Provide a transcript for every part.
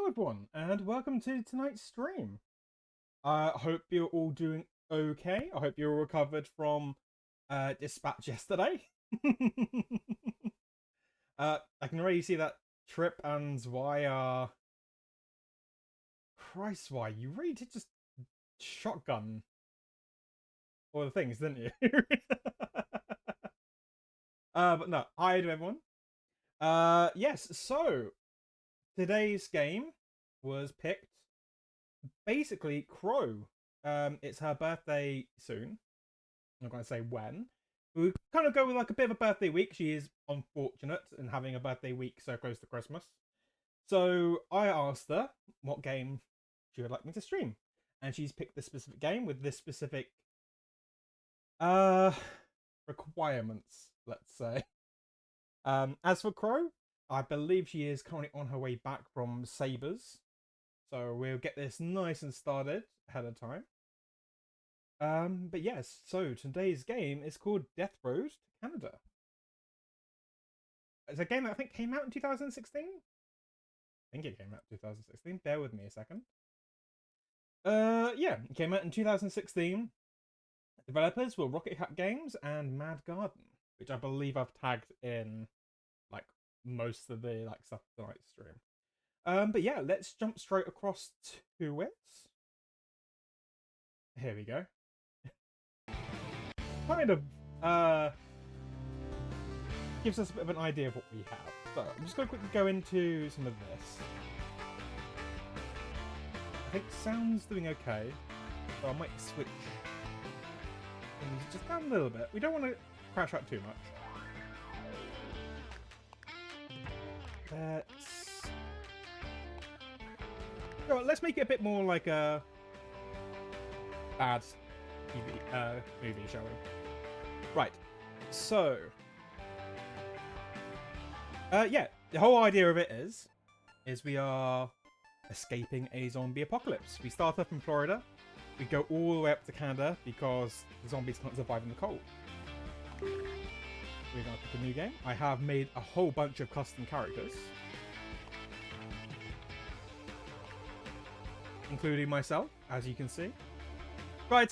everyone, and welcome to tonight's stream. I hope you're all doing okay. I hope you're recovered from dispatch yesterday. I can already see that Trip and Y are... Christ, why you really did just shotgun all the things, didn't you? But no, hi to everyone. Yes, so today's game was picked basically Crow. It's her birthday soon. I'm not going to say when. We kind of go with like a bit of a birthday week. She is unfortunate in having a birthday week so close to Christmas. So I asked her what game she would like me to stream. And she's picked this specific game with this specific requirements, let's say. As for Crow, I believe she is currently on her way back from Sabres. So we'll get this nice and started ahead of time. But yes, so today's game is called Death Road to Canada. It's a game that I think came out in 2016. I think it came out in 2016. Bear with me a second. Yeah, it came out in 2016. Developers were Rocket Hat Games and Mad Garden, which I believe I've tagged in like most of the like stuff tonight's stream. But yeah, let's jump straight across to it. Here we go. Kind of gives us a bit of an idea of what we have. So I'm just going to quickly go into some of this. I think sound's doing okay, so I might switch things just down a little bit. We don't want to crash out too much. Let's make it a bit more like a bad TV movie, shall we? Right. So, yeah, the whole idea of it is we are escaping a zombie apocalypse. We start up in Florida. We go all the way up to Canada because the zombies can't survive in the cold. We're going to pick a new game. I have made a whole bunch of custom characters, including myself, as you can see. Right,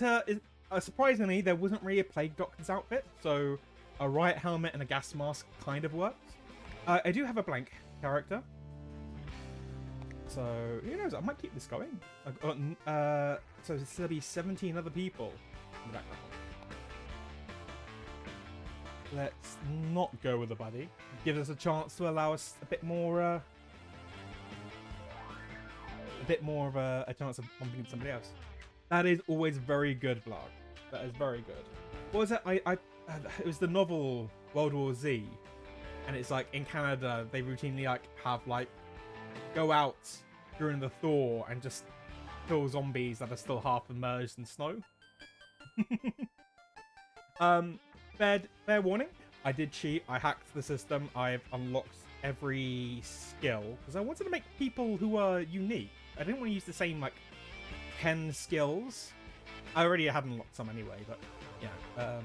surprisingly, there wasn't really a Plague Doctor's outfit, so a riot helmet and a gas mask kind of works. I do have a blank character, so who knows? I might keep this going. So there'll be 17 other people in the background. Let's not go with a buddy. It gives us a chance to allow us a bit more of a chance of bumping into somebody else. That is always very good, Vlog. That is very good. What was it? It was the novel World War Z, and it's like in Canada they routinely like have like go out during the thaw and just kill zombies that are still half immersed in snow. Fair warning. I did cheat. I hacked the system. I've unlocked every skill because I wanted to make people who are unique. I didn't want to use the same like 10 skills. I already had unlocked some anyway, but yeah,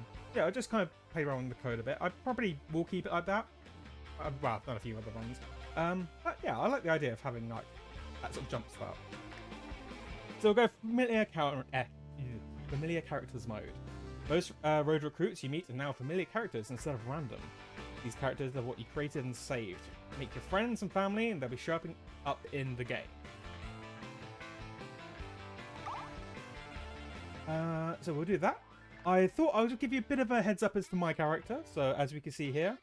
I just kind of play around with the code a bit. I probably will keep it like that. Well, I've done a few other ones. But yeah, I like the idea of having like that sort of jump start. So we'll go familiar characters mode. Most road recruits you meet are now familiar characters instead of random. These characters are what you created and saved. Make your friends and family, and they'll be showing up in the game. So we'll do that. I thought I would just give you a bit of a heads up as to my character. So as we can see here,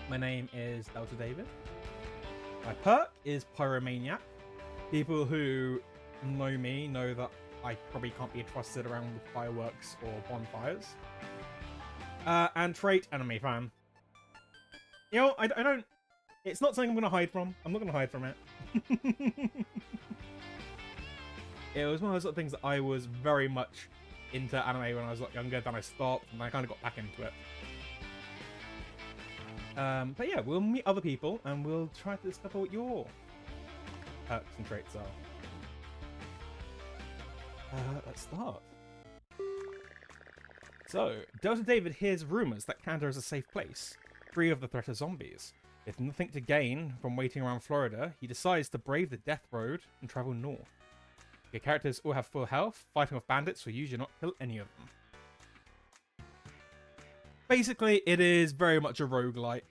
my name is Delta David. My perk is Pyromaniac. People who know me know that I probably can't be trusted around with fireworks or bonfires. And trait, anime fan. You know, I don't... It's not something I'm going to hide from. I'm not going to hide from it. It was one of those sort of things that I was very much into anime when I was a lot younger, then I stopped, and I kind of got back into it. But yeah, we'll meet other people, and we'll try to discover what your perks and traits are. Let's start. So, Delta David hears rumours that Canada is a safe place, free of the threat of zombies. With nothing to gain from waiting around Florida, he decides to brave the death road and travel north. Your characters all have full health, fighting off bandits will usually not kill any of them. Basically, it is very much a roguelike.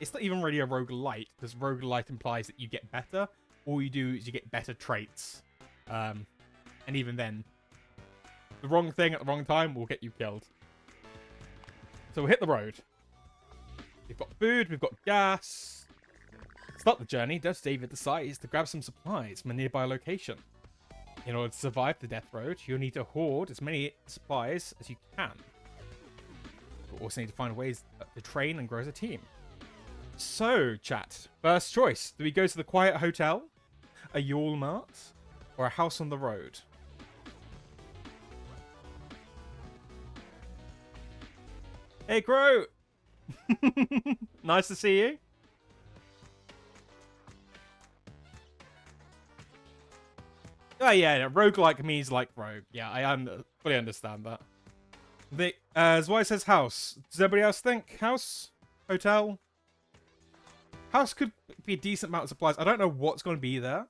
It's not even really a roguelite, because roguelite implies that you get better. All you do is you get better traits. And even then, the wrong thing at the wrong time will get you killed. So we'll hit the road. We've got food, we've got gas. To start the journey, Delta David decides to grab some supplies from a nearby location. In order to survive the death road, you'll need to hoard as many supplies as you can. You'll also need to find ways to train and grow as a team. So, chat, first choice. Do we go to the quiet hotel, a Yule Mart, or a house on the road? Hey, Crow! Nice to see you. Oh, yeah, roguelike means like rogue. Yeah, I fully understand that. As why it says house. Does everybody else think house? Hotel? House could be a decent amount of supplies. I don't know what's going to be there.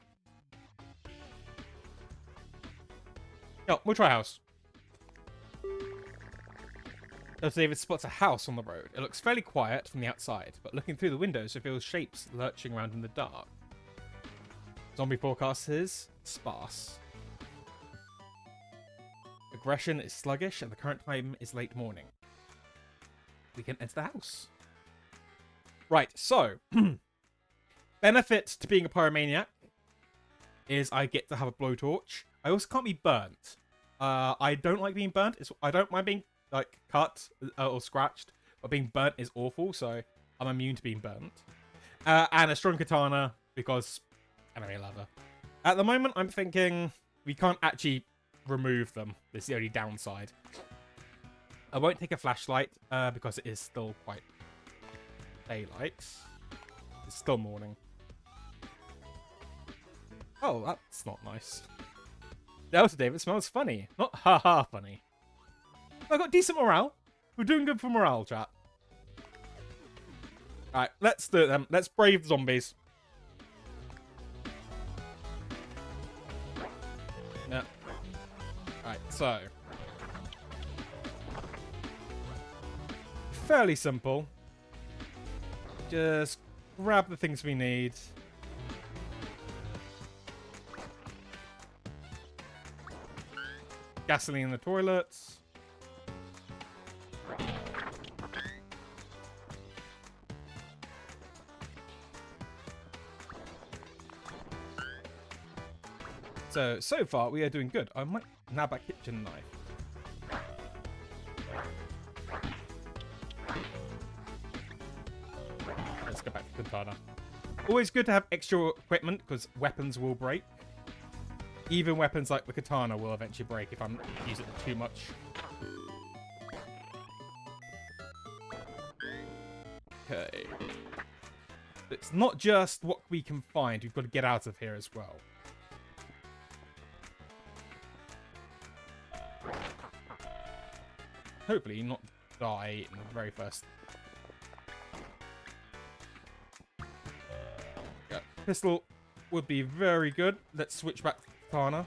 No, we'll try house. David spots a house on the road. It looks fairly quiet from the outside, but looking through the windows reveals shapes lurching around in the dark. Zombie forecast is sparse. Aggression is sluggish, and the current time is late morning. We can enter the house. Right, so benefit to being a pyromaniac is I get to have a blowtorch. I also can't be burnt. I don't like being burnt. I don't mind being like cut or scratched, but being burnt is awful, so I'm immune to being burnt. And a strong katana because anime lover. At the moment, I'm thinking we can't actually remove them. This is the only downside. I won't take a flashlight because it is still quite daylight. It's still morning. Oh, that's not nice. Delta David smells funny. Not haha funny. I got decent morale. We're doing good for morale, chat. Alright, let's do it then. Let's brave the zombies. Yeah. Alright, so. Fairly simple. Just grab the things we need. Gasoline in the toilets. So far we are doing good. I might nab a kitchen knife. Let's go back to katana. Always good to have extra equipment because weapons will break. Even weapons like the katana will eventually break if I'm using it too much. Okay. It's not just what we can find. We've got to get out of here as well. Hopefully not die in the very first. Yeah, pistol would be very good. Let's switch back to katana.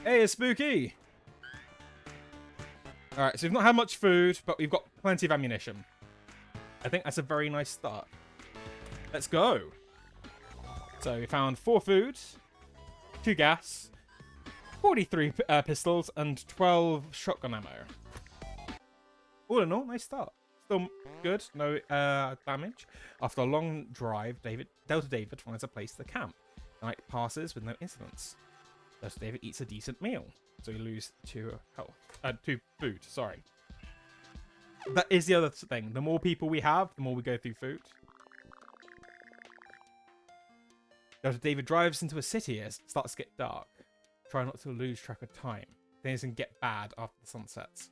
Hey, it's spooky! Alright, so we've not had much food, but we've got plenty of ammunition. I think that's a very nice start. Let's go! So we found 4 food, 2 gas, 43 pistols, and 12 shotgun ammo. All in all, nice start. Still good, no damage. After a long drive, Delta David finds a place to camp. Night passes with no incidents. Delta David eats a decent meal, so you lose 2 health. 2 food, sorry. That is the other thing. The more people we have, the more we go through food. Delta David drives into a city as it starts to get dark. Try not to lose track of time. Things can get bad after the sun sets.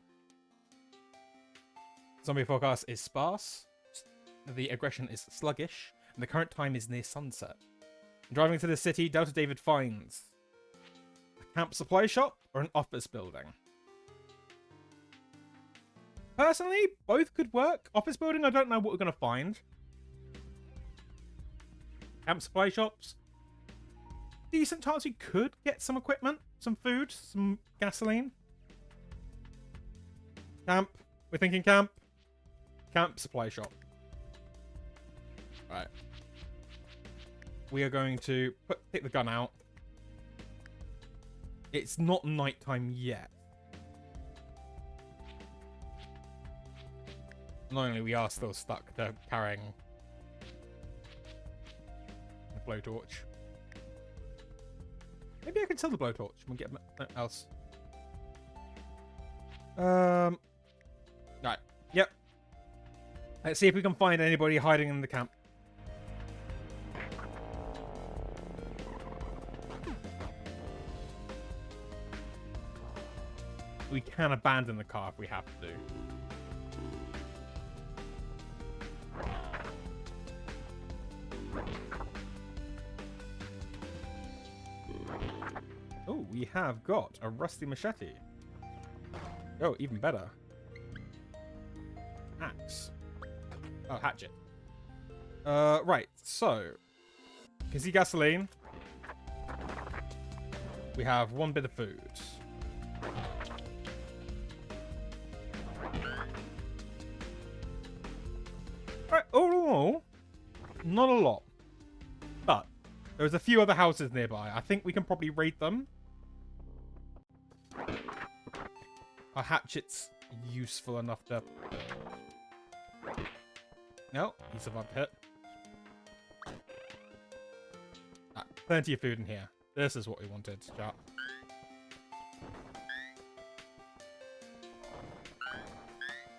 Zombie forecast is sparse. The aggression is sluggish. And the current time is near sunset. Driving to the city, Delta David finds a camp supply shop or an office building. Personally, both could work. Office building, I don't know what we're going to find. Camp supply shops. Decent chance we could get some equipment, some food, some gasoline. Camp. We're thinking camp. Camp supply shop. Right. We are going to take the gun out. It's not nighttime yet. Annoyingly, we are still stuck to carrying a blowtorch. Maybe I can sell the blowtorch and get something else. Right. Yep. Let's see if we can find anybody hiding in the camp. We can abandon the car if we have to. Oh, we have got a rusty machete. Oh, even better. Axe. Oh, hatchet. Right, so. Can see gasoline. We have one bit of food. Alright, all in all, not a lot. But there's a few other houses nearby. I think we can probably raid them. Our hatchet's useful enough to... No, he survived hit. Ah, plenty of food in here. This is what we wanted, chat.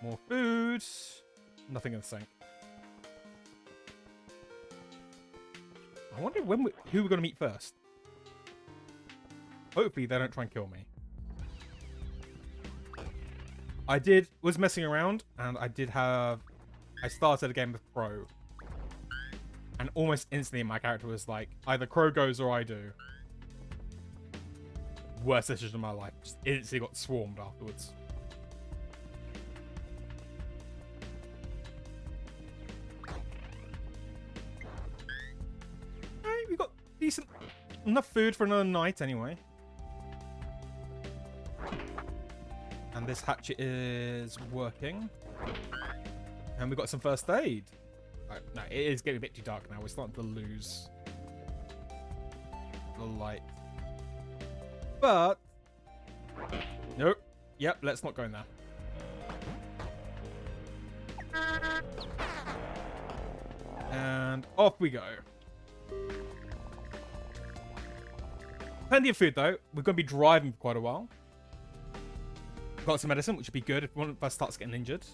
More food. Nothing in the sink. I wonder who we're going to meet first. Hopefully they don't try and kill me. I was messing around, and I started a game with Crow. And almost instantly my character was like, either Crow goes or I do. Worst decision of my life. Just instantly got swarmed afterwards. Alright, we got enough food for another night anyway. And this hatchet is working. And we got some first aid. Right, no, it is getting a bit too dark now. We're starting to lose the light. But... Nope. Yep, let's not go in there. And off we go. Plenty of food, though. We're going to be driving for quite a while. Got some medicine, which would be good if one of us starts getting injured.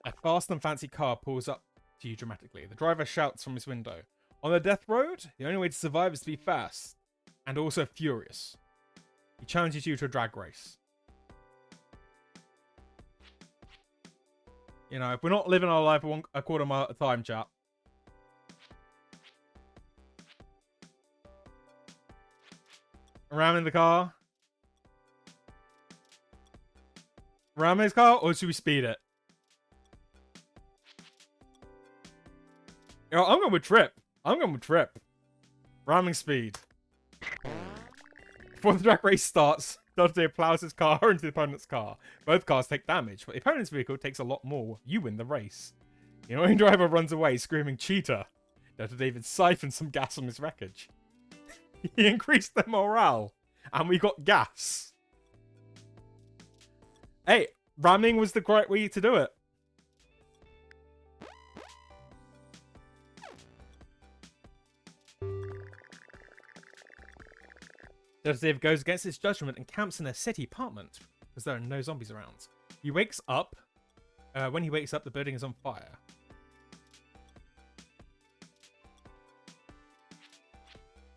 A fast and fancy car pulls up to you dramatically. The driver shouts from his window. On the death road, the only way to survive is to be fast and also furious. He challenges you to a drag race. You know, if we're not living our life a quarter mile at a time, chat. Ram in the car. Ram in his car, or should we speed it? You know, I'm going with Trip. Ramming speed. Before the drag race starts, Dante plows his car into the opponent's car. Both cars take damage, but the opponent's vehicle takes a lot more. You win the race. The annoying driver runs away, screaming, "Cheater!" Dr. David siphons some gas from his wreckage. He increased their morale, and we got gas. Hey, ramming was the correct way to do it. Detective goes against his judgment and camps in a city apartment because there are no zombies around. He wakes up. When he wakes up, the building is on fire.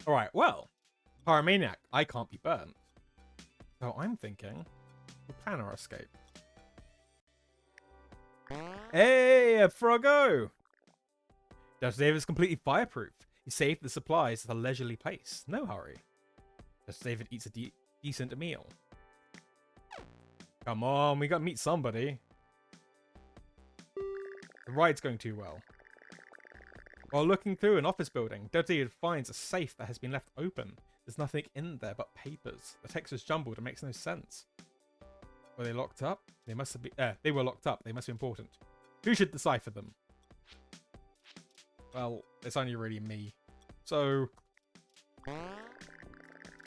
Alright, well, Pyromaniac, I can't be burnt. So I'm thinking we'll plan our escape. Hey, a Froggo! Detective is completely fireproof. You save the supplies at a leisurely pace. No hurry. Just David eats a decent meal. Come on, we gotta meet somebody. The ride's going too well. While looking through an office building, David finds a safe that has been left open. There's nothing in there but papers. The text is jumbled and makes no sense. Were they locked up? They must have been. They were locked up. They must be important. Who should decipher them? Well, it's only really me. So,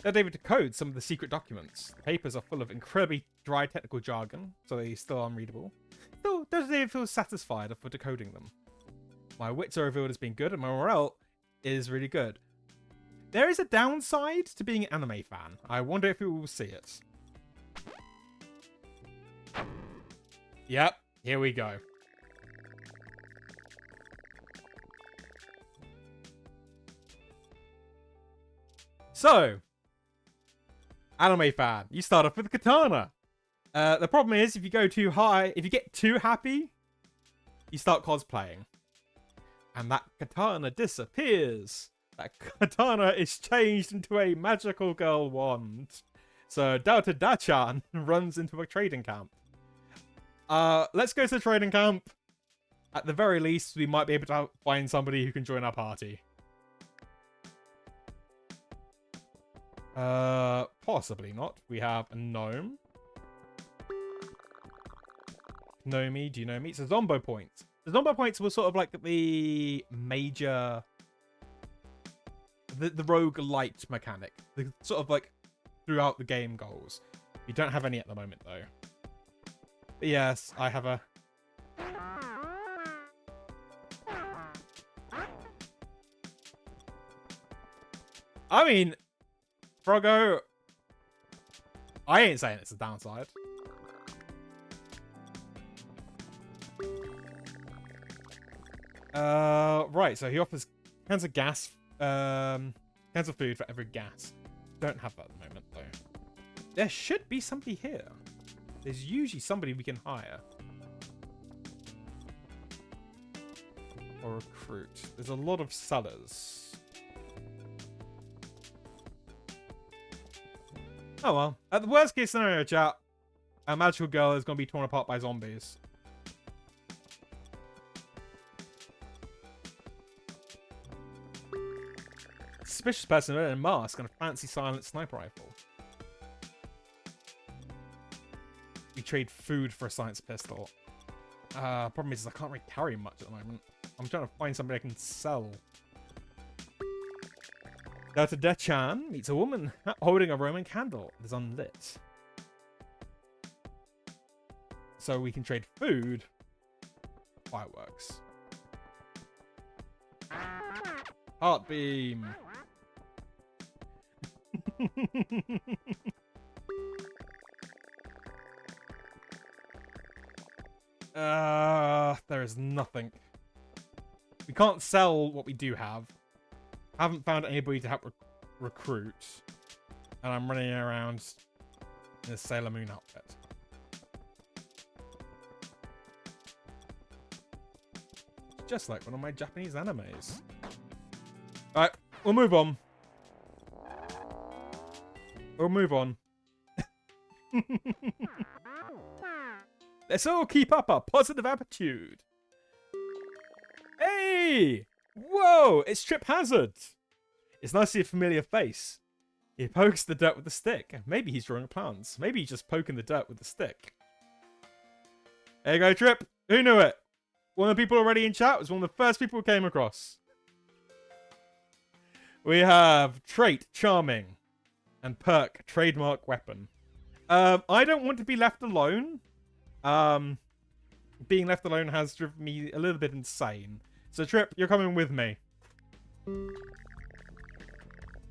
David decodes some of the secret documents. The papers are full of incredibly dry technical jargon, so they're still unreadable. Still, David feels satisfied for decoding them. My wits are revealed as being good, and my morale is really good. There is a downside to being an anime fan. I wonder if we will see it. Yep, here we go. So, anime fan, you start off with a katana. The problem is, if you go too high, if you get too happy, you start cosplaying. And that katana disappears. That katana is changed into a magical girl wand. So Da-chan runs into a trading camp. Let's go to the trading camp. At the very least, we might be able to find somebody who can join our party. Possibly not. We have a gnome. Gnomey, do you know me? It's a Zombo point. The Zombo points were sort of like the major... The roguelike mechanic. The sort of like throughout the game goals. We don't have any at the moment, though. But yes, I have a... I mean, Froggo, I ain't saying it's a downside. Right, so he offers cans of gas, cans of food for every gas. Don't have that at the moment, though. There should be somebody here. There's usually somebody we can hire. Or recruit. There's a lot of sellers. Oh well. At the worst case scenario, chat, our magical girl is going to be torn apart by zombies. Suspicious person in a mask and a fancy silent sniper rifle. We trade food for a science pistol. Problem is I can't really carry much at the moment. I'm trying to find somebody I can sell. Da-chan meets a woman holding a Roman candle. It is unlit. So we can trade food. Fireworks. Heartbeam. There is nothing. We can't sell what we do have. Haven't found anybody to help recruit. And I'm running around in a Sailor Moon outfit. Just like one of my Japanese animes. Alright, we'll move on. We'll move on. Let's all keep up our positive attitude. Hey! Whoa! It's Trip Hazard! It's nice to see a familiar face. He pokes the dirt with the stick. Maybe he's drawing plans. Maybe he's just poking the dirt with the stick. There you go, Trip. Who knew it? One of the people already in chat was one of the first people we came across. We have Trait, Charming. And Perk, Trademark Weapon. I don't want to be left alone. Being left alone has driven me a little bit insane. So Trip, you're coming with me.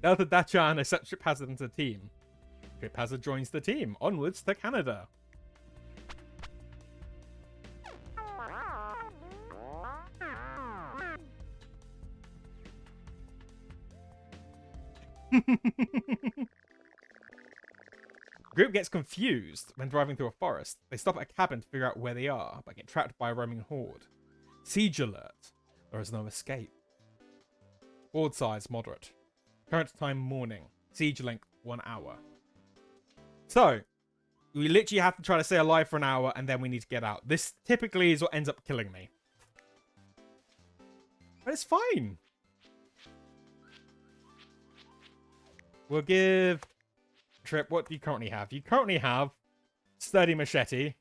Da-chan accepts Trip Hazard into the team. Trip Hazard joins the team. Onwards to Canada. Group gets confused when driving through a forest. They stop at a cabin to figure out where they are, but get trapped by a roaming horde. Siege alert. There is no escape. Board size, moderate. Current time, morning. Siege length, 1 hour. So, we literally have to try to stay alive for an hour, and then we need to get out. This typically is what ends up killing me. But it's fine. We'll give Trip, what do you currently have? You currently have sturdy machete.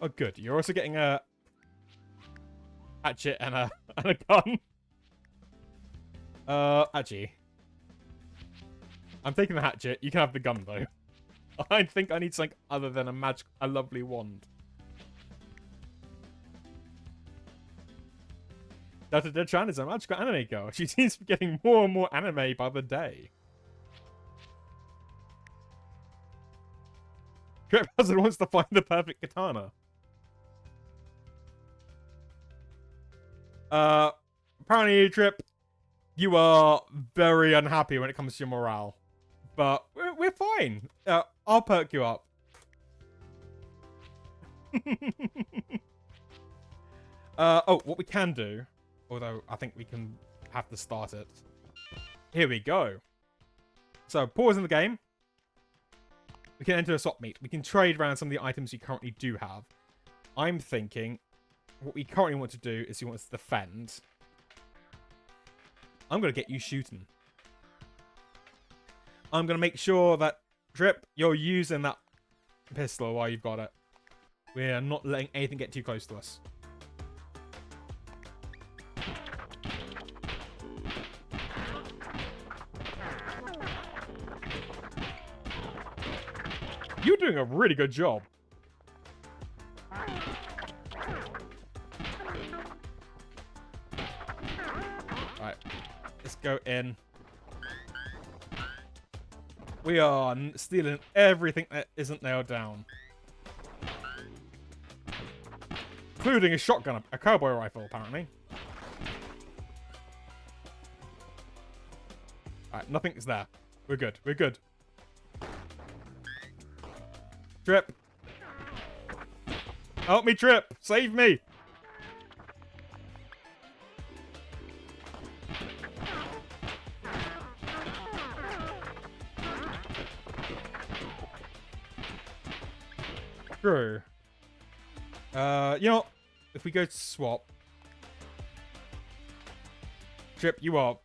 Oh, good. You're also getting a hatchet and a gun. Actually, I'm taking the hatchet. You can have the gun though. I think I need something other than a lovely wand. Dr. Dechan is a magical anime girl. She seems to be getting more and more anime by the day. Trip Hazard wants to find the perfect katana. Apparently, Trip, you are very unhappy when it comes to your morale. But we're fine. I'll perk you up. Oh, what we can do, although I think we can have to start it. Here we go. So, pause in the game. We can enter a swap meet. We can trade around some of the items you currently do have. I'm thinking what we currently want to do is we want to defend. I'm going to get you shooting. I'm going to make sure that, Trip, you're using that pistol while you've got it. We're not letting anything get too close to us. You're doing a really good job. Alright. Let's go in. We are stealing everything that isn't nailed down. Including a shotgun, a cowboy rifle, apparently. Alright, nothing's there. We're good. We're good. Trip. Help me, Trip. Save me. True. You know, if we go to swap, Trip, you are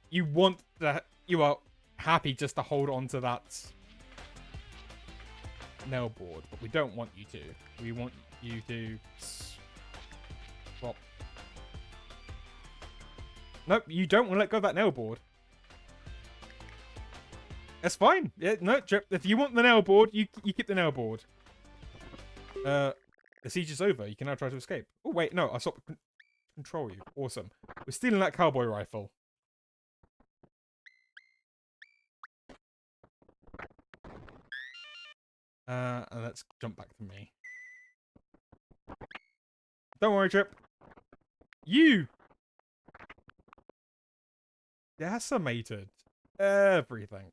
happy just to hold on to that nail board, but we don't want you to. We want you to swap. Nope, you don't want to let go of that nail board. That's fine. Yeah, no, Trip. If you want the nail board, you keep the nail board. The siege is over. You can now try to escape. Oh wait, no, I stopped control you. Awesome. We're stealing that cowboy rifle. And let's jump back to me. Don't worry, Trip. You decimated everything.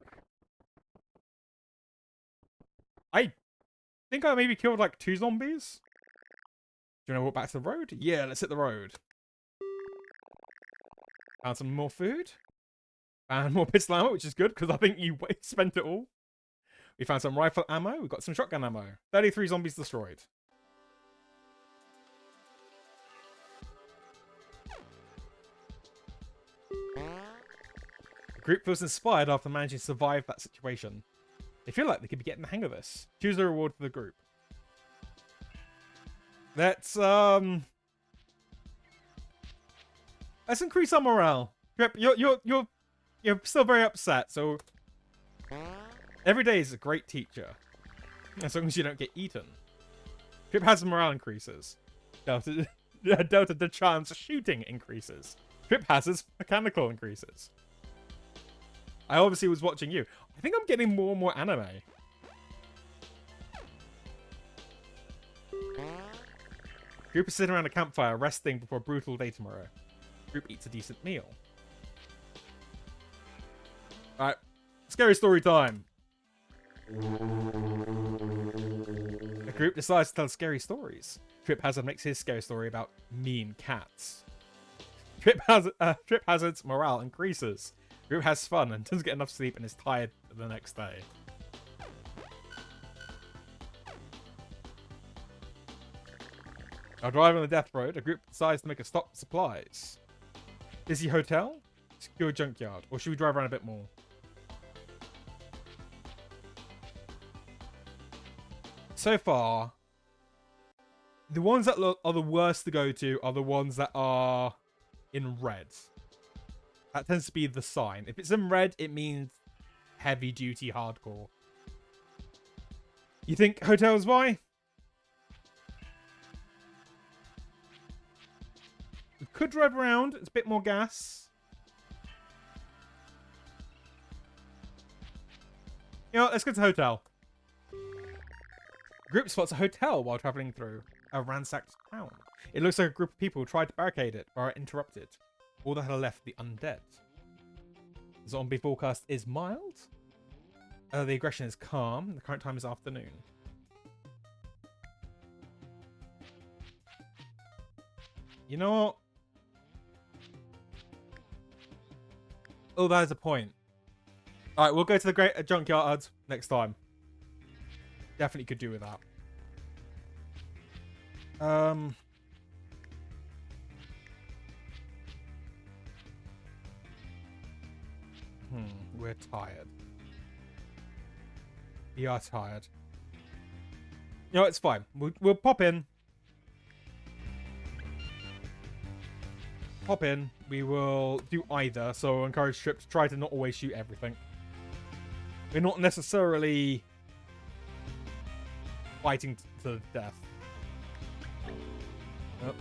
I think I maybe killed like 2 zombies. Do you want to walk back to the road? Yeah, let's hit the road. Found some more food. And more pistol ammo, which is good because I think you spent it all. We found some rifle ammo. We've got some shotgun ammo. 33 zombies destroyed. The group feels inspired after managing to survive that situation. They feel like they could be getting the hang of this. Choose a reward for the group. Let's increase our morale. Trip, you're still very upset, so every day is a great teacher. As long as you don't get eaten. Trip has morale increases. Delta the chance shooting increases. Trip hazards mechanical increases. I obviously was watching you. I think I'm getting more and more anime. Group is sitting around a campfire, resting before a brutal day tomorrow. Group eats a decent meal. Alright, scary story time. The group decides to tell scary stories. Trip Hazard makes his scary story about mean cats. Trip hazards morale increases. Group has fun and doesn't get enough sleep and is tired the next day. While driving on the death road, a group decides to make a stop for supplies. Busy hotel? Secure junkyard. Or should we drive around a bit more? So far, the ones that are the worst to go to are the ones that are in red. That tends to be the sign. If it's in red, it means heavy duty hardcore. You think hotels why? We could drive around. It's a bit more gas. You know what? Let's go to the hotel. Group spots a hotel while traveling through a ransacked town. It looks like a group of people tried to barricade it, but are interrupted. All that are left the undead. The zombie forecast is mild. The aggression is calm. The current time is afternoon. You know what? Oh, that is a point. Alright, we'll go to the great junkyard next time. Definitely could do with that. We're tired. We are tired. You know, it's fine. We'll pop in. Pop in. We will do either. So I'll encourage Trip to try to not always shoot everything. We're not necessarily fighting to the death. Oh.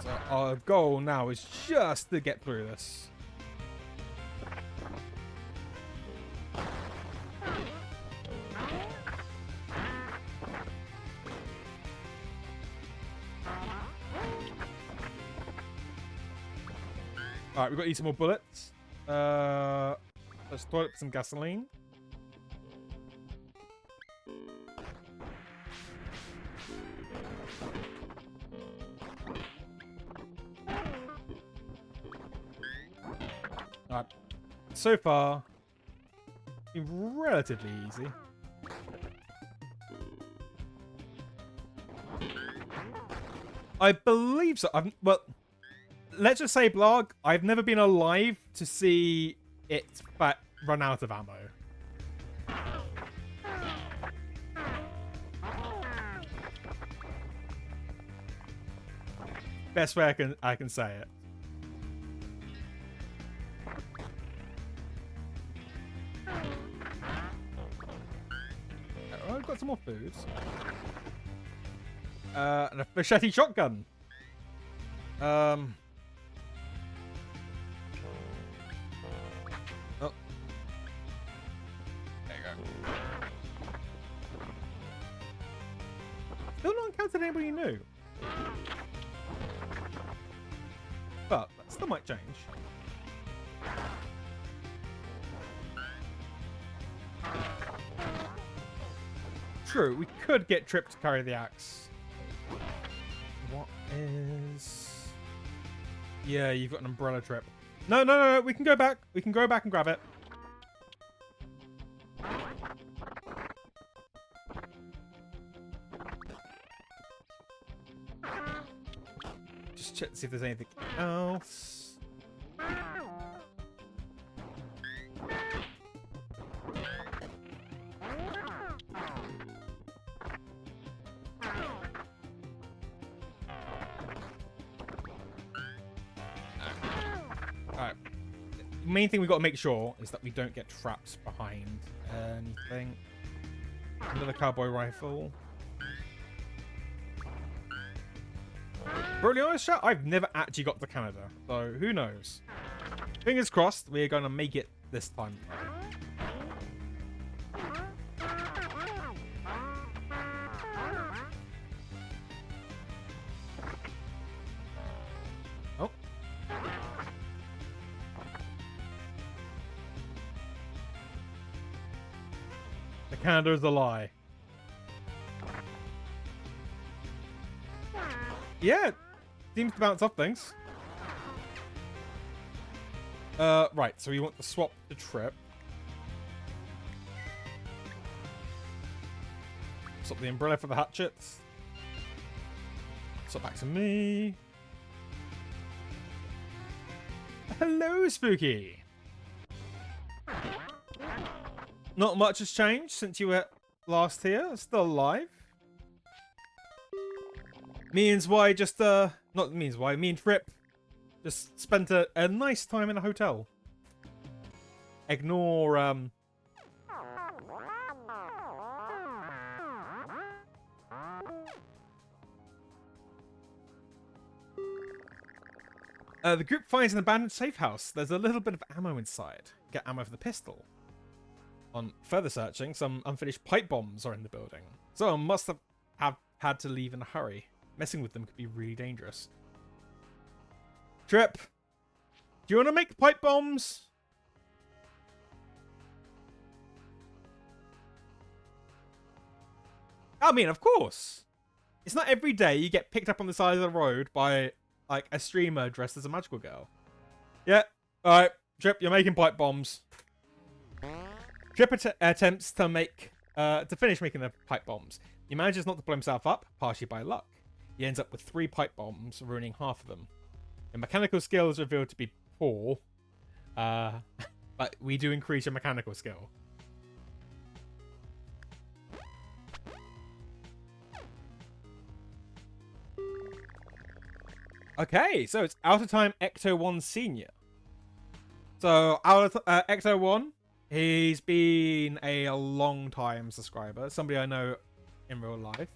So our goal now is just to get through this. Alright, we've got to eat some more bullets. Let's throw up some gasoline. Alright. So far, been relatively easy. I believe so. Well, let's just say, Blarg, I've never been alive to see it run out of ammo. Best way I can say it. Oh, I've got some more food. And a machete shotgun. Oh. There you go. Still not encountered anybody new. But that still might change. True, we could get Trip to carry the axe. What is... Yeah, you've got an umbrella, Trip. No, no, no, no, we can go back. We can go back and grab it. Just check to see if there's anything else. Main thing we got to make sure is that we don't get traps behind anything. Another cowboy rifle. Brutally honest, chat, I've never actually got to Canada, so who knows? Fingers crossed, we're gonna make it this time. Oh. Canada's a lie. Yeah, seems to bounce off things. Right, so we want to swap the trip. Swap the umbrella for the hatchets. Swap back to me. Hello, Spooky! Not much has changed since you were last here. Still alive. Me and Zwy just, not me and Zwy, me and Trip just spent a nice time in a hotel. Ignore, the group finds an abandoned safe house. There's a little bit of ammo inside. Get ammo for the pistol. On further searching, some unfinished pipe bombs are in the building. Someone must have had to leave in a hurry. Messing with them could be really dangerous. Trip, do you want to make pipe bombs? I mean, of course. It's not every day you get picked up on the side of the road by, like, a streamer dressed as a magical girl. Yeah, alright. Trip, you're making pipe bombs. Trip attempts to finish making the pipe bombs. He manages not to blow himself up, partially by luck. He ends up with 3 pipe bombs, ruining half of them. The mechanical skill is revealed to be poor, but we do increase your mechanical skill. Okay, so it's Out of Time Ecto1 Senior. So Ecto1, he's been a long time subscriber, somebody I know in real life.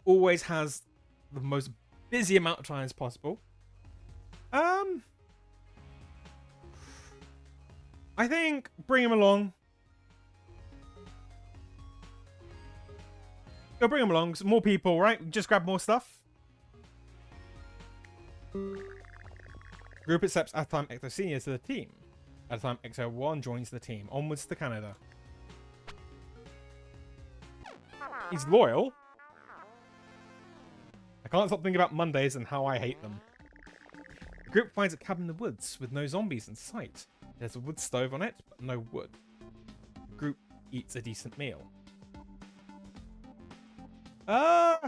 Always has the most busy amount of time as possible. I think bring him along. Go bring him along. Some more people, right? Just grab more stuff. Group accepts Out of Time Ecto Senior to the team. Out of Time Ecto1 joins the team. Onwards to Canada. He's loyal. I can't stop thinking about Mondays and how I hate them. The group finds a cabin in the woods with no zombies in sight. There's a wood stove on it, but no wood. The group eats a decent meal. Oh,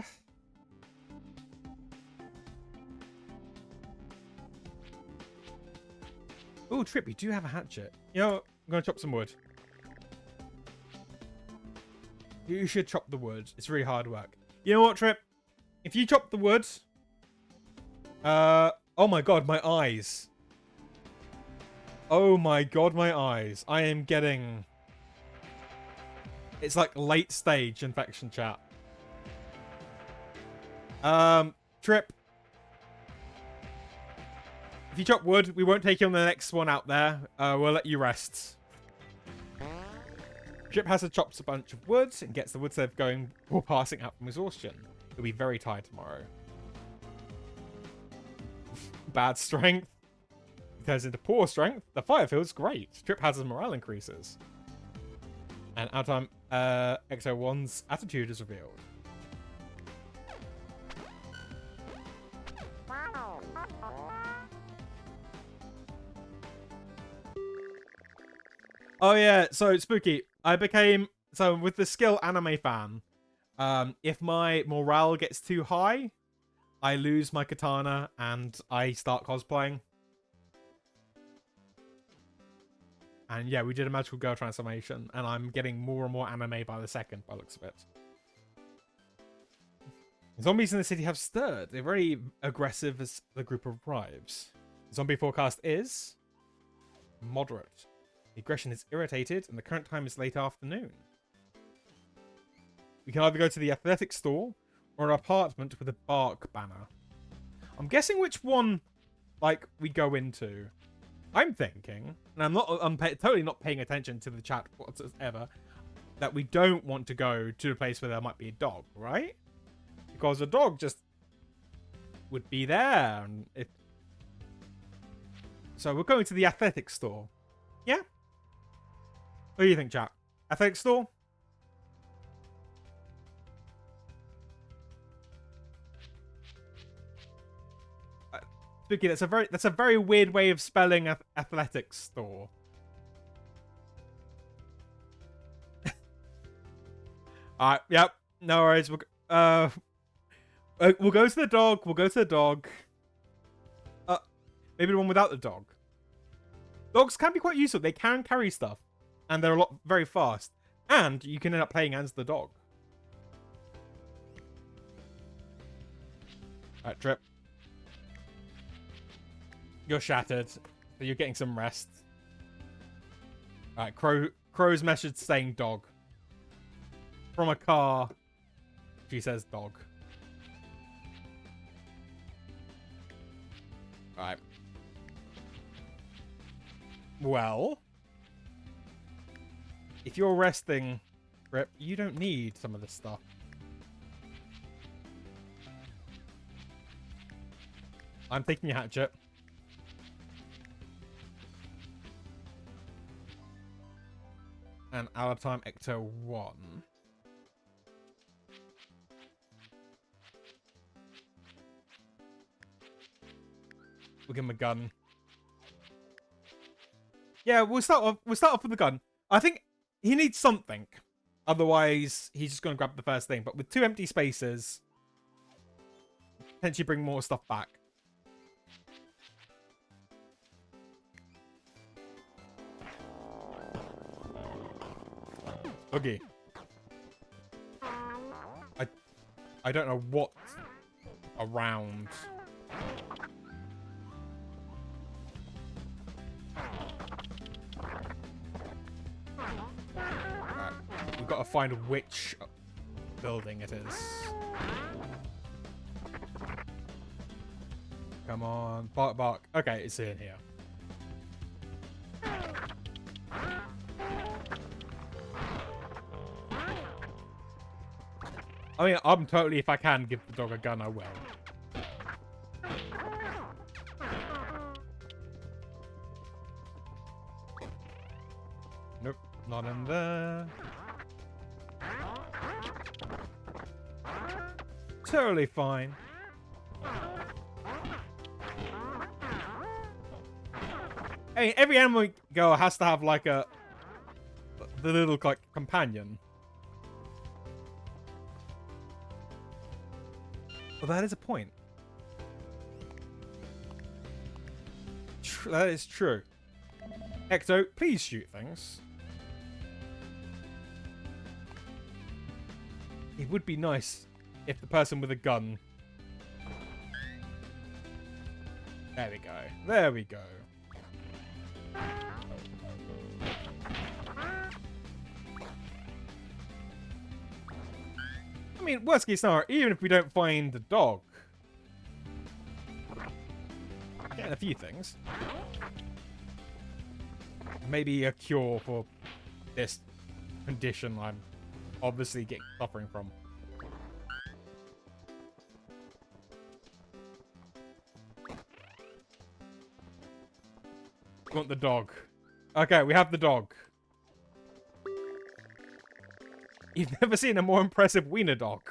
Trip, you do have a hatchet. You know, I'm going to chop some wood. You should chop the wood. It's really hard work. You know what, Trip? If you chop the wood... oh my god, my eyes. Oh my god, my eyes. I am getting... It's like late stage infection chat. Trip. If you chop wood, we won't take you on the next one out there. We'll let you rest. Trip has to chop a bunch of wood and gets the wood stove going before passing out from exhaustion. He'll be very tired tomorrow. Bad strength. He turns into poor strength. The fire feels great. Trip has his morale increases. And Out of Time Ecto1's attitude is revealed. Oh yeah, so Spooky, I became, so with the skill anime fan, if my morale gets too high, I lose my katana and I start cosplaying. And yeah, we did a magical girl transformation and I'm getting more and more anime by the second by the looks of it. Zombies in the city have stirred. They're very aggressive as the group arrives. The zombie forecast is moderate. The aggression is irritated, and the current time is late afternoon. We can either go to the athletic store or an apartment with a bark banner. I'm guessing which one, like, we go into. I'm thinking, and I'm totally not paying attention to the chat whatsoever, that we don't want to go to a place where there might be a dog, right? Because a dog just would be there. And so we're going to the athletic store. Yeah? What do you think, chat? Athletic store? Spooky. That's a very weird way of spelling athletics store. Alright, yep. No worries. We'll go to the dog. We'll go to the dog. Maybe the one without the dog. Dogs can be quite useful. They can carry stuff. And they're very fast. And you can end up playing as the dog. Alright, Trip. You're shattered. So you're getting some rest. Alright, Crow's message saying dog. From a car, she says dog. Alright. Well, if you're resting, Rip, you don't need some of this stuff. I'm taking your hatchet. And out of time, Ecto 1. We'll give him a gun. Yeah, we'll start off with the gun. I think he needs something. Otherwise, he's just going to grab the first thing. But with 2 empty spaces, potentially bring more stuff back. Okay. I don't know what around. Right. We've got to find which building it is. Come on, bark, bark. Okay, it's in here. I mean, I'm totally, if I can give the dog a gun, I will. Nope, not in there. Totally fine. Hey, every animal girl has to have like the little like companion. Well, that is a point. That is true. Ecto, please shoot things. It would be nice if the person with a gun... There we go. There we go. I mean, worst case scenario, even if we don't find the dog. Getting a few things. Maybe a cure for this condition I'm obviously suffering from. We want the dog. Okay, we have the dog. You've never seen a more impressive wiener dog.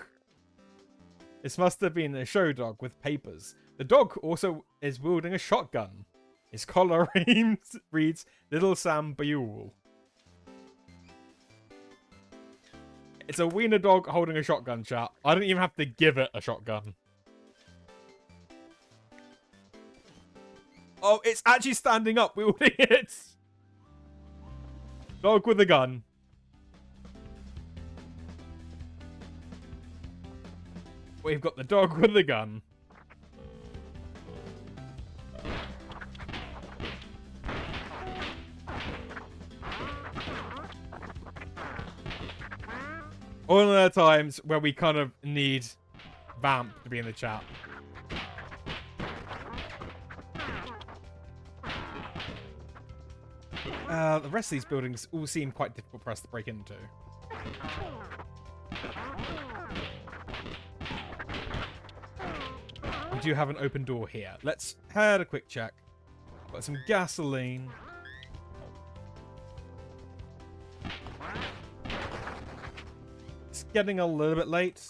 This must have been a show dog with papers. The dog also is wielding a shotgun. His collar reads Little Sam Buell. It's a wiener dog holding a shotgun, chat. I don't even have to give it a shotgun. Oh, it's actually standing up wielding it. Dog with a gun. We've got the dog with the gun. All of the times where we kind of need Vamp to be in the chat. The rest of these buildings all seem quite difficult for us to break into. We do have an open door here. Let's head a quick check. Got some gasoline. It's getting a little bit late.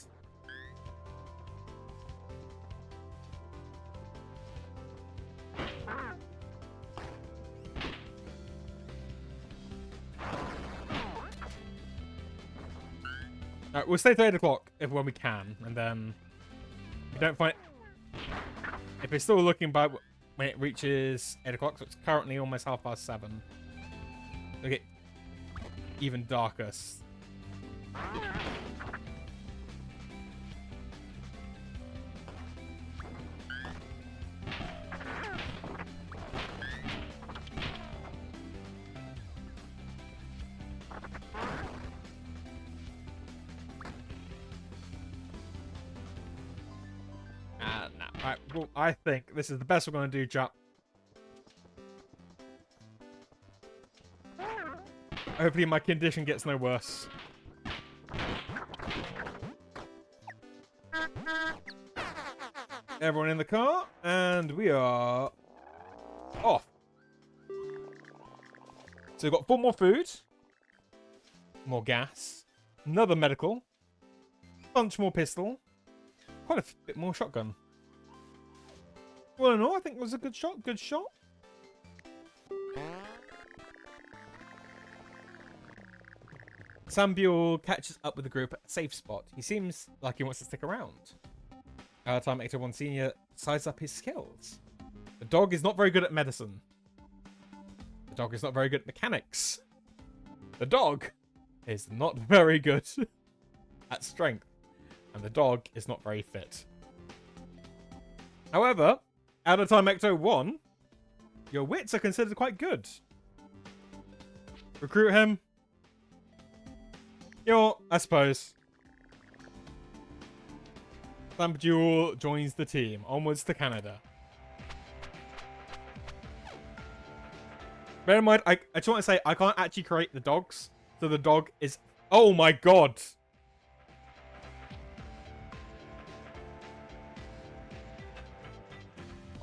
Alright, we'll stay till 8 o'clock when we can, and then if we don't find... If it's still looking by when it reaches 8 o'clock, so it's currently almost 7:30. Look at even darker. No. Right, well, I think this is the best we're going to do, chap. Hopefully my condition gets no worse. Everyone in the car, and we are off. So we've got 4 more food, more gas, another medical, bunch more pistol, quite a bit more shotgun. Well, no, I think it was a good shot. Good shot. Sam Buell catches up with the group at a safe spot. He seems like he wants to stick around. Time Ecto 1 Senior sizes up his skills. The dog is not very good at medicine. The dog is not very good at mechanics. The dog is not very good at strength. And the dog is not very fit. However, out of Time Ecto 1, your wits are considered quite good. Recruit him. I suppose. Sam Buell joins the team. Onwards to Canada. Bear in mind, I just want to say, I can't actually create the dogs. So the dog is... Oh my god!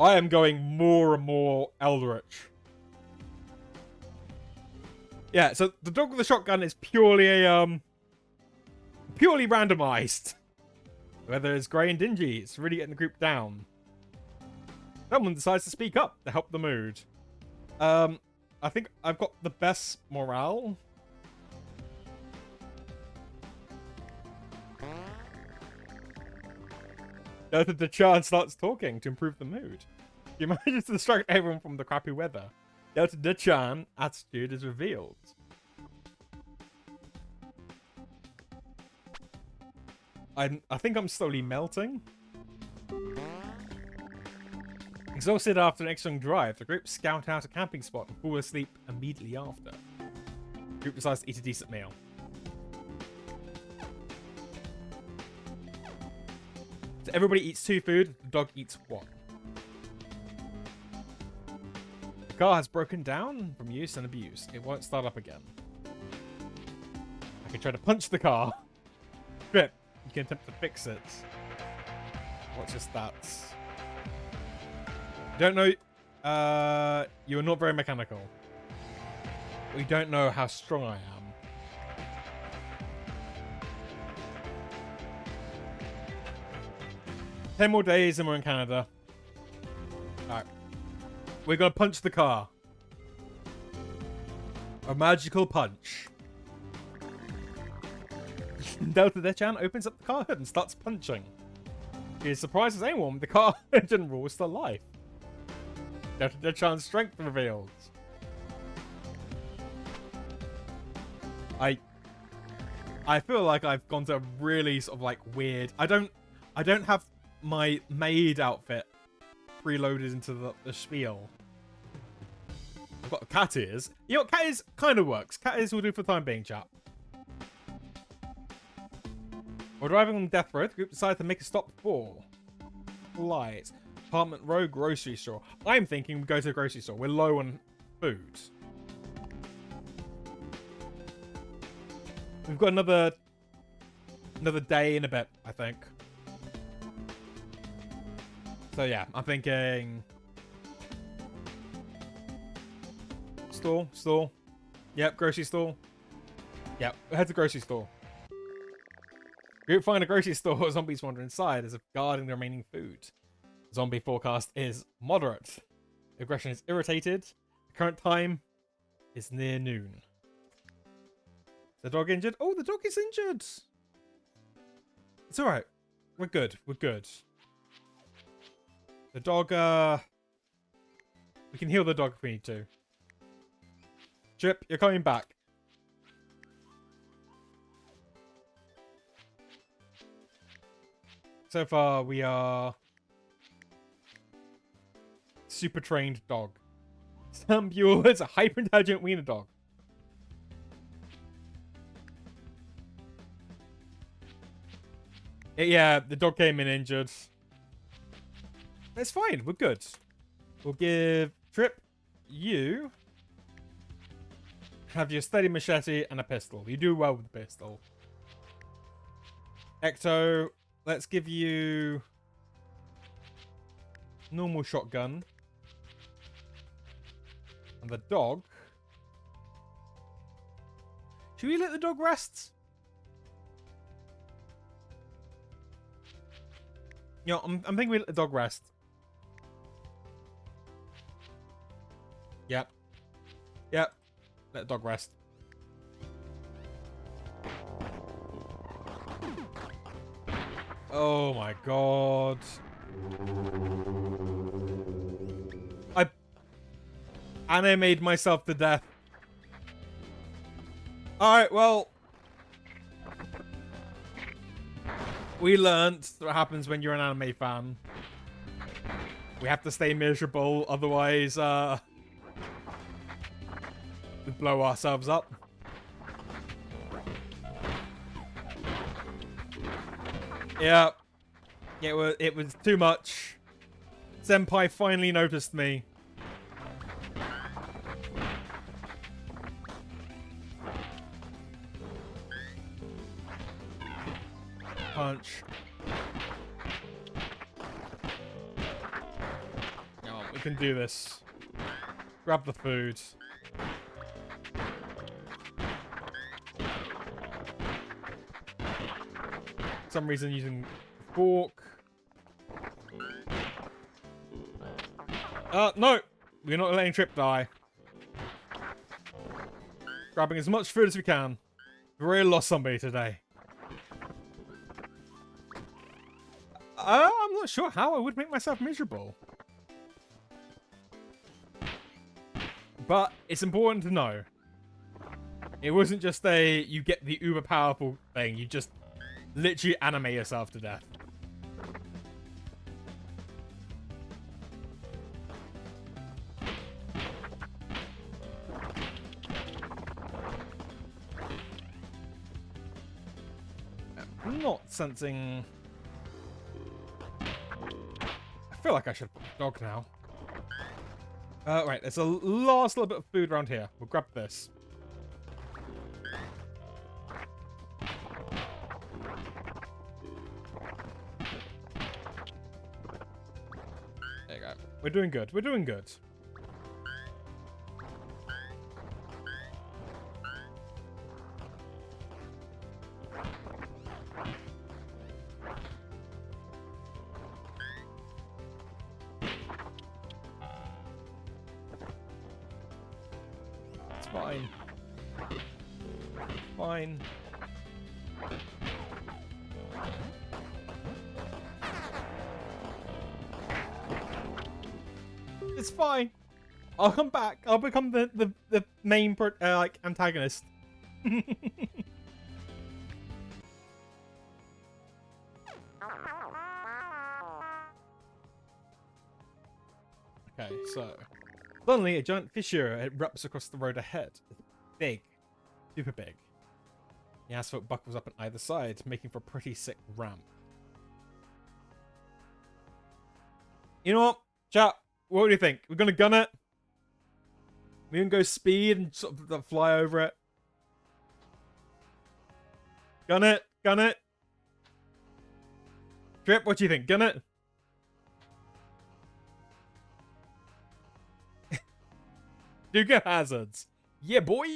I am going more and more Eldritch. Yeah, so the dog with the shotgun is purely a, purely randomized. Whether it's grey and dingy, it's really getting the group down. Someone decides to speak up to help the mood. I think I've got the best morale. The Chan starts talking to improve the mood. He manages to distract everyone from the crappy weather. Delta De-chan attitude is revealed. I think I'm slowly melting. Exhausted after an extra long drive, the group scout out a camping spot and fall asleep immediately after. The group decides to eat a decent meal. So everybody eats 2 food, the dog eats 1. The car has broken down from use and abuse. It won't start up again. I can try to punch the car. Trip. You can attempt to fix it. What's your stats? Don't know. You're not very mechanical. We don't know how strong I am. Ten more days and we're in Canada. Alright. We're gonna punch the car. A magical punch. Delta De-chan opens up the car hood and starts punching. He is surprised as anyone, the car engine rules to life. Delta De-chan's strength revealed. I feel like I've gone to a really sort of like weird... I don't have my maid outfit preloaded into the spiel. I've got cat ears. You know what, cat ears kind of works. Cat ears will do for the time being, chap. While driving on death row, the group decided to make a stop for light. Apartment row grocery store. I'm thinking we go to the grocery store. We're low on food. We've got another day in a bit, I think. So yeah, I'm thinking store. Yep, grocery store. Yep, head to grocery store. Group find a grocery store. Zombies wander inside as if guarding the remaining food. Zombie forecast is moderate. Aggression is irritated. The current time is near noon. The dog injured? Oh, the dog is injured. It's alright. We're good. We're good. The dog, we can heal the dog if we need to. Trip, you're coming back. So far, we are... super trained dog. Sam Buell is a hyper-intelligent wiener dog. Yeah, the dog came in injured. It's fine. We're good. We'll give Trip, you have your steady machete and a pistol. You do well with the pistol. Ecto, let's give you normal shotgun. And the dog. Should we let the dog rest? You know, I'm thinking we let the dog rest. Yep. Yep. Let the dog rest. Oh my god. I animated myself to death. Alright, well. We learnt what happens when you're an anime fan. We have to stay miserable, otherwise, we blow ourselves up. Yeah. It was too much. Senpai finally noticed me. Punch. Oh, we can do this. Grab the food. For some reason using fork. No! We're not letting Trip die. Grabbing as much food as we can. We really lost somebody today. I'm not sure how I would make myself miserable. But it's important to know. It wasn't just a, you get the uber powerful thing. You just literally animate yourself to death. I'm not sensing... I feel like I should put the dog now. Right, there's a last little bit of food around here. We'll grab this. There you go. We're doing good. We're doing good. Fine. Fine. It's fine. I'll come back. I'll become the main like antagonist. Okay, so suddenly a giant fissure erupts across the road ahead. Big. Super big. The asphalt buckles up on either side, making for a pretty sick ramp. You know what? Chat, what do you think? We're gonna gun it? We can go speed and sort of fly over it. Gun it? Gun it? Trip, what do you think? Gun it? Do get hazards. Yeah, boy!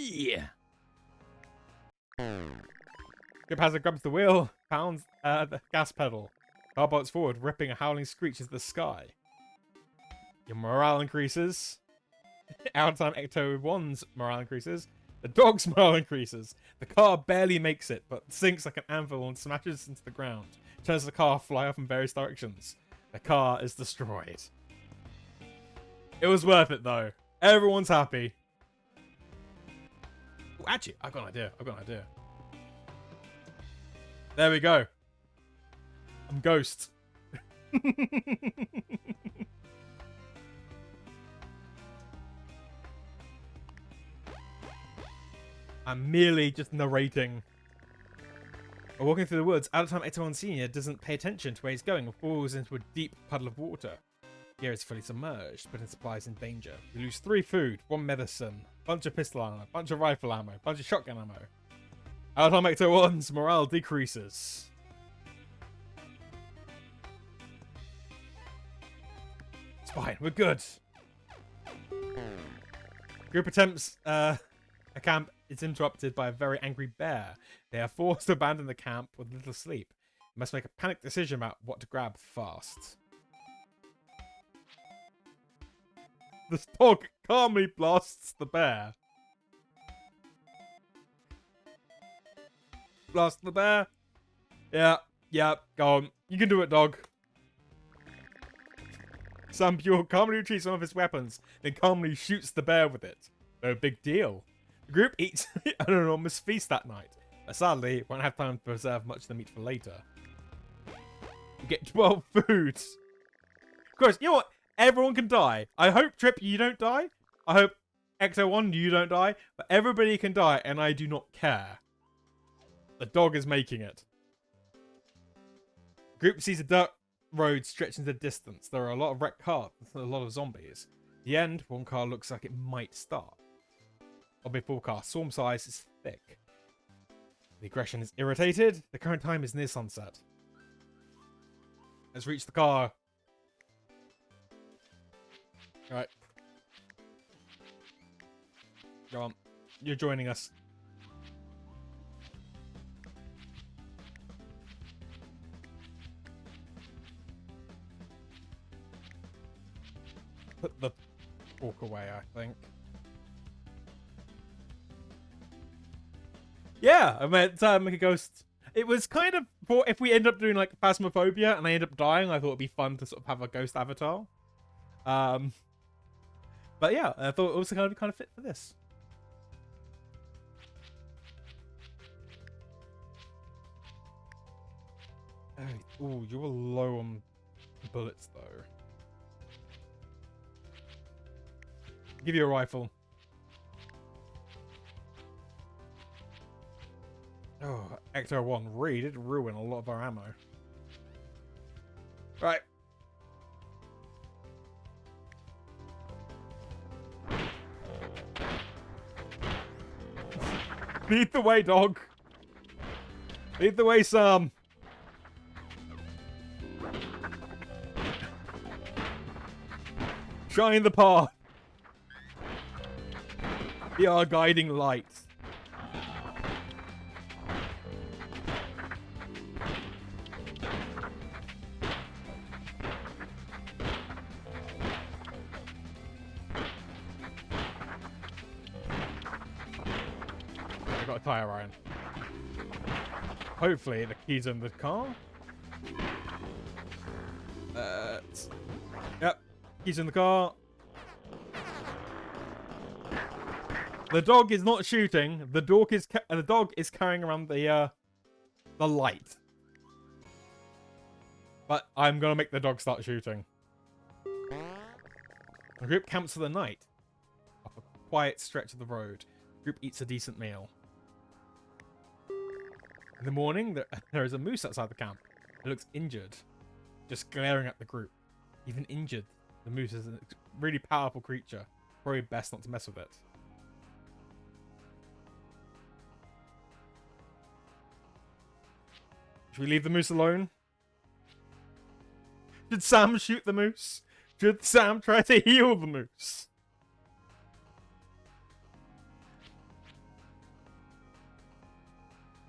Grip Hazard grabs the wheel, pounds the gas pedal. Car bolts forward, ripping a howling screech into the sky. Your morale increases. Out of time, Ecto 1's morale increases. The dog's morale increases. The car barely makes it, but sinks like an anvil and smashes into the ground. Turns the car fly off in various directions. The car is destroyed. It was worth it though. Everyone's happy. Ooh, actually, I've got an idea. There we go. I'm Ghost. I'm merely just narrating. While walking through the woods, out of time Ecto-1 Senior doesn't pay attention to where he's going and falls into a deep puddle of water. Gear is fully submerged, but his supplies in danger. We lose 3 food, 1 medicine, bunch of pistol ammo, bunch of rifle ammo, bunch of shotgun ammo. Out of time Ecto-1's morale decreases. It's fine, we're good. Group attempts a camp is interrupted by a very angry bear. They are forced to abandon the camp with little sleep. They must make a panicked decision about what to grab fast. The dog calmly blasts the bear. Blast the bear. Yeah, go on. You can do it, dog. Sam Pure calmly retrieves some of his weapons, then calmly shoots the bear with it. No big deal. The group eats an enormous feast that night, but sadly won't have time to preserve much of the meat for later. You get 12 foods. Of course, you know what? Everyone can die. I hope, Trip, you don't die. I hope, Ecto-1, you don't die. But everybody can die, and I do not care. The dog is making it. The group sees a dirt road stretch into the distance. There are a lot of wrecked cars and a lot of zombies. At the end, one car looks like it might start. Zombie forecast. Swarm size is thick. The aggression is irritated. The current time is near sunset. Let's reach the car. Alright. Go on. You're joining us. Put the fork away, I think. Yeah, I meant make a ghost. It was kind of, for if we end up doing like Phasmophobia and I end up dying, I thought it'd be fun to sort of have a ghost avatar. But yeah, I thought it also kind of fit for this. Oh, you're low on bullets though. Give you a rifle. Oh, Ecto-1 really did ruin a lot of our ammo. Right. Lead the way, dog. Lead the way, Sam. Shine the path. Be our guiding light. I got a tire iron. Hopefully the key's in the car. Yep, keys in the car. The dog is not shooting. The dog is carrying around the light. But I'm gonna make the dog start shooting. The group camps for the night up a quiet stretch of the road. The group eats a decent meal. In the morning, there is a moose outside the camp. It looks injured, just glaring at the group. Even injured, the moose is a really powerful creature. Probably best not to mess with it. Should we leave the moose alone? Should Sam shoot the moose? Should Sam try to heal the moose?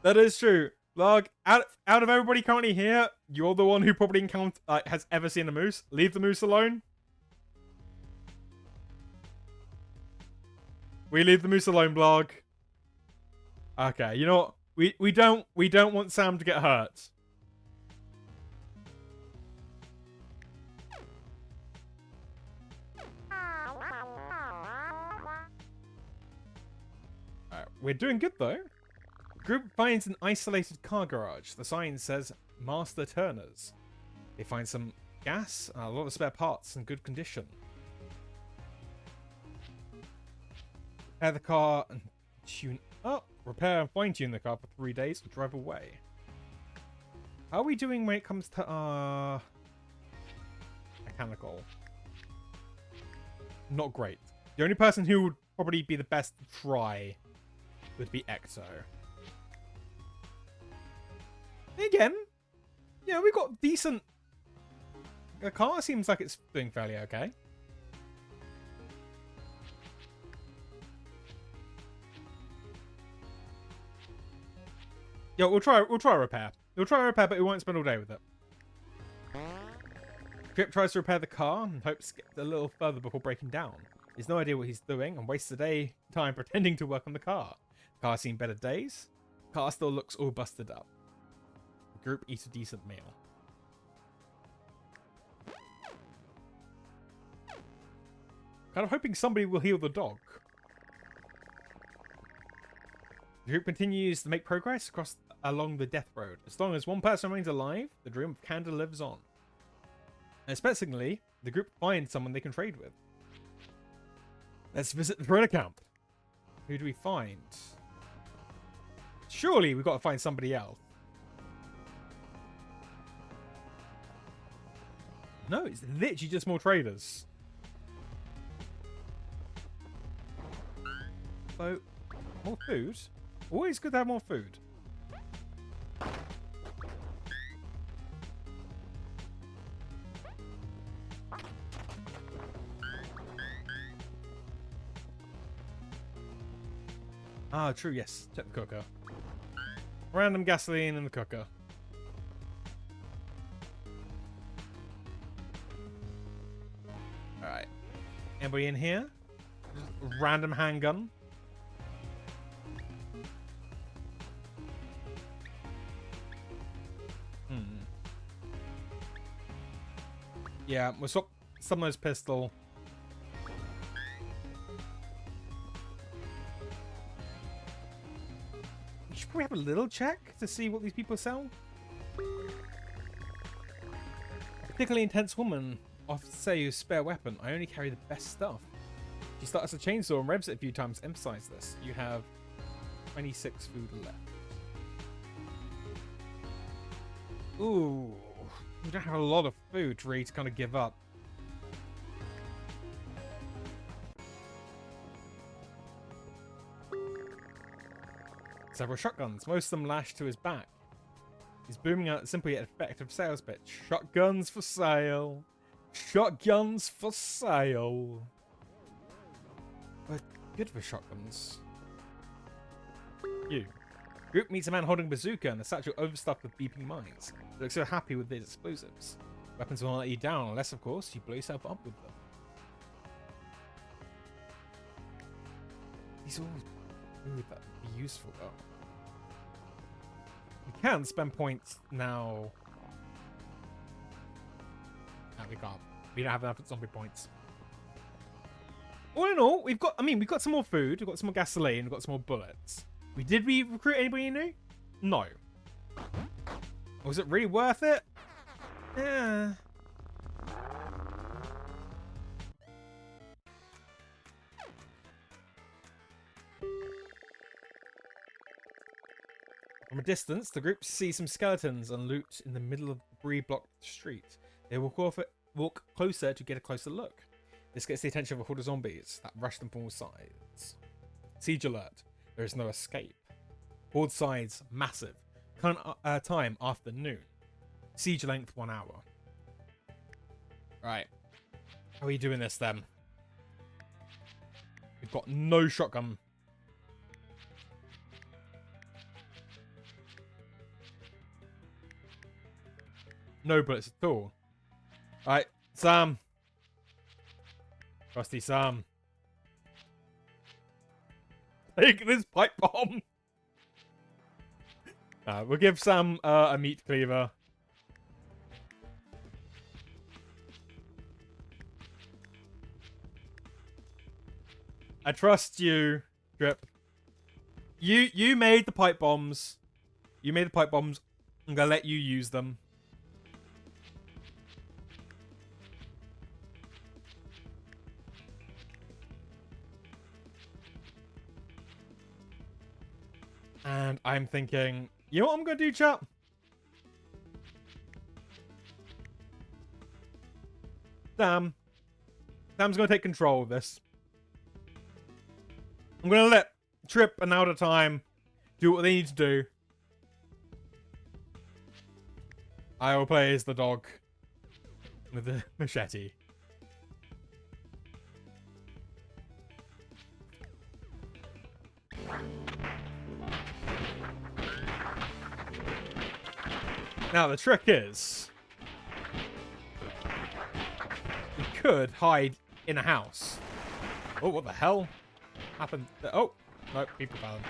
That is true. Log, out of everybody currently here, you're the one who probably has ever seen a moose. Leave the moose alone. We leave the moose alone, Blog. Okay, you know what? We don't want Sam to get hurt. Alright, we're doing good though. The group finds an isolated car garage. The sign says Master Turner's. They find some gas and a lot of spare parts in good condition. Repair the car and tune up. Repair and fine-tune the car for 3 days and drive away. How are we doing when it comes to mechanical? Not great. The only person who would probably be the best to try would be Ecto. Again, yeah, we got decent. The car seems like it's doing fairly okay. Yeah, we'll try repair. We'll try repair, but we won't spend all day with it. Trip tries to repair the car and hopes to get a little further before breaking down. He has no idea what he's doing and wastes the time pretending to work on the car. The car's seen better days. The car still looks all busted up. The group eats a decent meal. Kind of hoping somebody will heal the dog. The group continues to make progress along the death road. As long as one person remains alive, the dream of Canada lives on. Unexpectedly, the group finds someone they can trade with. Let's visit the trader camp. Who do we find? Surely we've got to find somebody else. No, it's literally just more traders. So, more food. Always good to have more food. Ah, true, yes. Check the cooker. Random gasoline in the cooker. Alright. Anybody in here? Just a random handgun. Yeah, we'll swap someone's pistol. We should probably have a little check to see what these people sell. A particularly intense woman often say you spare weapon. I only carry the best stuff. She starts a chainsaw and revs it a few times to emphasize this. You have 26 food left. Ooh. We don't have a lot of food really to kind of give up. Several shotguns, most of them lashed to his back. He's booming out simply an effective sales pitch. Shotguns for sale. Shotguns for sale. We're good for shotguns. You. Group meets a man holding a bazooka and a satchel overstuffed with beeping mines. He looks so happy with his explosives. Weapons will not let you down unless, of course, you blow yourself up with them. These are all food that would be useful, though. We can spend points now. No, we can't. We don't have enough zombie points. All in all, we've got some more food, we've got some more gasoline, we've got some more bullets. Did we recruit anybody new? No. Was it really worth it? Yeah. From a distance, the group sees some skeletons and loot in the middle of the debris-blocked street. They walk closer to get a closer look. This gets the attention of a horde of zombies that rush them from all sides. Siege alert. There is no escape. Horde size massive. Current time afternoon. Siege length 1 hour. Right. How are we doing this then? We've got no shotgun. No bullets at all. Alright, Sam. Trusty Sam. Take this pipe bomb. We'll give Sam a meat cleaver. I trust you, Drip. You made the pipe bombs. You made the pipe bombs. I'm gonna let you use them. And I'm thinking, you know what I'm gonna do, chat? Sam's gonna take control of this. I'm gonna let Trip and Out of Time do what they need to do. I will play as the dog with the machete. Now the trick is, we could hide in a house. Oh, what the hell happened? Oh, no, people found.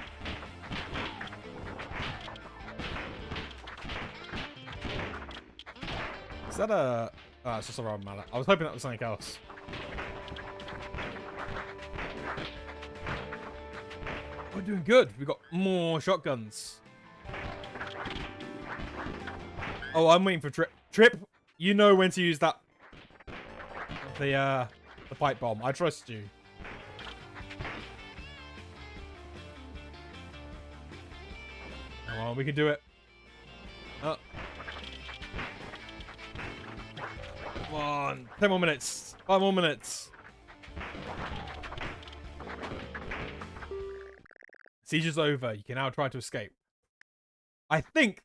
Is that a... Oh, it's just a rubber mallet. I was hoping that was something else. We're doing good. We've got more shotguns. Oh, I'm waiting for Trip. Trip, you know when to use that. The pipe bomb. I trust you. Come on, we can do it. Oh. Come on. 10 more minutes. 5 more minutes. Siege is over. You can now try to escape. I think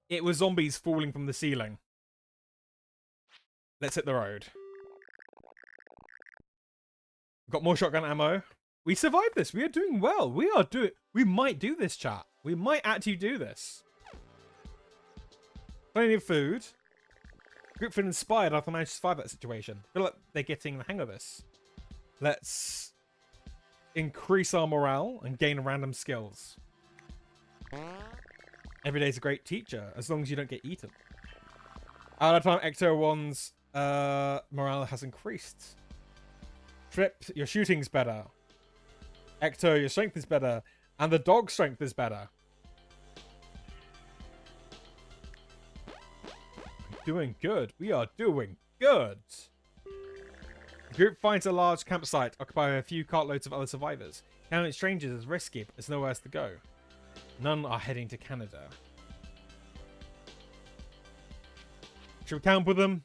it was zombies falling from the ceiling. Let's hit the road. Got more shotgun ammo. We survived this. We are doing well. We might do this, chat. We might actually do this. Plenty of food. Group feel inspired after managing to survive that situation. Feel like they're getting the hang of this. Let's increase our morale and gain random skills. Every day's a great teacher, as long as you don't get eaten. Out of time, Ecto 1's morale has increased. Trip, your shooting's better. Ecto, your strength is better. And the dog's strength is better. Doing good. We are doing good. The group finds a large campsite occupied by a few cartloads of other survivors. Counting strangers is risky, but there's nowhere else to go. None are heading to Canada. Should we camp with them?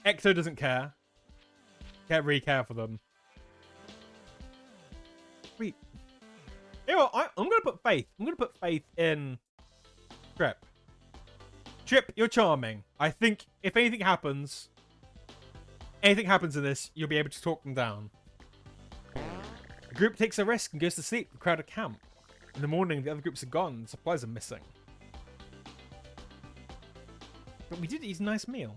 Ecto doesn't care. Can't really care for them. Wait. You know what? I'm gonna put faith. I'm gonna put faith in Trip. Trip, you're charming. I think if anything happens in this, you'll be able to talk them down. The group takes a risk and goes to sleep. The crowd are camp. In the morning, the other groups are gone and supplies are missing. But we did eat a nice meal.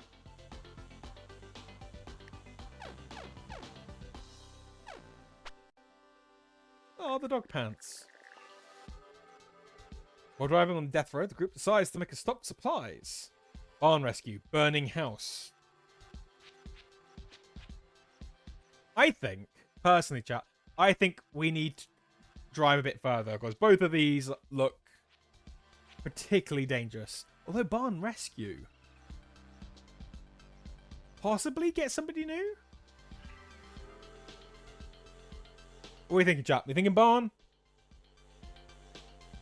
Oh, the dog pants. While driving on Death Road, the group decides to make a stop to supplies. Barn rescue, burning house. I think, personally, chat, I think we need to drive a bit further because both of these look particularly dangerous. Although barn rescue. Possibly get somebody new? What are we thinking, chat? We thinking barn?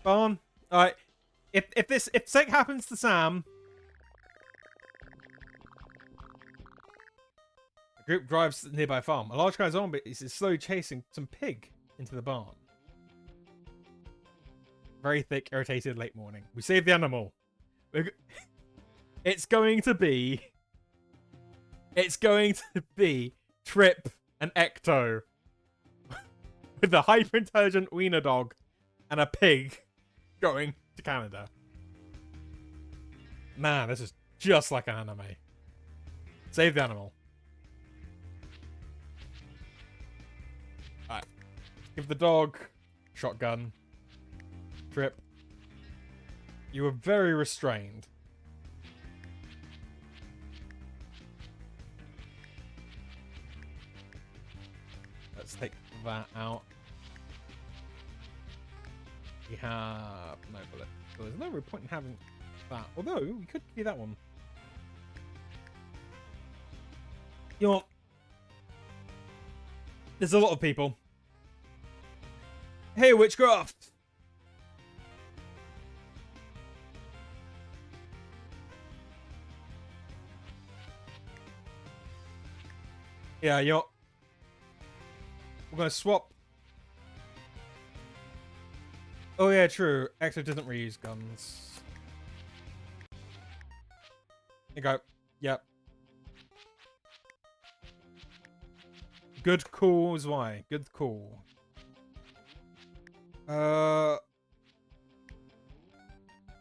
Barn? Alright. If something happens to Sam, the group drives to the nearby farm. A large kind of zombie is slowly chasing some pig into the barn. Very thick, irritated late morning. We save the animal. It's going to be Trip and Ecto with a hyper intelligent wiener dog and a pig going to Canada. Man, this is just like an anime. Save the animal. Alright. Give the dog shotgun. Trip. You were very restrained. Let's take that out. We have no bullet. So there's no real point in having that. Although, we could do that one. You know what? There's a lot of people. Hey, witchcraft! Yeah, you know what? We're gonna swap. Oh yeah, true. Exo doesn't reuse guns. There you go. Yep. Good call is why. Good call. I'm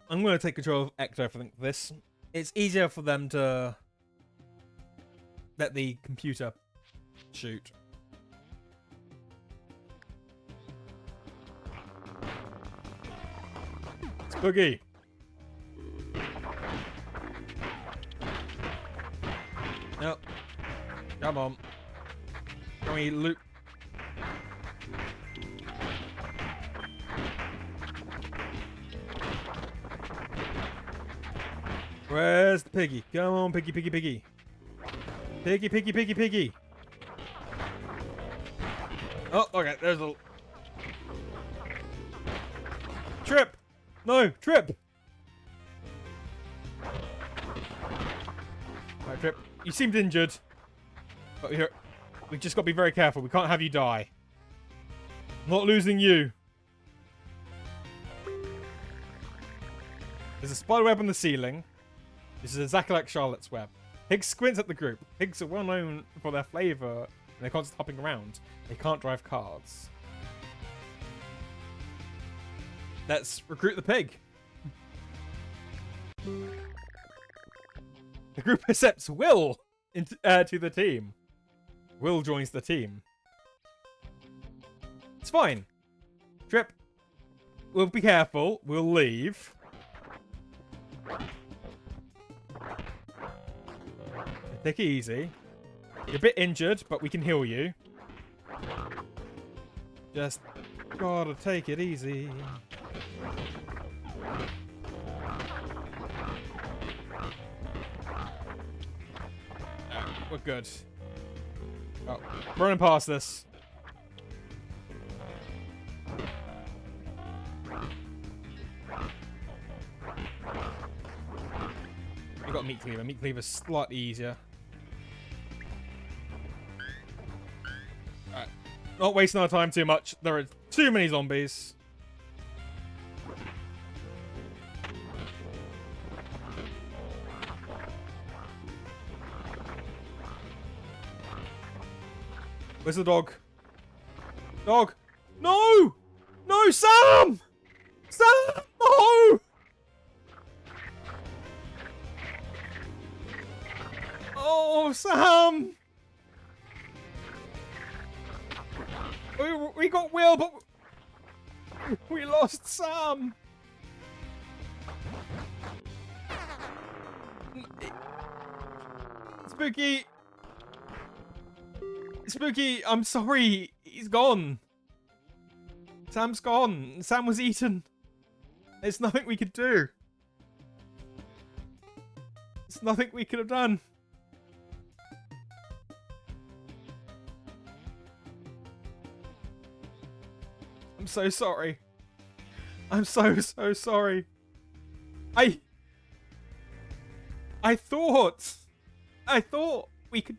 gonna take control of Ecto, I think, for this. It's easier for them to let the computer shoot. It's Boogie. Nope. Come on. Can we loot? Where's the piggy? Come on, piggy, piggy, piggy. Piggy, piggy, piggy, piggy. Oh, okay, there's a... Trip! No, Trip! Alright, Trip. You seemed injured. But we just got to be very careful. We can't have you die. Not losing you. There's a spider web on the ceiling. This is exactly like Charlotte's web. Pigs squints at the group. Pigs are well known for their flavour and they're constantly hopping around. They can't drive cars. Let's recruit the pig. The group accepts Will to the team. Will joins the team. It's fine. Trip. We'll be careful. We'll leave. Take it easy. You're a bit injured, but we can heal you. Just gotta take it easy. We're good. Oh, running past this. We got meat cleaver. Meat cleaver's slightly easier. Alright. Not wasting our time too much. There are too many zombies. Where's the dog? Dog! No! No, Sam! Sam! No! Oh, Sam! We got Will, but we lost Sam. Spooky. Spooky, I'm sorry. He's gone. Sam's gone. Sam was eaten. There's nothing we could do. There's nothing we could have done. I'm so sorry. I'm so sorry. I thought we could...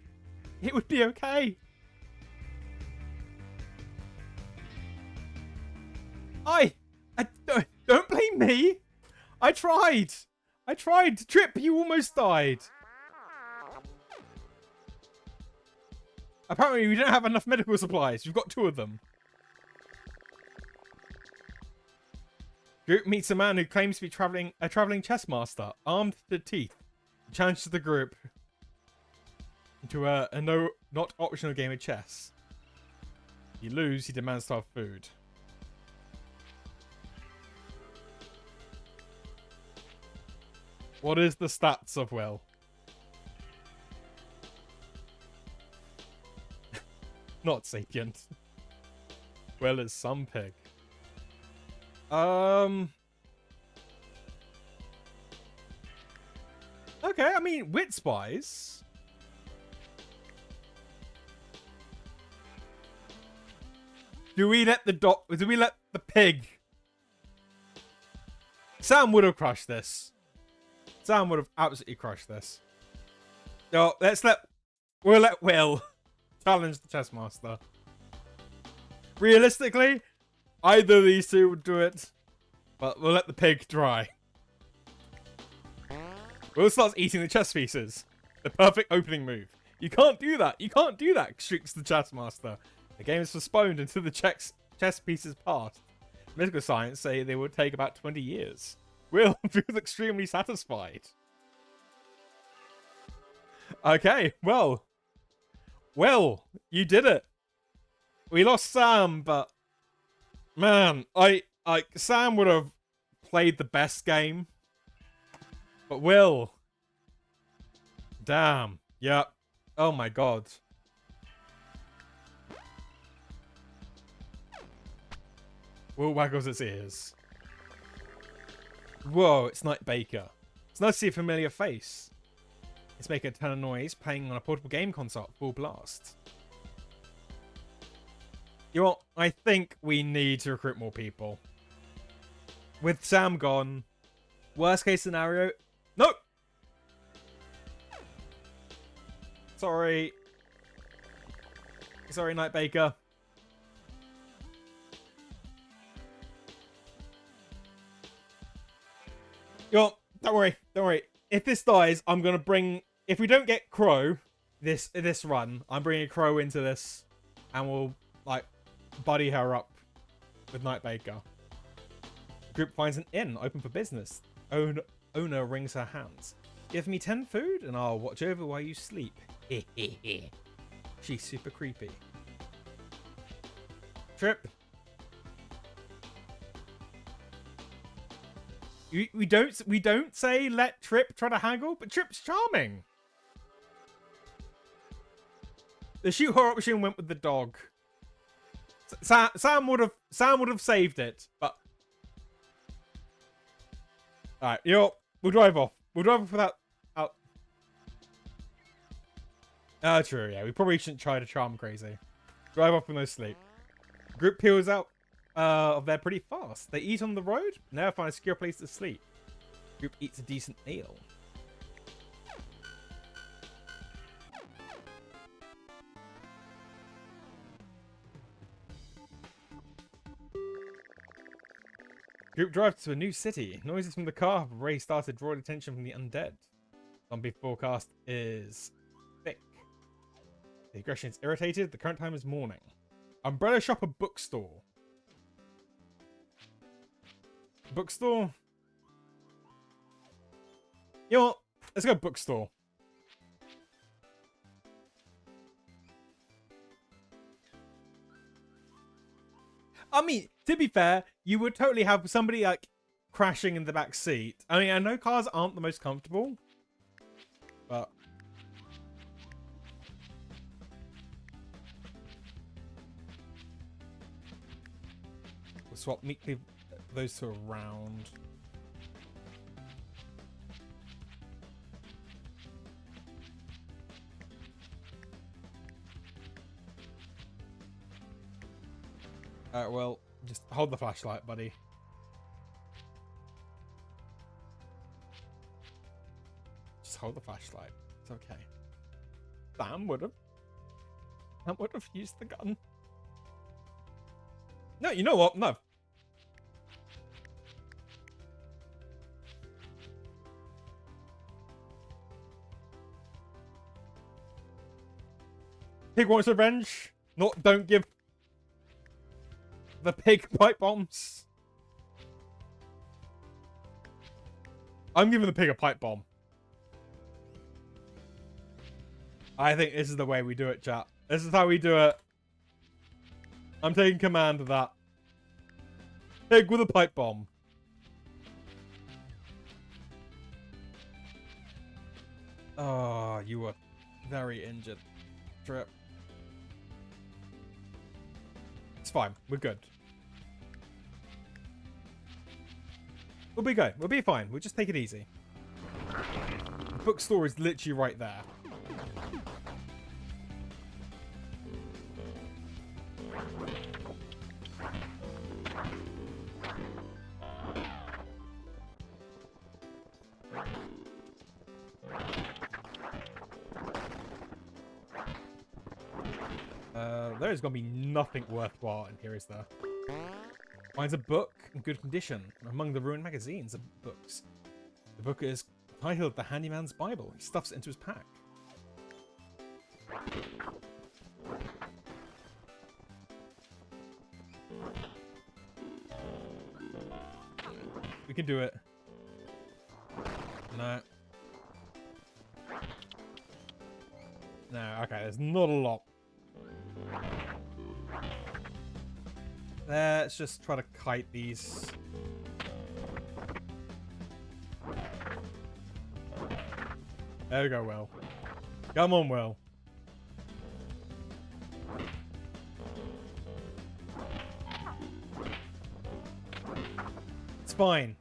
It would be okay. Don't blame me. I tried. Trip, you almost died. Apparently we don't have enough medical supplies. You've got 2 of them. Group meets a man who claims to be a traveling chess master, armed to the teeth. He challenges the group into a not optional game of chess. If you lose, he demands to have food. What is the stats of Will? Not sapient. Will is some pig. Okay, I mean, wits-wise. Do we let the pig? Sam would have crushed this. Sam would have absolutely crushed this. No, we'll let Will challenge the chess master. Realistically, either of these two would do it, but we'll let the pig try. Will starts eating the chess pieces. The perfect opening move. You can't do that. You can't do that, shrieks the chess master. The game is postponed until the chess pieces pass. Medical science say they would take about 20 years. Will feels extremely satisfied. Okay, well, you did it. We lost Sam, but man, Sam would have played the best game. But Will, damn, yep. Oh my god. Will waggles its ears. Whoa, it's Knight Baker. It's nice to see a familiar face. It's making a ton of noise, playing on a portable game console at full blast. You know what? I think we need to recruit more people. With Sam gone, worst case scenario... Nope! Sorry. Sorry, Knight Baker. Yo, don't worry. If this dies, I'm gonna bring... If we don't get Crow this run, I'm bringing Crow into this, and we'll, like, buddy her up with Knight Baker. Group finds an inn open for business. Owner wrings her hands. Give me 10 food, and I'll watch over while you sleep. She's super creepy. Trip. We don't say let Trip try to haggle, but Trip's charming. The shoot horror option went with the dog. Sam would have saved it, but all right, you know, we'll drive off. We'll drive off without out. True. Yeah, we probably shouldn't try to charm crazy. Drive off with no sleep. Group peels out of there pretty fast. They eat on the road. Now find a secure place to sleep. Group eats a decent meal. Group drives to a new city. Noises from the car have already started drawing attention from the undead. Zombie forecast is thick. The aggression is irritated. The current time is morning. Umbrella shop, a bookstore. Bookstore? You know what? Let's go bookstore. I mean, to be fair, you would totally have somebody like crashing in the back seat. I mean, I know cars aren't the most comfortable, but we'll swap meekly those two around. Alright, well, just hold the flashlight, buddy. Just hold the flashlight. It's okay. Sam would have used the gun. No, you know what? No. Pig wants revenge. Don't give the pig pipe bombs. I'm giving the pig a pipe bomb. I think this is the way we do it, chat. This is how we do it. I'm taking command of that. Pig with a pipe bomb. Oh, you were very injured, Trip. It's fine. We're good. We'll be good. We'll be fine. We'll just take it easy. The bookstore is literally right there. There's gonna be nothing worthwhile in here, is there? Finds a book in good condition among the ruined magazines of books. The book is titled The Handyman's Bible. He stuffs it into his pack. We can do it. No. No, okay, there's not a lot. Let's just try to kite these. There we go, Will. Come on, Will. It's fine.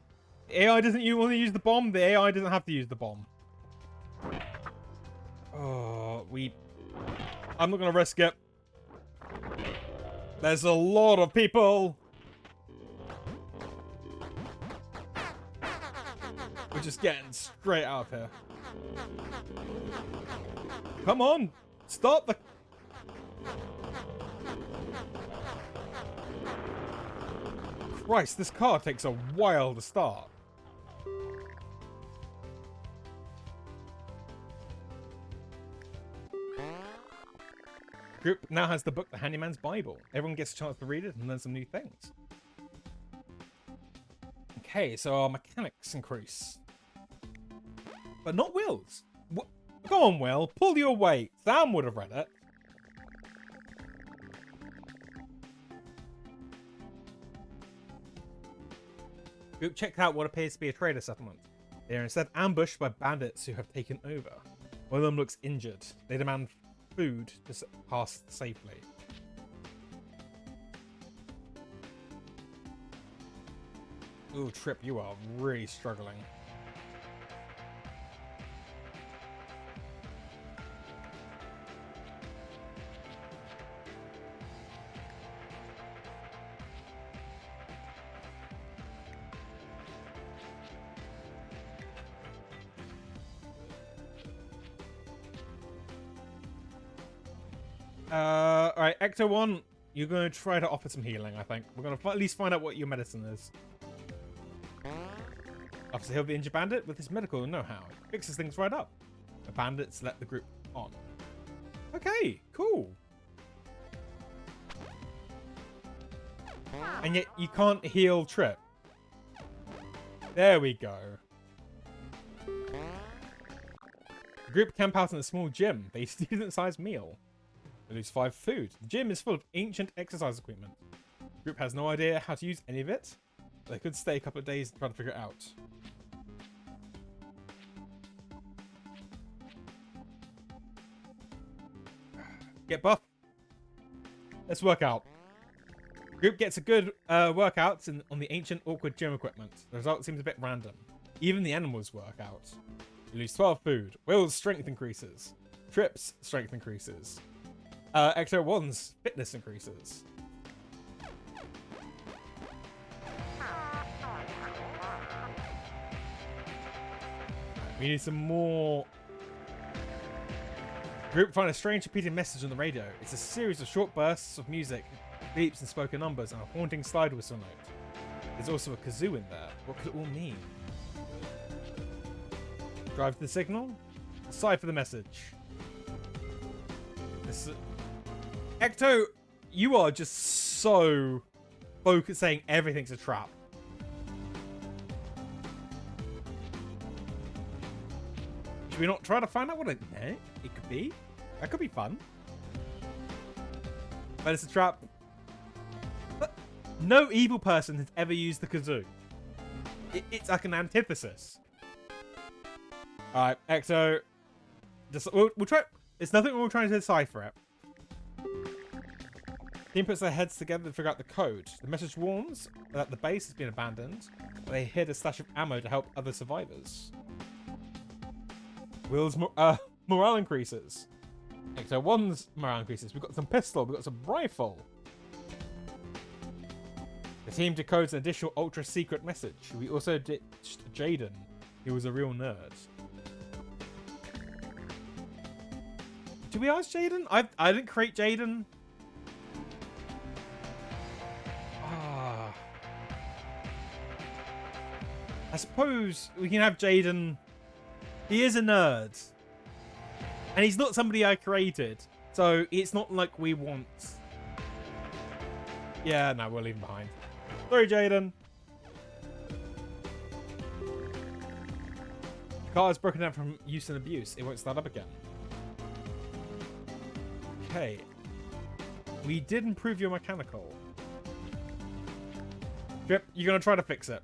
The AI doesn't want to use the bomb. The AI doesn't have to use the bomb. Oh, I'm not going to risk it. There's a lot of people. We're just getting straight out of here. Come on. Stop the... Christ, this car takes a while to start. Group now has the book, The Handyman's Bible. Everyone gets a chance to read it and learn some new things. Okay, so our mechanics increase. But not Will's. Go on, Will. Pull your weight. Sam would have read it. Group checked out what appears to be a trader settlement. They are instead ambushed by bandits who have taken over. One of them looks injured. They demand food to pass safely. Ooh, Trip, you are really struggling. Alright, Ecto 1, you're going to try to offer some healing, I think. We're going to at least find out what your medicine is. Officer healed the injured bandit with his medical know-how. Fixes things right up. The bandits let the group on. Okay, cool. And yet you can't heal Trip. There we go. The group camp out in a small gym. They eat a student-sized meal. They lose 5 food. The gym is full of ancient exercise equipment. The group has no idea how to use any of it. They could stay a couple of days and try to figure it out. Get buff. Let's work out. The group gets a good workout on the ancient awkward gym equipment. The result seems a bit random. Even the animals work out. You lose 12 food. Will's strength increases. Trip's strength increases. Ecto 1's fitness increases. We need some more. Group find a strange repeating message on the radio. It's a series of short bursts of music, beeps and spoken numbers, and a haunting slide whistle note. There's also a kazoo in there. What could it all mean? Drive to the signal. Decipher the message. Ecto, you are just so focused saying everything's a trap. Should we not try to find out what it could be? That could be fun. But it's a trap. But no evil person has ever used the kazoo. It's like an antithesis. Alright, Ecto, Just we'll try. It's nothing. We're trying to decipher it. Team puts their heads together to figure out the code. The message warns that the base has been abandoned. They hid a stash of ammo to help other survivors. Will's morale increases. Ecto 1's morale increases. We've got some pistol. We've got some rifle. The team decodes an additional ultra secret message. We also ditched Jaden, who was a real nerd. Did we ask Jaden? I didn't create Jaden. I suppose we can have Jaden. He is a nerd. And he's not somebody I created. So it's not like we want... Yeah, no, we'll leave him behind. Sorry, Jaden. The car is broken down from use and abuse. It won't start up again. Okay. We did improve your mechanical. Drip, you're going to try to fix it.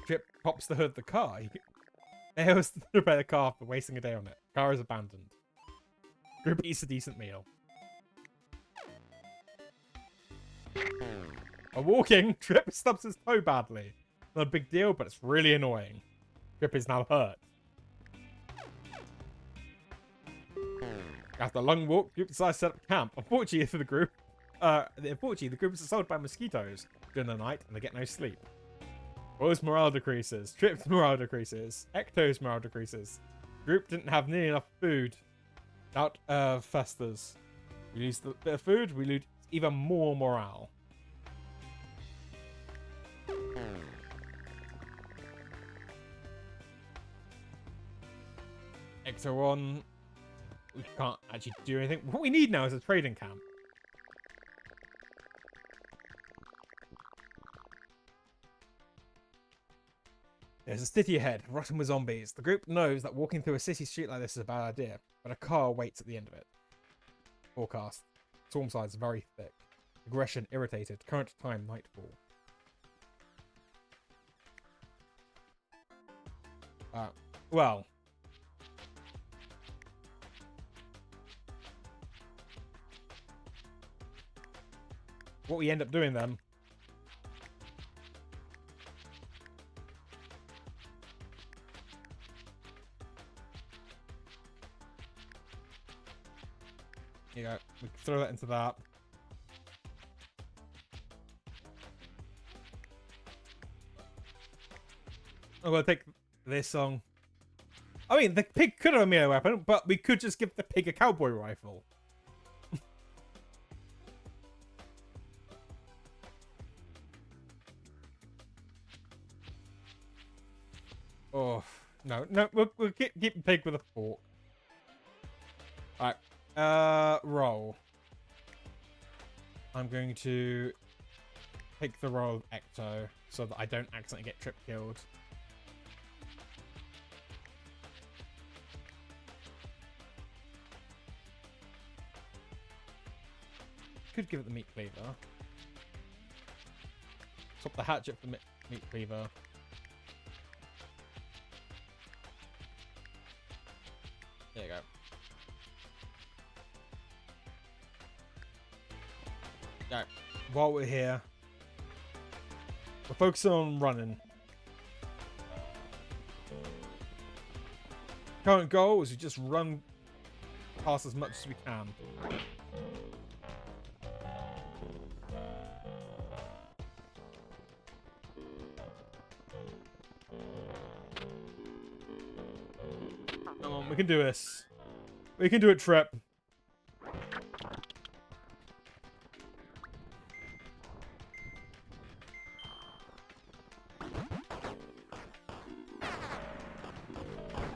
Drip pops the hood of the car. He was to repair the car after wasting a day on it. Car is abandoned. Drip eats a decent meal. A walking, Drip stubs his toe badly. Not a big deal, but it's really annoying. Drip is now hurt. After a long walk, Drip decides to set up camp. Unfortunately for the group, the group is assaulted by mosquitoes during the night and they get no sleep. Will's morale decreases. Drip's morale decreases. Ecto's morale decreases. Group didn't have nearly enough food. Out festers. We lose the bit of food, we lose even more morale. Ecto 1. We can't actually do anything. What we need now is a trading camp. There's a city ahead, rotting with zombies. The group knows that walking through a city street like this is a bad idea, but a car waits at the end of it. Forecast. Storm sides very thick. Aggression irritated. Current time nightfall. Well. What we end up doing then... Here you go. We can throw that into that. I'm going to take this song. I mean, the pig could have a melee weapon, but we could just give the pig a cowboy rifle. Oh, no. We'll keep the pig with a fork. Alright. Roll. I'm going to take the role of Ecto so that I don't accidentally get trip killed. Could give it the meat cleaver. Swap the hatchet for the meat cleaver. There you go. Alright, while we're here, we're focusing on running. Current goal is to just run past as much as we can. Come on, we can do this. We can do it, Trip.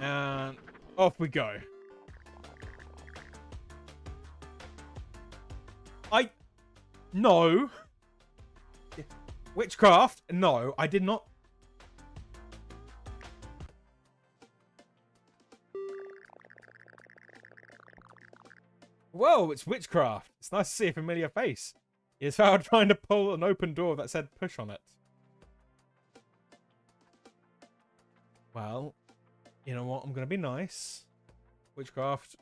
And off we go. No. Witchcraft? No, I did not. Whoa, it's witchcraft. It's nice to see a familiar face. He is found trying to pull an open door that said push on it. Well, you know what? I'm going to be nice. Witchcraft.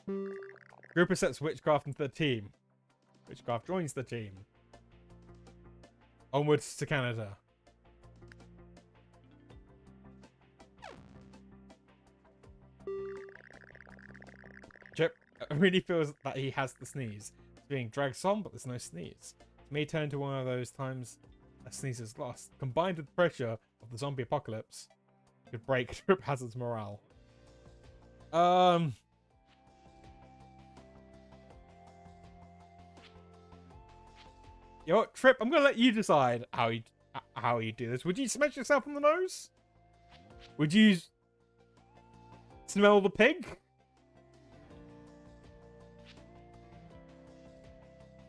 Group accepts Witchcraft into the team. Witchcraft joins the team. Onwards to Canada. Chip really feels that he has the sneeze. It's being dragged on, but there's no sneeze. It may turn to one of those times a sneeze is lost. Combined with the pressure of the zombie apocalypse, could break Trip Hazard's morale. You know what, Trip? I'm gonna let you decide how you do this. Would you smash yourself in the nose? Would you smell the pig?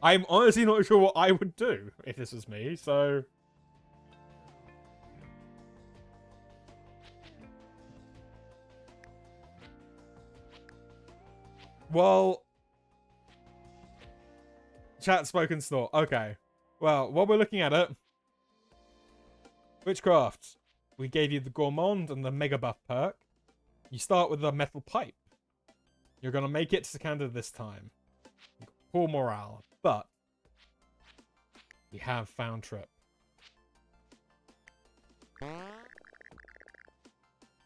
I'm honestly not sure what I would do if this was me, so... Well... Chat, spoken, snort. Okay. Well, while we're looking at it... Witchcraft. We gave you the Gourmand and the Mega Buff perk. You start with the Metal Pipe. You're going to make it to Canada this time. Poor morale. But... we have found Trip.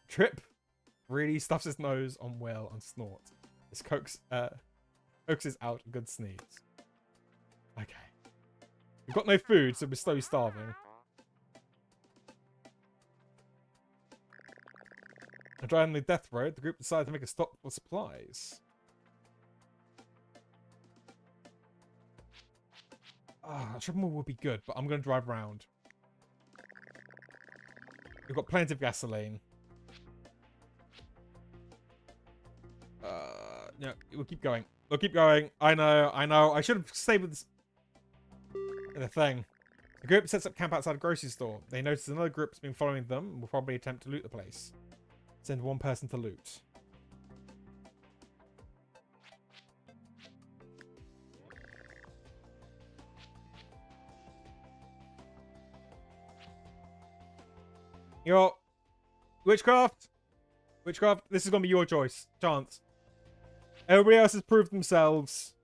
Trip really stuffs his nose on Will and Snort. This coaxes out a good sneeze. Okay. We've got no food, so we're slowly starving. Driving the death road, the group decided to make a stop for supplies. A triple would be good, but I'm going to drive around. We've got plenty of gasoline. No, we'll keep going. We'll keep going. I know. I should have stayed with the thing. The group sets up camp outside a grocery store. They notice another group's been following them and will probably attempt to loot the place. Send one person to loot. Yo, Witchcraft, this is gonna be your chance. Everybody else has proved themselves.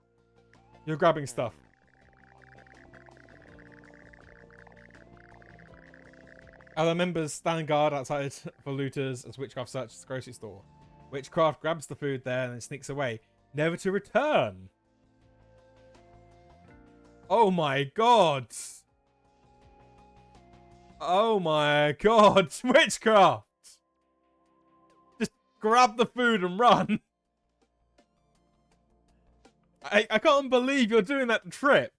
You're grabbing stuff. Other members stand guard outside for looters as Witchcraft searches the grocery store. Witchcraft grabs the food there and then sneaks away, never to return. Oh my god! Oh my god, Witchcraft! Just grab the food and run. I can't believe you're doing that Trip.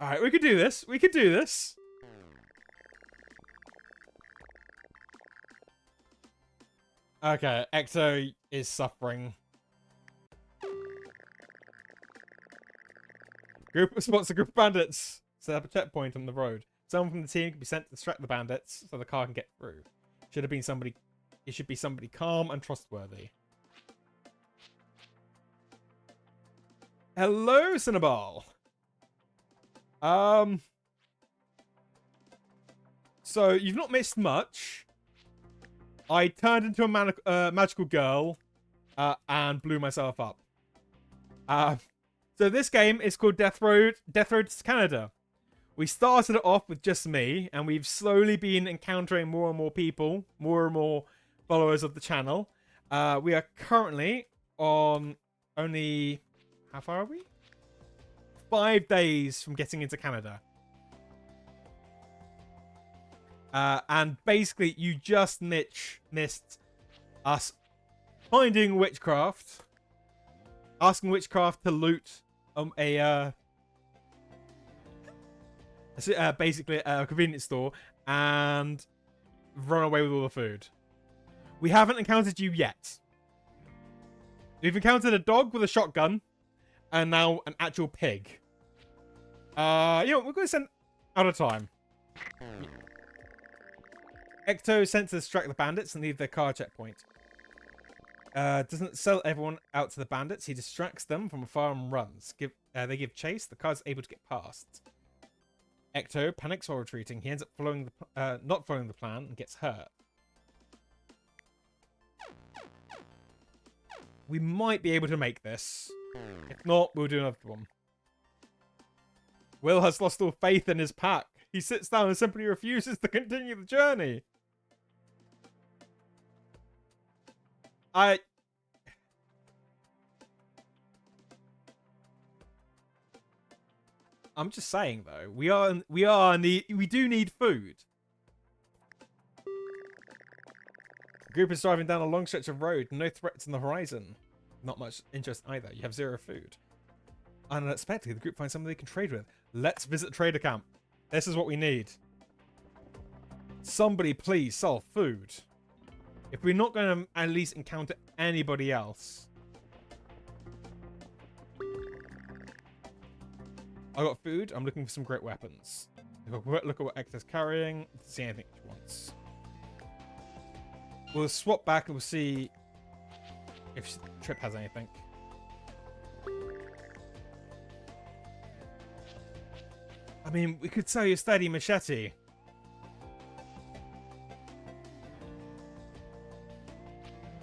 Alright, we could do this. We could do this. Okay, Ecto is suffering. Group spots a group of bandits. Set up a checkpoint on the road. Someone from the team can be sent to distract the bandits so the car can get through. Should have been somebody. It should be somebody calm and trustworthy. Hello, Cinnaball. So you've not missed much. I turned into a magical girl, and blew myself up. So this game is called Death Road to Canada. We started it off with just me, and we've slowly been encountering more and more people, more and more followers of the channel. We are currently on only... how far are we? 5 days from getting into Canada. And basically, you just missed us finding Witchcraft, asking Witchcraft to loot basically a convenience store and run away with all the food. We haven't encountered you yet. We've encountered a dog with a shotgun and now an actual pig. You know, we're going to send out of time. Ecto is sent to distract the bandits and leave their car checkpoint. Doesn't sell everyone out to the bandits. He distracts them from afar and runs. They give chase. The car's able to get past. Ecto panics while retreating. He ends up not following the plan and gets hurt. We might be able to make this. If not, we'll do another one. Will has lost all faith in his pack. He sits down and simply refuses to continue the journey. I'm just saying though, we do need food. The group is driving down a long stretch of road, no threats on the horizon. Not much interest either. You have 0 food. Unexpectedly, the group finds something they can trade with. Let's visit trader camp. This is what we need. Somebody please sell food. If we're not going to at least encounter anybody else. I got food. I'm looking for some great weapons. Look at what Ecto's carrying. See anything she wants. We'll swap back and we'll see if Trip has anything. I mean, we could sell you a steady machete.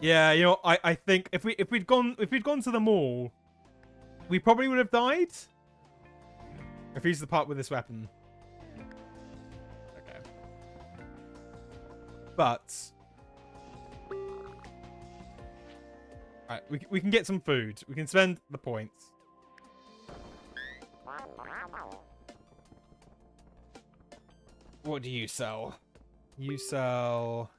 Yeah, you know, I think if we'd gone to the mall, we probably would have died. Refuse to part with this weapon. Okay. But alright, we can get some food. We can spend the points. What do you sell? You sell...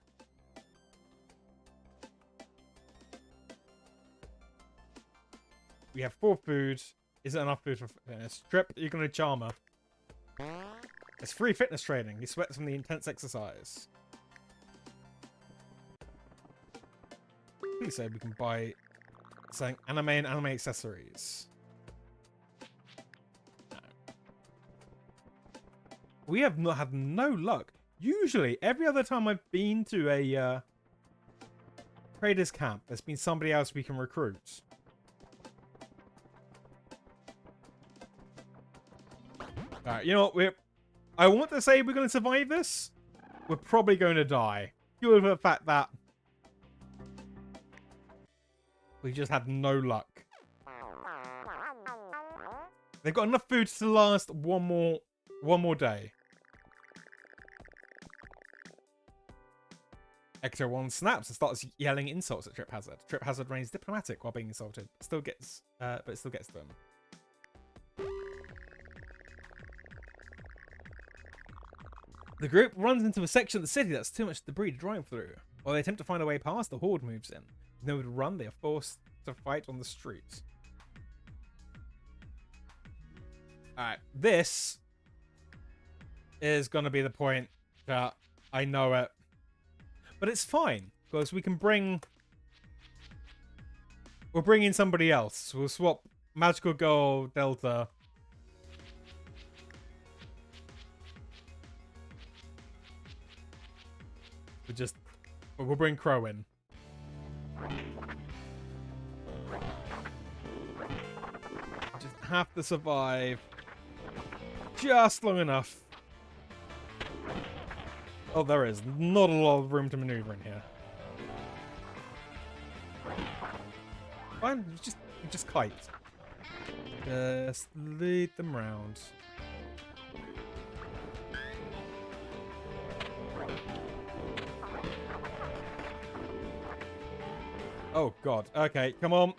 We have 4 food. Isn't enough food for fitness. Trip, you're going to charmer. It's free fitness training. He sweats from the intense exercise. Please say we can buy something anime and anime accessories. No. We have not had no luck. Usually, every other time I've been to a trader's camp, there's been somebody else we can recruit. Alright, you know what? I want to say we're going to survive this. We're probably going to die. Due to the fact that we just had no luck. They've got enough food to last one more day. Ecto 1 snaps and starts yelling insults at Trip Hazard. Trip Hazard remains diplomatic while being insulted. But it still gets them. The group runs into a section of the city that's too much debris to drive through. While they attempt to find a way past, the horde moves in. With nowhere to run, they are forced to fight on the streets. Alright, this is going to be the point that I know it. But it's fine, because we can bring... We'll bring in somebody else. We'll swap Magical Girl Delta... We'll bring Crow in. Just have to survive just long enough. Oh, there is not a lot of room to maneuver in here. Fine, just kite. Just lead them round. Oh god. Okay, come on.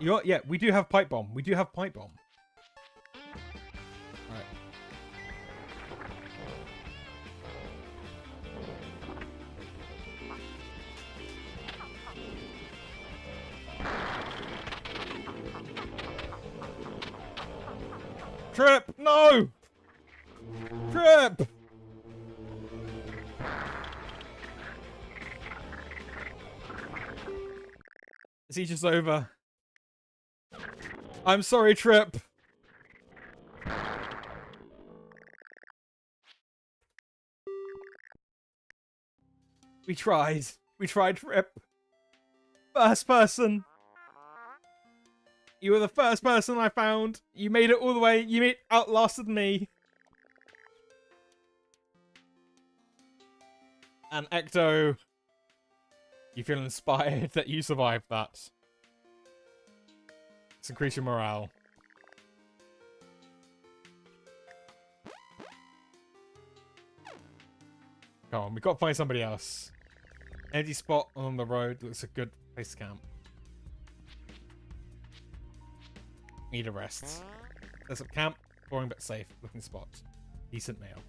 You know what? Yeah, we do have pipe bomb. We do have pipe bomb. Alright. Trip! No! Trip! Is he just over? I'm sorry, Trip. We tried. We tried, Rip. First person. You were the first person I found. You made it all the way. You outlasted me. And Ecto, you feel inspired that you survived that. Let's increase your morale. Come on, we've got to find somebody else. Empty spot on the road looks a good place to camp. Need a rest. There's a camp, boring but safe looking spot. Decent meal.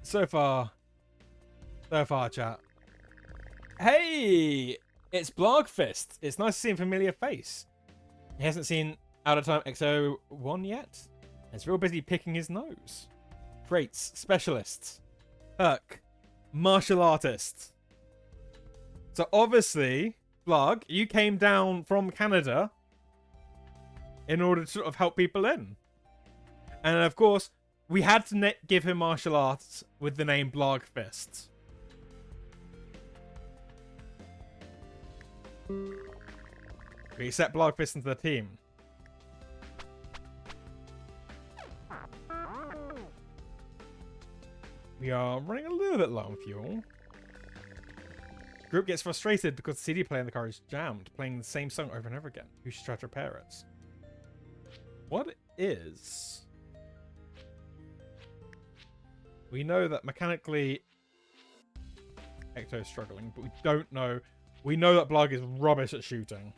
So far, chat. Hey! It's Blogfist. It's nice to see a familiar face. He hasn't seen Out of Time XO1 yet. He's real busy picking his nose. Traits, specialists. Perk, martial artist. So obviously, Blog, you came down from Canada in order to sort of help people in. And of course, we had to give him martial arts with the name Blogfist. We accept Blogfist into the team. We are running a little bit low on fuel. Group gets frustrated because the CD player in the car is jammed, playing the same song over and over again. Who should try to repair it? What is... We know that mechanically Ecto is struggling, but we don't know. We know that Blog is rubbish at shooting.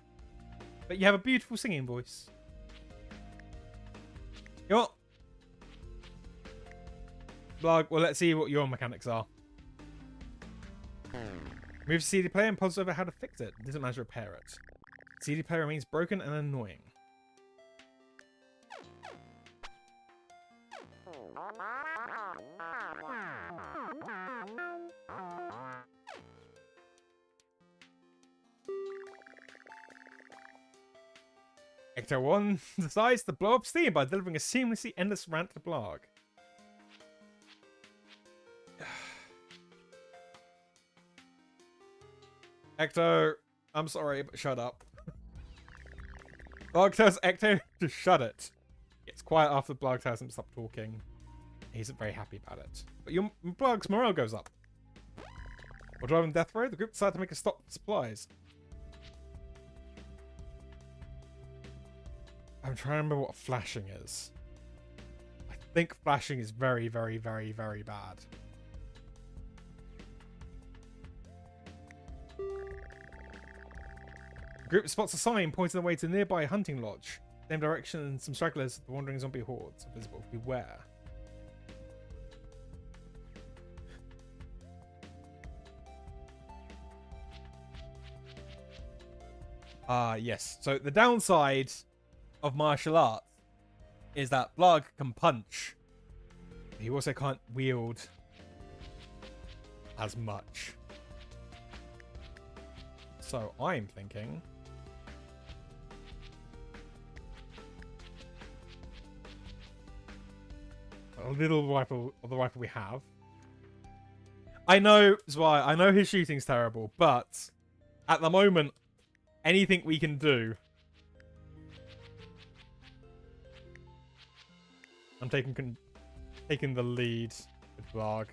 But you have a beautiful singing voice. You know what? Blog, well, let's see what your mechanics are. Move to CD player and pause over how to fix it. It doesn't matter to repair it. CD player remains broken and annoying. Ecto 1 decides to blow up Steam by delivering a seamlessly endless rant to Blog. Ecto, I'm sorry, but shut up. Blog tells Ecto to shut it. Gets quiet after Blog tells him to stop talking. He isn't very happy about it. But your Blog's morale goes up. While driving Death Road, the group decided to make a stop for supplies. I'm trying to remember what flashing is. I think flashing is very, very, very, very bad. The group spots a sign pointing the way to a nearby hunting lodge. Same direction, and some stragglers of the wandering zombie hordes are visible. Beware. Yes. So the downside of martial arts is that Blog can punch. He also can't wield as much. So I'm thinking... a little rifle of the rifle we have. I know, Zwei, I know his shooting's terrible, but at the moment, anything we can do... I'm taking the lead with Blog.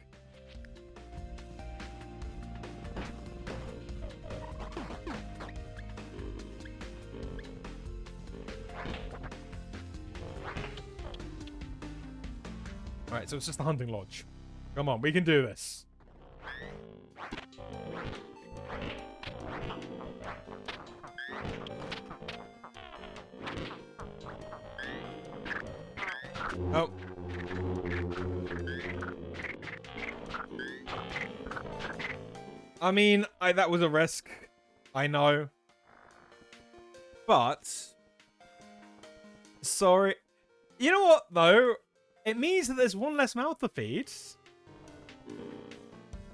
Alright, so it's just the hunting lodge. Come on, we can do this. Oh. I mean, that was a risk. I know. But... sorry. You know what, though? It means that there's one less mouth to feed.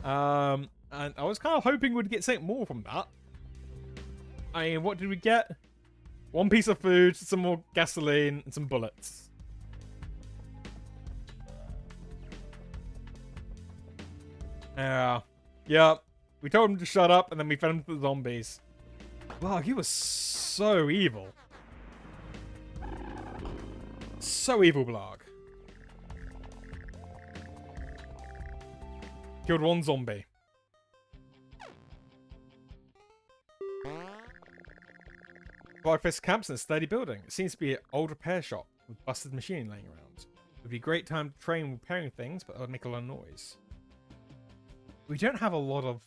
And I was kind of hoping we'd get something more from that. I mean, what did we get? One piece of food, some more gasoline, and some bullets. Yeah. Yeah. We told him to shut up, and then we fed him to the zombies. Wow, he was so evil. So evil, Blarg. Killed one zombie. Blargfist camps in a sturdy building. It seems to be an old repair shop with busted machinery laying around. It would be a great time to train repairing things, but it would make a lot of noise. We don't have a lot of...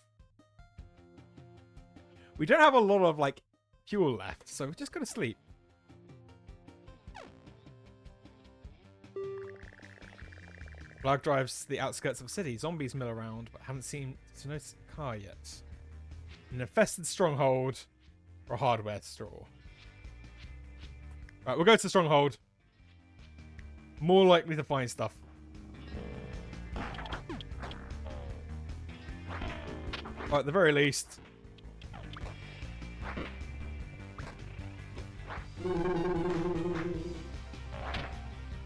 like, fuel left, so we're just gonna sleep. Blarg drives to the outskirts of the city. Zombies mill around, but haven't seen to notice a car yet. An infested stronghold or a hardware store. Right, we'll go to the stronghold. More likely to find stuff. Right, at the very least.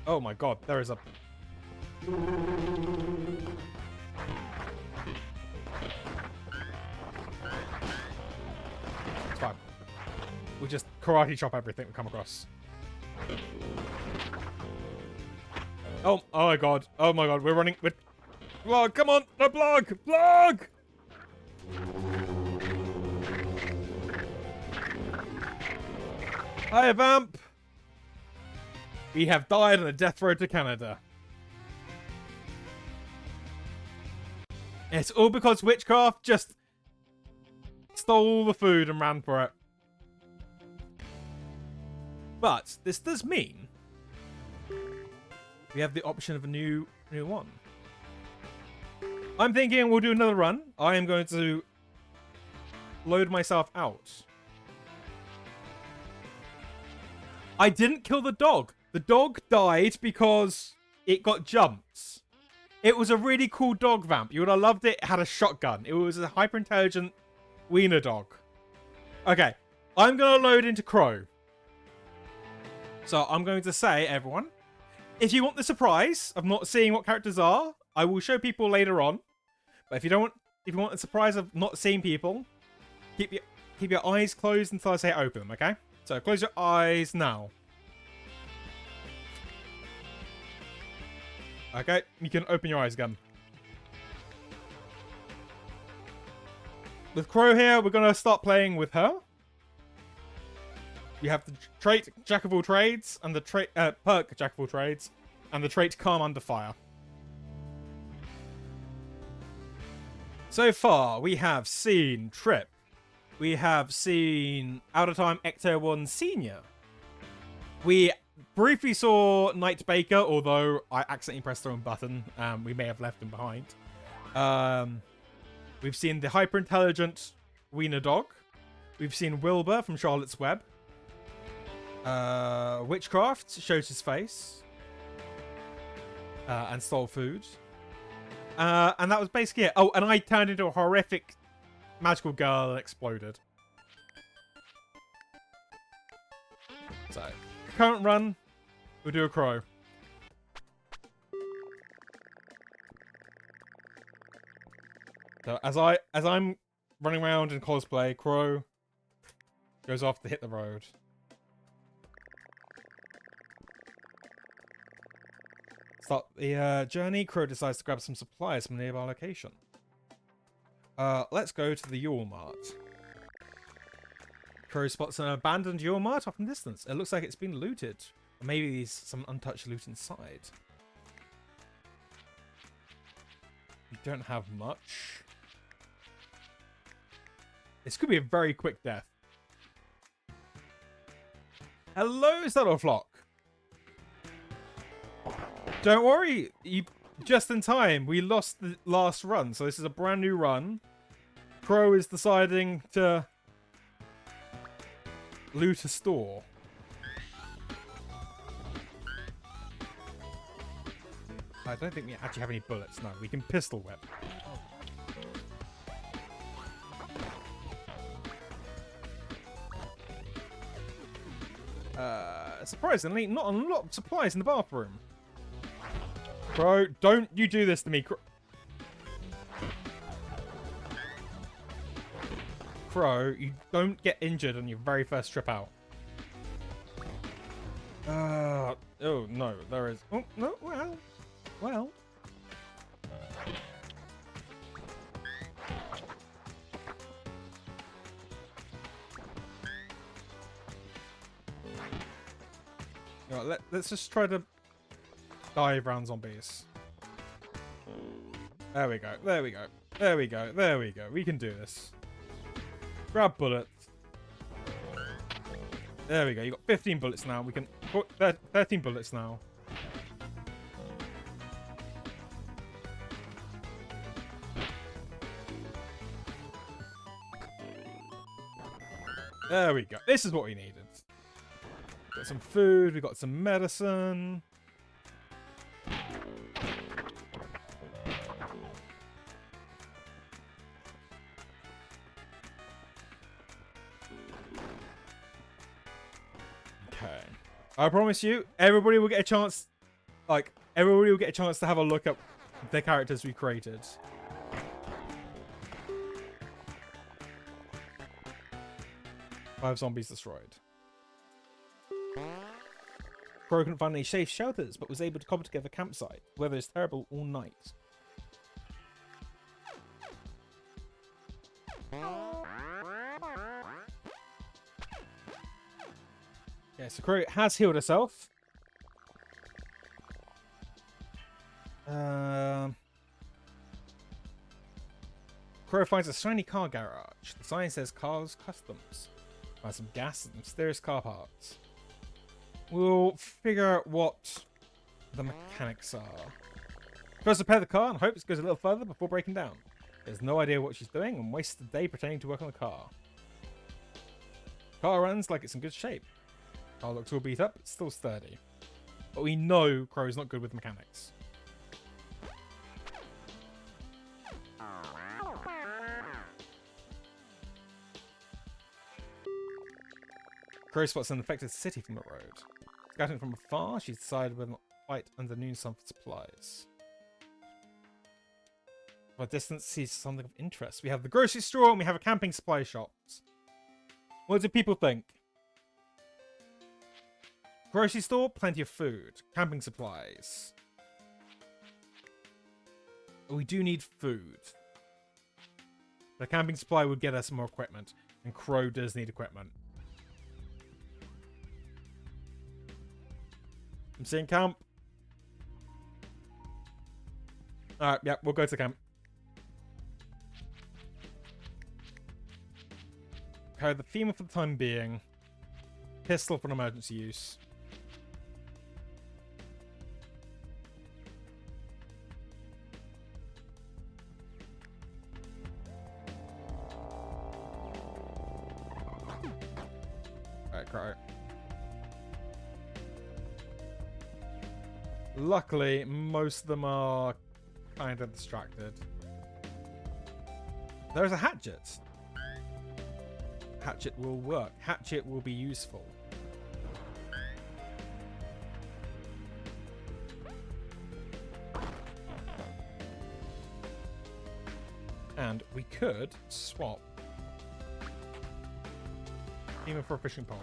Oh my god, there is a... It's fine. We'll just karate chop everything we come across. Oh my god. Oh my god, we're running with... Blarg, come on! No, Blarg! Blarg! Hiya, Vamp! We have died on a death road to Canada. It's all because Witchcraft just stole the food and ran for it. But this does mean we have the option of a new one. I'm thinking we'll do another run. I am going to load myself out. I didn't kill the dog. The dog died because it got jumped. It was a really cool dog, Vamp. You would have loved it. It had a shotgun. It was a hyper-intelligent wiener dog. Okay. I'm going to load into Crow. So I'm going to say, everyone, if you want the surprise of not seeing what characters are, I will show people later on. But if you want the surprise of not seeing people, keep your eyes closed until I say open them, okay? So close your eyes now. Okay, you can open your eyes again. With Crow here, we're going to start playing with her. You have the trait Jack of all trades and the trait perk Jack of all trades and the trait Calm under fire. So far, we have seen Trip. We have seen Out of Time Ecto 1 Senior. We briefly saw Knight Baker, although I accidentally pressed the wrong button. We may have left him behind. We've seen the hyper-intelligent Wiener Dog. We've seen Wilbur from Charlotte's Web. Witchcraft shows his face. And stole food. And that was basically it. Oh, and I turned into a horrific magical girl and exploded. So, current run, we'll do a Crow. So as I'm running around in cosplay, Crow goes off to hit the road. Start the journey. Crow decides to grab some supplies from a nearby location. Let's go to the Yule Mart. Crow spots an abandoned Yule Mart off in the distance. It looks like it's been looted. Or maybe there's some untouched loot inside. We don't have much. This could be a very quick death. Hello, Flock. Don't worry, you just in time. We lost the last run, so this is a brand new run. Crow is deciding to loot a store. I don't think we actually have any bullets. No, we can pistol whip. Surprisingly, not a lot of supplies in the bathroom. Bro, don't you do this to me. Crow, you don't get injured on your very first trip out. Oh no, there is. Oh no, well. Right, let's just try to dive around zombies. There we go. There we go. There we go. There we go. We can do this. Grab bullets. There we go. You got 15 bullets now. We can put 13 bullets now. There we go. This is what we needed. Got some food. We got some medicine. Okay. I promise you, everybody will get a chance. Like, everybody will get a chance to have a look at the characters we created. Five zombies destroyed. Crow couldn't find any safe shelters, but was able to cobble together a campsite. Weather is terrible all night. Yeah, so Crow has healed herself. Crow finds a shiny car garage. The sign says Cars Customs. Find some gas and mysterious car parts. We'll figure out what the mechanics are. First, repair the car and hope it goes a little further before breaking down. There's no idea what she's doing and wastes the day pretending to work on the car. Car runs like it's in good shape. Car looks all beat up, but still sturdy. But we know Crow's not good with mechanics. Crow spots an infected city from the road. Scouting from afar, she's decided whether or not to fight under noon sun for supplies. From a distance, sees something of interest. We have the grocery store and we have a camping supply shop. What do people think? Grocery store, plenty of food. Camping supplies. We do need food. The camping supply would get us more equipment, and Crow does need equipment. I'm seeing camp. Alright, yeah, we'll go to camp. Okay, the female for the time being. Pistol for an emergency use. Alright, Crow. Luckily, most of them are kind of distracted. There's a hatchet. Hatchet will work. Hatchet will be useful. And we could swap even for a fishing pole.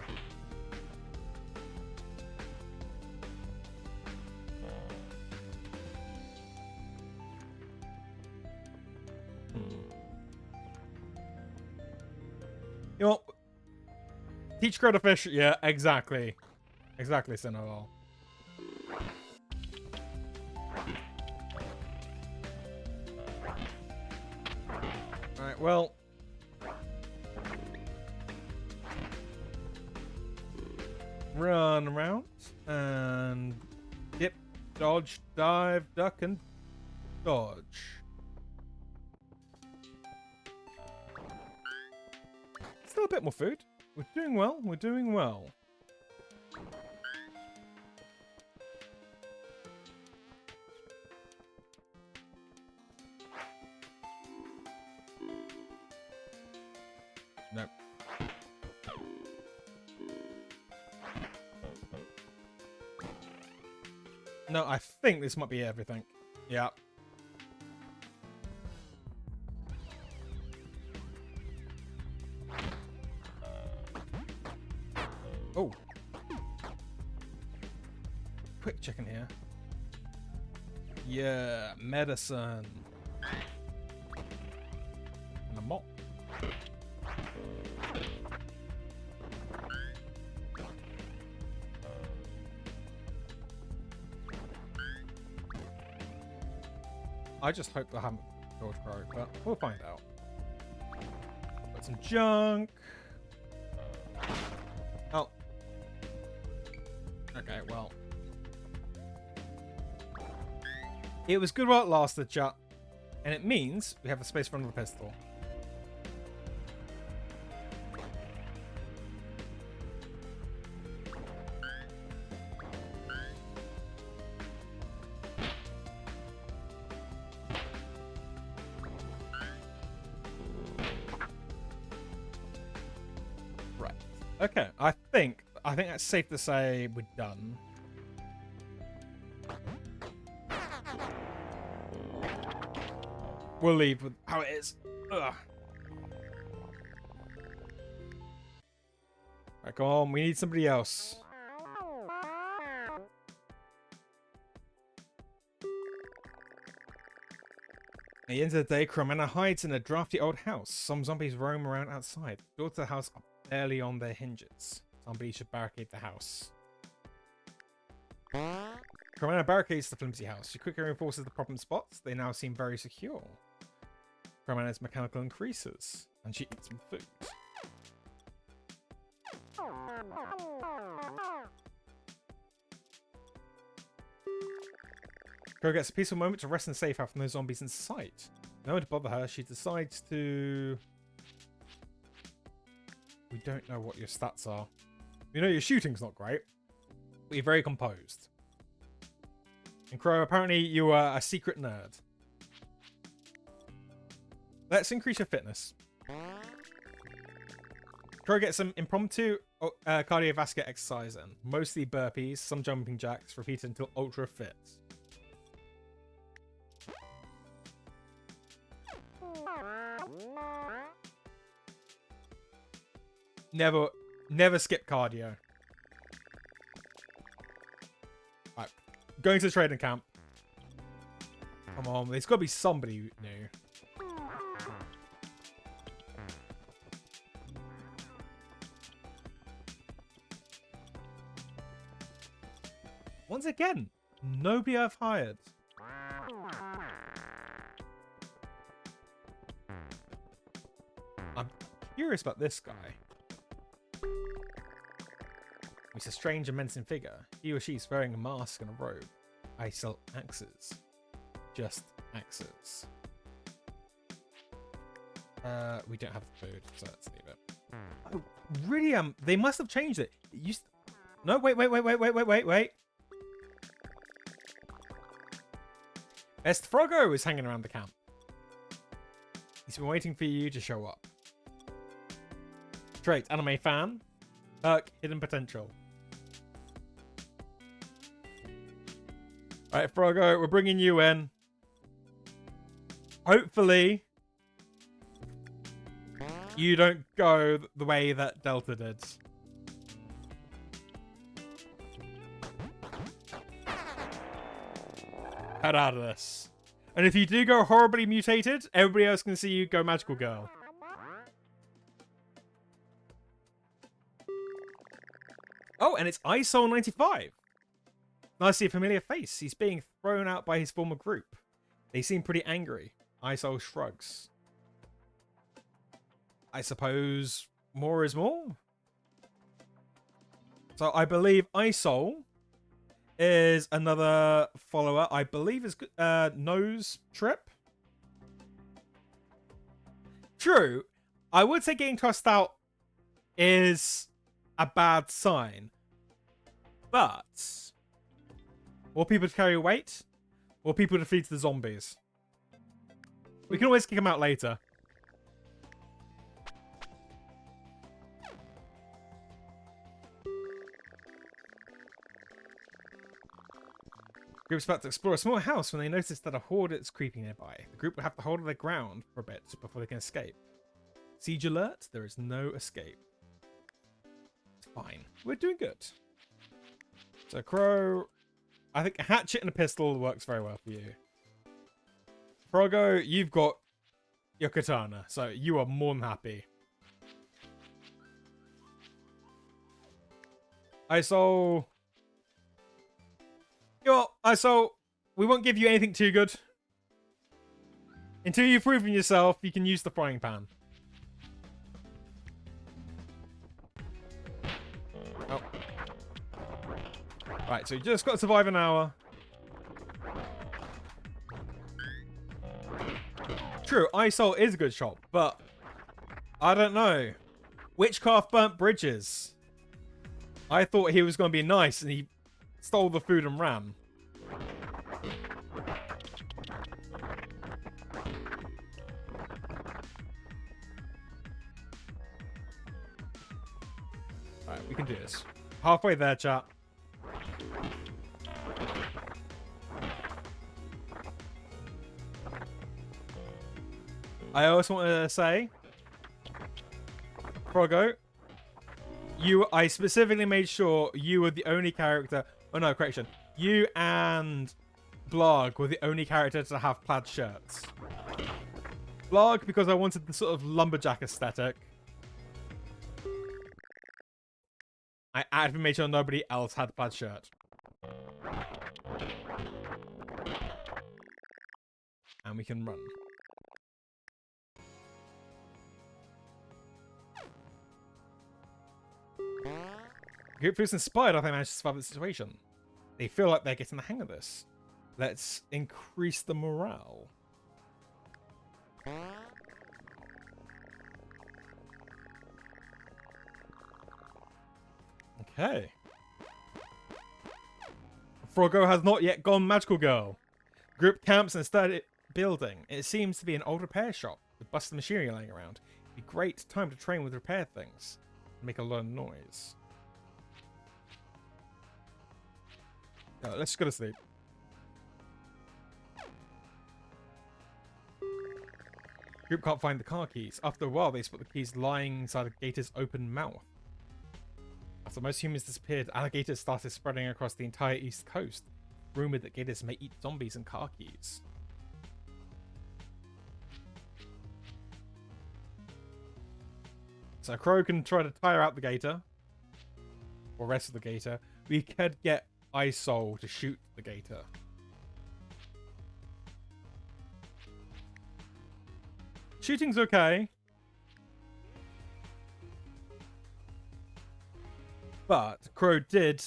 You know, teach Crow to fish. Yeah, exactly. Exactly, Sinowal. Alright, well. Run around. And dip, dodge, dive, duck, and dodge. Still a bit more food. We're doing well. We're doing well. Nope. No, I think this might be everything. Yeah. Oh. Quick check in here. Yeah, medicine. And a mop. I just hope they haven't killed Crow, but we'll find out. Got some junk. Oh. Okay, well. It was good while it lasted, chat. And it means we have the space for another pistol. Right. Okay, I think that's safe to say we're done. We'll leave with how it is. Ugh. Right, come on, we need somebody else. At the end of the day, Cromana hides in a drafty old house. Some zombies roam around outside. The doors to the house are barely on their hinges. Somebody should barricade the house. Cromana barricades the flimsy house. She quickly reinforces the problem spots. They now seem very secure. Cromana's mechanical increases, and she eats some food. Crow gets a peaceful moment to rest and safe out from those zombies in sight. No one to bother her, she decides to... We don't know what your stats are. We know your shooting's not great, but you're very composed. And Crow, apparently you are a secret nerd. Let's increase your fitness. Crow gets some impromptu cardiovascular exercise in. Mostly burpees, some jumping jacks, repeated until ultra fit. Never skip cardio. Right, going to the trading camp. Come on, there's got to be somebody new. Once again, nobody I've hired. I'm curious about this guy. He's a strange and menacing figure. He or she is wearing a mask and a robe. I sell axes. Just axes. We don't have the food, so let's leave it. Oh, really? They must have changed it. It used to... No, wait. Best Froggo is hanging around the camp. He's been waiting for you to show up. Trait, anime fan. Perk, hidden potential. Alright, Froggo, we're bringing you in. Hopefully, you don't go the way that Delta did. Head out of this. And if you do go horribly mutated, everybody else can see you go magical girl. Oh, and it's iSoul95. Nice to see a familiar face. He's being thrown out by his former group. They seem pretty angry. iSoul shrugs. I suppose more is more. So I believe iSoul is another follower. I believe is Nose Trip. True. I would say getting tossed out is a bad sign. But more people to carry weight, more people to feed to the zombies. We can always kick them out later. The group's about to explore a small house when they notice that a horde is creeping nearby. The group will have to hold their ground for a bit before they can escape. Siege alert, there is no escape. fine. We're doing good. So Crow, I think a hatchet and a pistol works very well for you. Frogo, you've got your katana, so you are more than happy. ISO, we won't give you anything too good. Until you've proven yourself, you can use the frying pan. Oh. Right, so you just got to survive an hour. True, ISOL is a good shop, but I don't know. Witchcraft burnt bridges. I thought he was going to be nice, and he stole the food and ran. Alright, we can do this. Halfway there, chat. I also wanted to say, Frogo, I specifically made sure you were the only character. Oh no, correction. You and Blarg were the only character to have plaid shirts. Blarg, because I wanted the sort of lumberjack aesthetic. I actively made sure nobody else had a plaid shirt. And we can run. The group feels inspired after they managed to survive the situation. They feel like they're getting the hang of this. Let's increase the morale. Okay. Frogo has not yet gone magical girl. Group camps and started building. It seems to be an old repair shop with busted machinery laying around. It'd be great time to train with repair things. Make a lot of noise. Let's go to sleep. Group can't find the car keys. After a while, they spot the keys lying inside a gator's open mouth. After most humans disappeared, alligators started spreading across the entire east coast. Rumored that gators may eat zombies and car keys. So Crow can try to tire out the gator. Or rest the gator. We could get ISOL to shoot the gator. Shooting's okay. But Crow did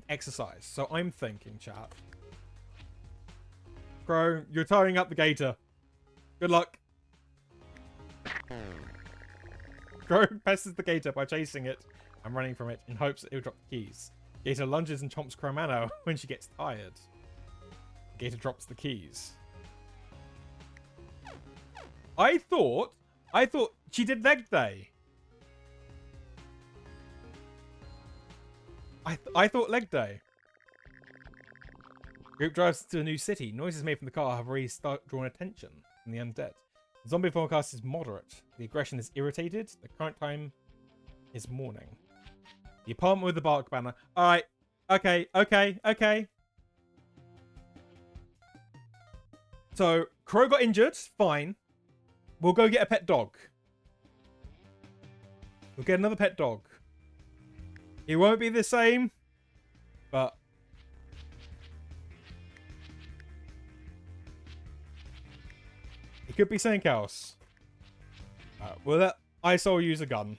exercise. So I'm thinking, chat. Crow, you're tiring up the gator. Good luck. Crow pesters the gator by chasing it and running from it in hopes that it'll drop the keys. Gator lunges and chomps Crow Mano when she gets tired. Gator drops the keys. I thought she did leg day. I thought leg day. Group drives to a new city. Noises made from the car have already drawn attention from the undead. The zombie forecast is moderate. The aggression is irritated. The current time is morning. The apartment with the bark banner. Alright. Okay. So, Crow got injured. Fine. We'll go get a pet dog. We'll get another pet dog. It won't be the same, but it could be something else. We'll let ISOL use a gun.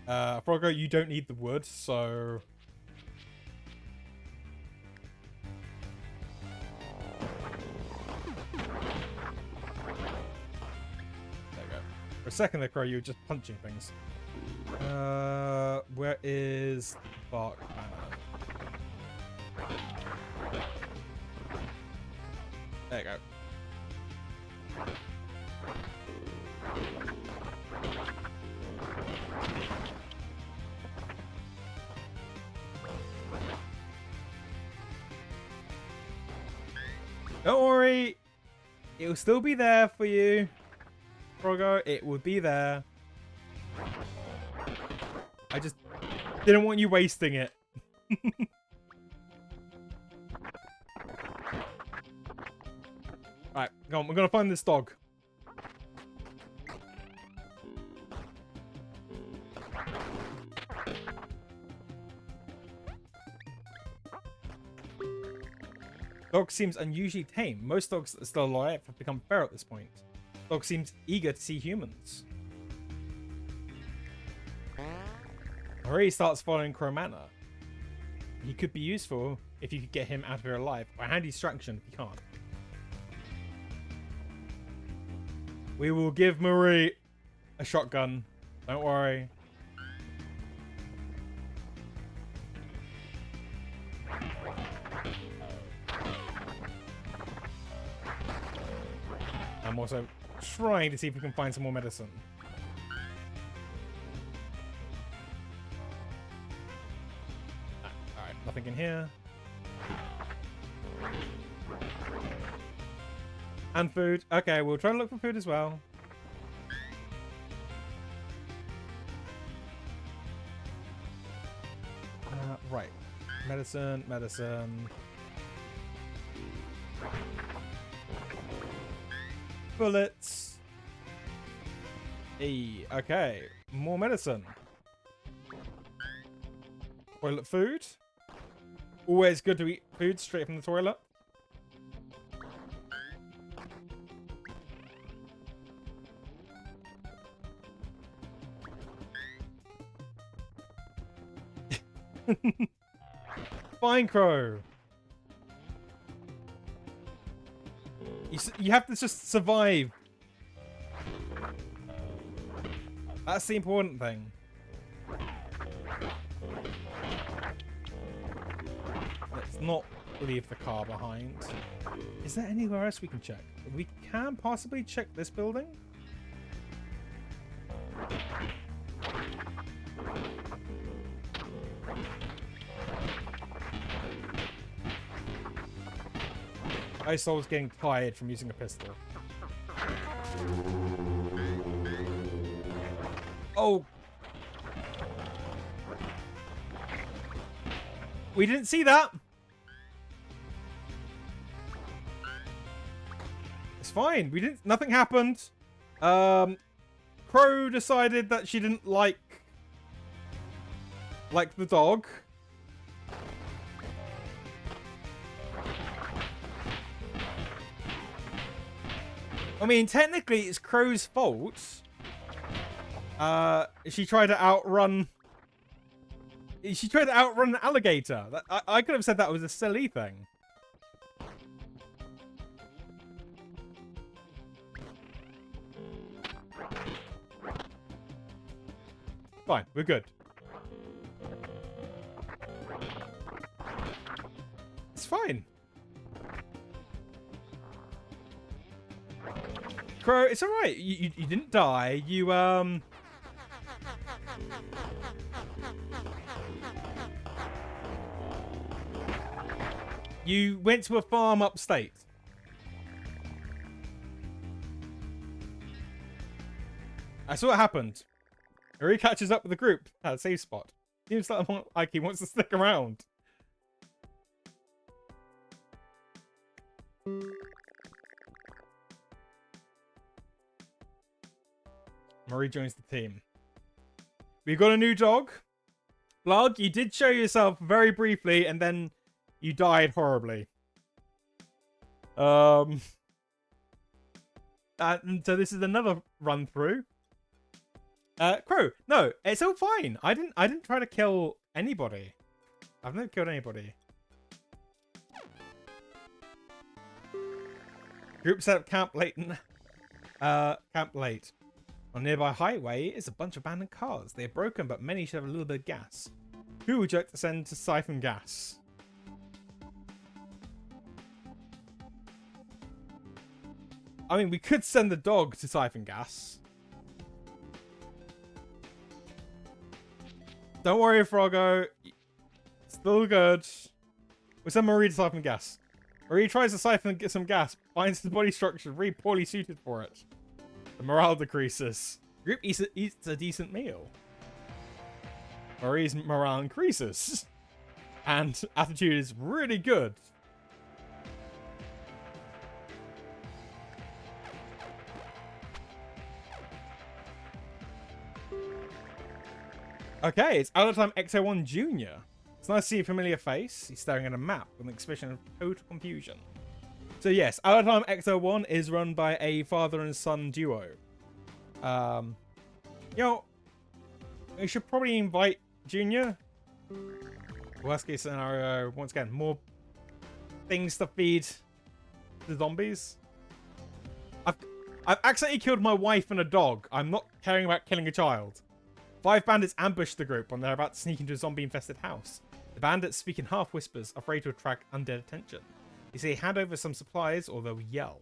Frogo, you don't need the wood, so for a second there, Crow, you were just punching things. Where is Bark Banner? There you go. Don't worry. It'll still be there for you. Frogo. It would be there. I just didn't want you wasting it. Alright, come on. We're going to find this dog. Dog seems unusually tame. Most dogs that are still alive have become feral at this point. Dog seems eager to see humans. Already starts following Crow Manor. He could be useful if you could get him out of here alive. Or a handy distraction if you can't. We will give Marie a shotgun. Don't worry. I'm also trying to see if we can find some more medicine. Alright, nothing in here. And food. Okay, we'll try to look for food as well. Right. Medicine, medicine. Bullets. Okay. More medicine. Toilet food. Always good to eat food straight from the toilet. Fine, Crow. You have to just survive. That's the important thing. Let's not leave the car behind. Is there anywhere else we can check? We can possibly check this building. Isol's getting tired from using a pistol. Oh! We didn't see that! It's fine. We didn't. Nothing happened. Crow decided that she didn't like the dog. I mean, technically, it's Crow's fault. She tried to outrun. She tried to outrun an alligator. I could have said that was a silly thing. Fine, we're good. It's fine. Crow, it's alright. You didn't die. You went to a farm upstate. That's what happened. He catches up with the group at a safe spot. Seems like he wants to stick around. Marie joins the team. We've got a new dog. Blog, you did show yourself very briefly and then you died horribly. And so this is another run through. Crow, no, it's all fine. I didn't try to kill anybody. I've never killed anybody. Group set up camp late. Camp late. On a nearby highway is a bunch of abandoned cars. They are broken, but many should have a little bit of gas. Who would you like to send to siphon gas? I mean, we could send the dog to siphon gas. Don't worry, Froggo. Still good. We'll send Marie to siphon gas. Marie tries to siphon and get some gas, finds the body structure really poorly suited for it. The morale decreases. Group eats a decent meal. Marie's morale increases. And attitude is really good. Okay, it's Out of Time XO1 Jr. It's nice to see a familiar face. He's staring at a map with an expression of total confusion. So yes, Out of Time XO1 is run by a father and son duo. You know, we should probably invite Junior. Worst case scenario, once again, more things to feed the zombies. I've accidentally killed my wife and a dog. I'm not caring about killing a child. 5 bandits ambush the group when they're about to sneak into a zombie-infested house. The bandits speak in half whispers, afraid to attract undead attention. They say hand over some supplies or they'll yell.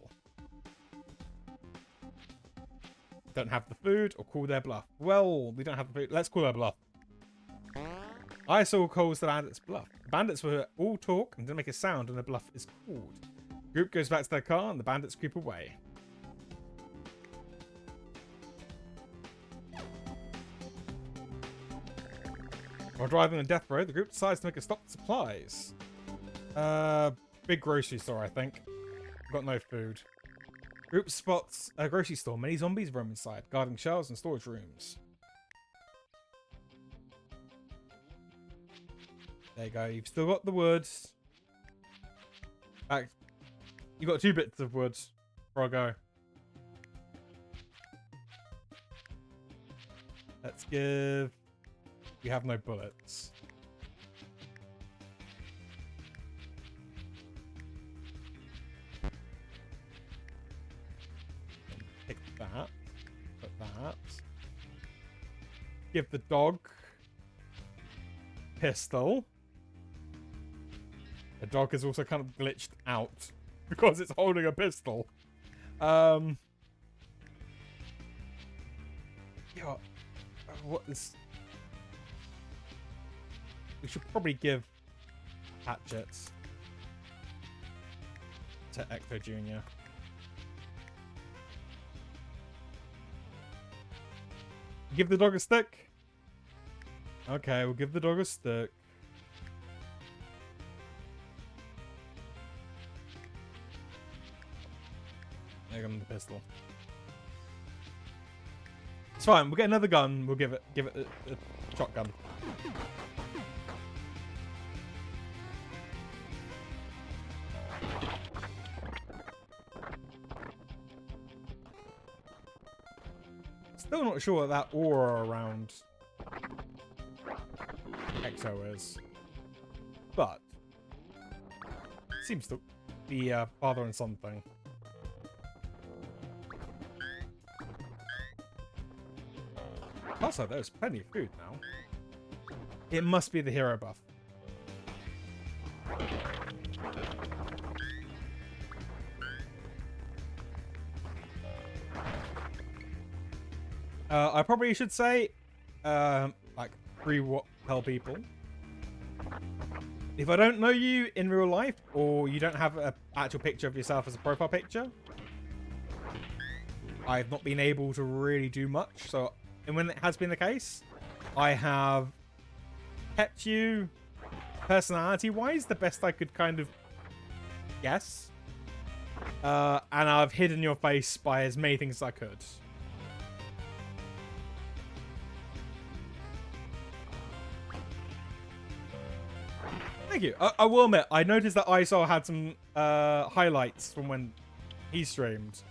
Don't have the food or call their bluff. Well, we don't have the food. Let's call their bluff. ISO calls the bandits bluff. The bandits will all talk and don't make a sound when the bluff is called. The group goes back to their car and the bandits creep away. While driving on death row, the group decides to make a stop at supplies. Big grocery store, I think. Got no food. Group spots a grocery store. Many zombies roam inside, guarding shelves and storage rooms. There you go. You've still got the wood. In fact, you got 2 bits of wood before I go. Let's give... We have no bullets. Pick that. Put that. Give the dog pistol. The dog is also kind of glitched out because it's holding a pistol. Yeah. What is... We should probably give hatchets to Ecto Jr. Give the dog a stick? Okay, we'll give the dog a stick. There comes the pistol. It's fine, we'll get another gun, we'll give it a shotgun. Still not sure what that aura around Exo is, but it seems to be a father and son thing. Also, there's plenty of food now. It must be the hero buff. I probably should say, like, tell people. If I don't know you in real life, or you don't have an actual picture of yourself as a profile picture, I've not been able to really do much. So, and when it has been the case, I have kept you, personality-wise, the best I could kind of guess. And I've hidden your face by as many things as I could. Thank you. I will admit, I noticed that ISO had some highlights from when he streamed.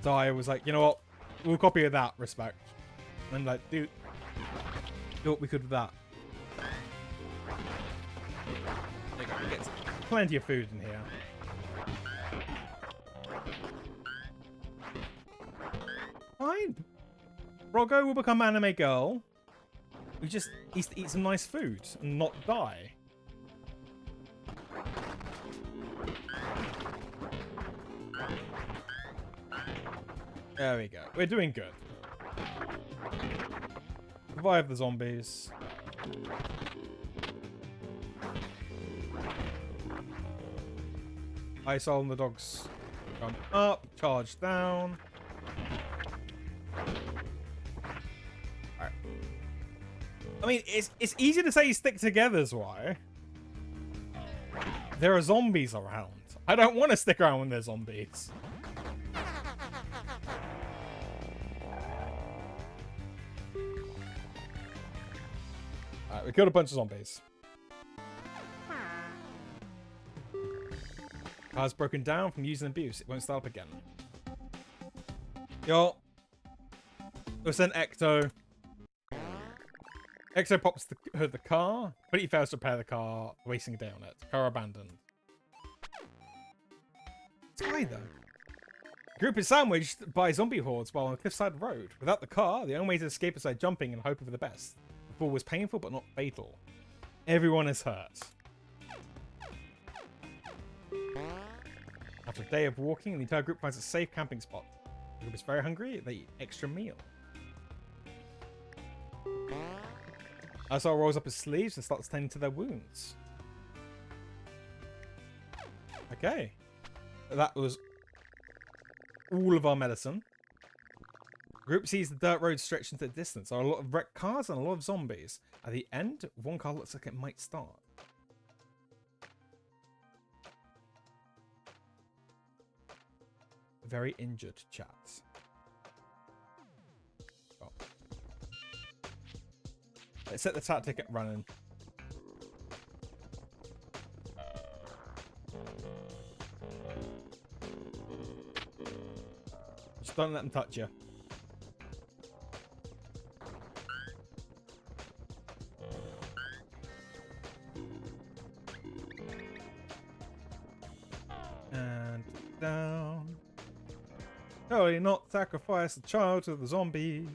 So I was like, you know what? We'll copy that, respect. And like, do what we could with that. There you go. We get plenty of food in here. Fine. Rogo will become anime girl. Who just needs to eat some nice food and not die. There we go. We're doing good. Survive the zombies. Isol and the dogs come up, charge down. I mean, it's easy to say stick together, is why. There are zombies around. I don't want to stick around when there's zombies. Alright, we killed a bunch of zombies. Car's broken down from using abuse. It won't start up again. Yo. We sent Ecto. Ecto pops the hood of the car, but he fails to repair the car, wasting a day on it. Car abandoned. It's why though. The group is sandwiched by zombie hordes while on a cliffside road. Without the car, the only way to escape is by jumping and hoping for the best. The fall was painful but not fatal. Everyone is hurt. After a day of walking, the entire group finds a safe camping spot. The group is very hungry, they eat extra meal. Asar rolls up his sleeves and starts tending to their wounds. Okay. That was all of our medicine. The group sees the dirt road stretch into the distance. There are a lot of wrecked cars and a lot of zombies. At the end, one car looks like it might start. Very injured, chat. Oh. Let's set the tactic at running. Just don't let them touch you. And down. Surely not sacrifice a child to the zombies.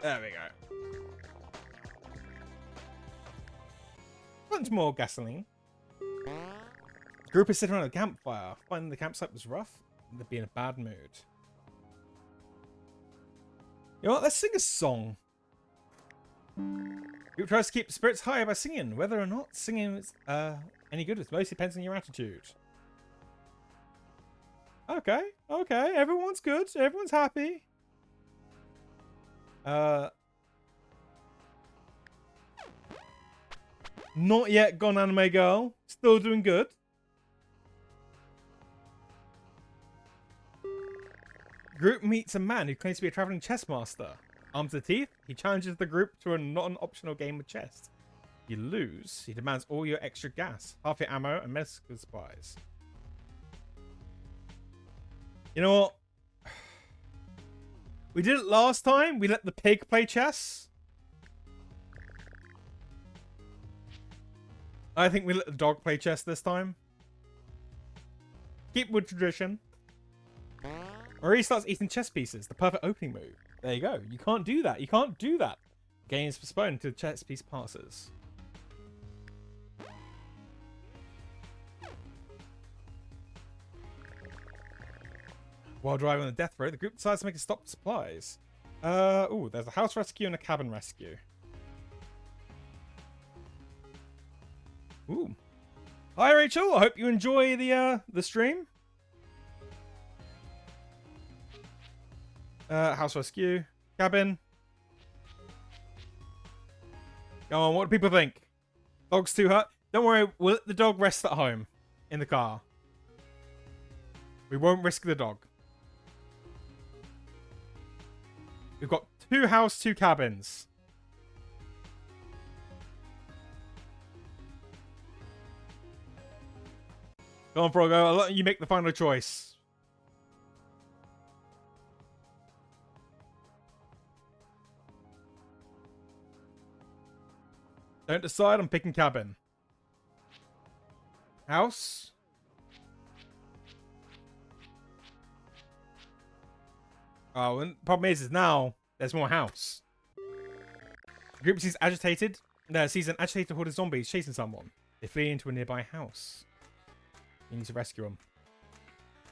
There we go. Bunch more gasoline. The group is sitting around a campfire. Finding the campsite was rough, and they'd be in a bad mood. You know what? Let's sing a song. Group tries to keep spirits high by singing. Whether or not singing is any good, it mostly depends on your attitude. Okay, okay. Everyone's good. Everyone's happy. Not yet gone, anime girl. Still doing good. Group meets a man who claims to be a traveling chess master. Armed to the teeth, he challenges the group to a non-optional game of chess. You lose, he demands all your extra gas, half your ammo, and medical supplies. You know what? We did it last time. We let the pig play chess. I think we let the dog play chess this time. Keep with tradition. Or he starts eating chess pieces. The perfect opening move. There you go. You can't do that. You can't do that. Game is postponed until the chess piece passes. While driving on the death road, the group decides to make a stop to supplies. Ooh, there's a house rescue and a cabin rescue. Ooh. Hi, Rachel. I hope you enjoy the stream. House rescue. Cabin. Come on, what do people think? Dog's too hurt? Don't worry, we'll let the dog rest at home. In the car. We won't risk the dog. We've got 2 house, 2 cabins. Go on, Frogo. I'll let you make the final choice. Don't decide. I'm picking cabin. House. Oh, and the problem is now there's more house. The group sees agitated. Sees an agitated horde of zombies chasing someone. They flee into a nearby house. You need to rescue them.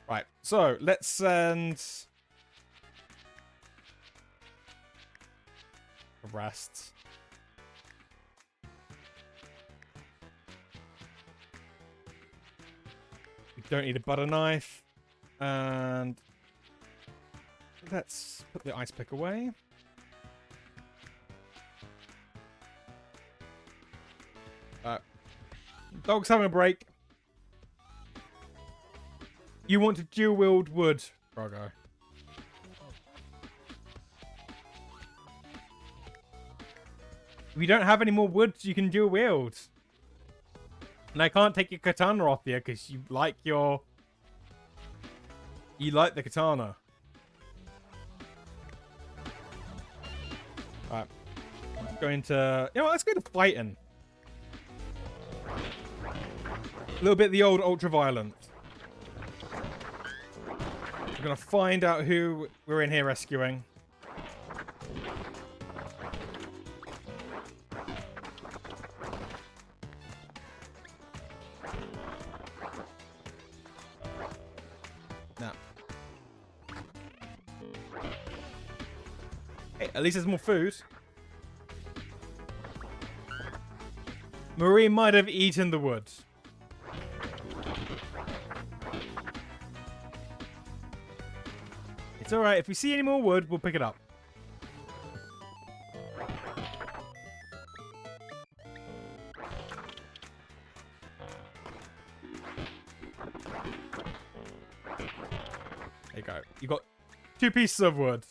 Right. So let's send a rest. We don't need a butter knife. And Let's put the ice pick away. Dog's having a break. You want to dual wield wood, Rogo. If you don't have any more wood, you can dual wield. And I can't take your katana off you because you like your... You like the katana. Alright. Going to... You know what, let's go to fighting. A little bit of the old ultra-violent. We're going to find out who we're in here rescuing. Now. Hey, at least there's more food. Marie might have eaten the wood. It's alright, if we see any more wood, we'll pick it up. There you go. You got 2 pieces of wood.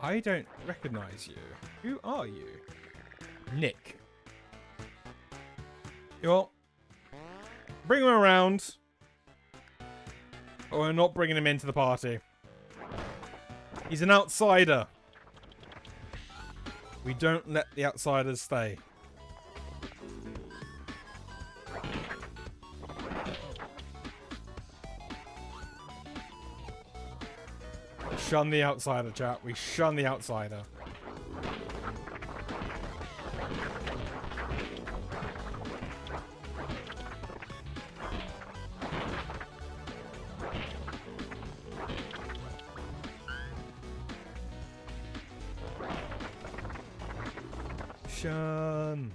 I don't recognize you. Who are you? Nick. You know, bring him around. Or we're not bringing him into the party. He's an outsider. We don't let the outsiders stay. Shun the outsider, chat. We shun the outsider.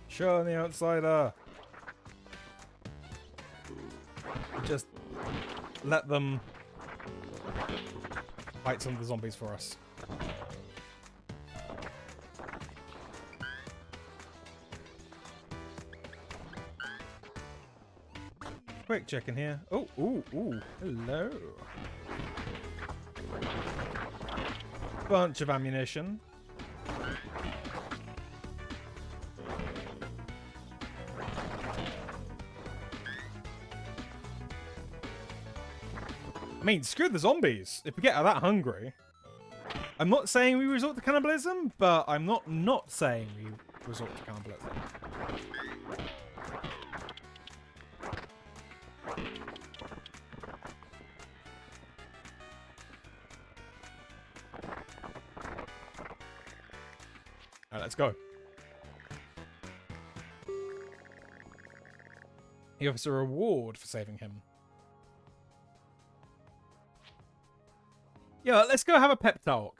Shun the outsider. Just let them fight some of the zombies for us. Quick check in here. Oh, ooh, hello. Bunch of ammunition. I mean, screw the zombies. If we get that hungry. I'm not saying we resort to cannibalism, but I'm not saying we resort to cannibalism. Alright, let's go. He offers a reward for saving him. Yeah, let's go have a pep talk.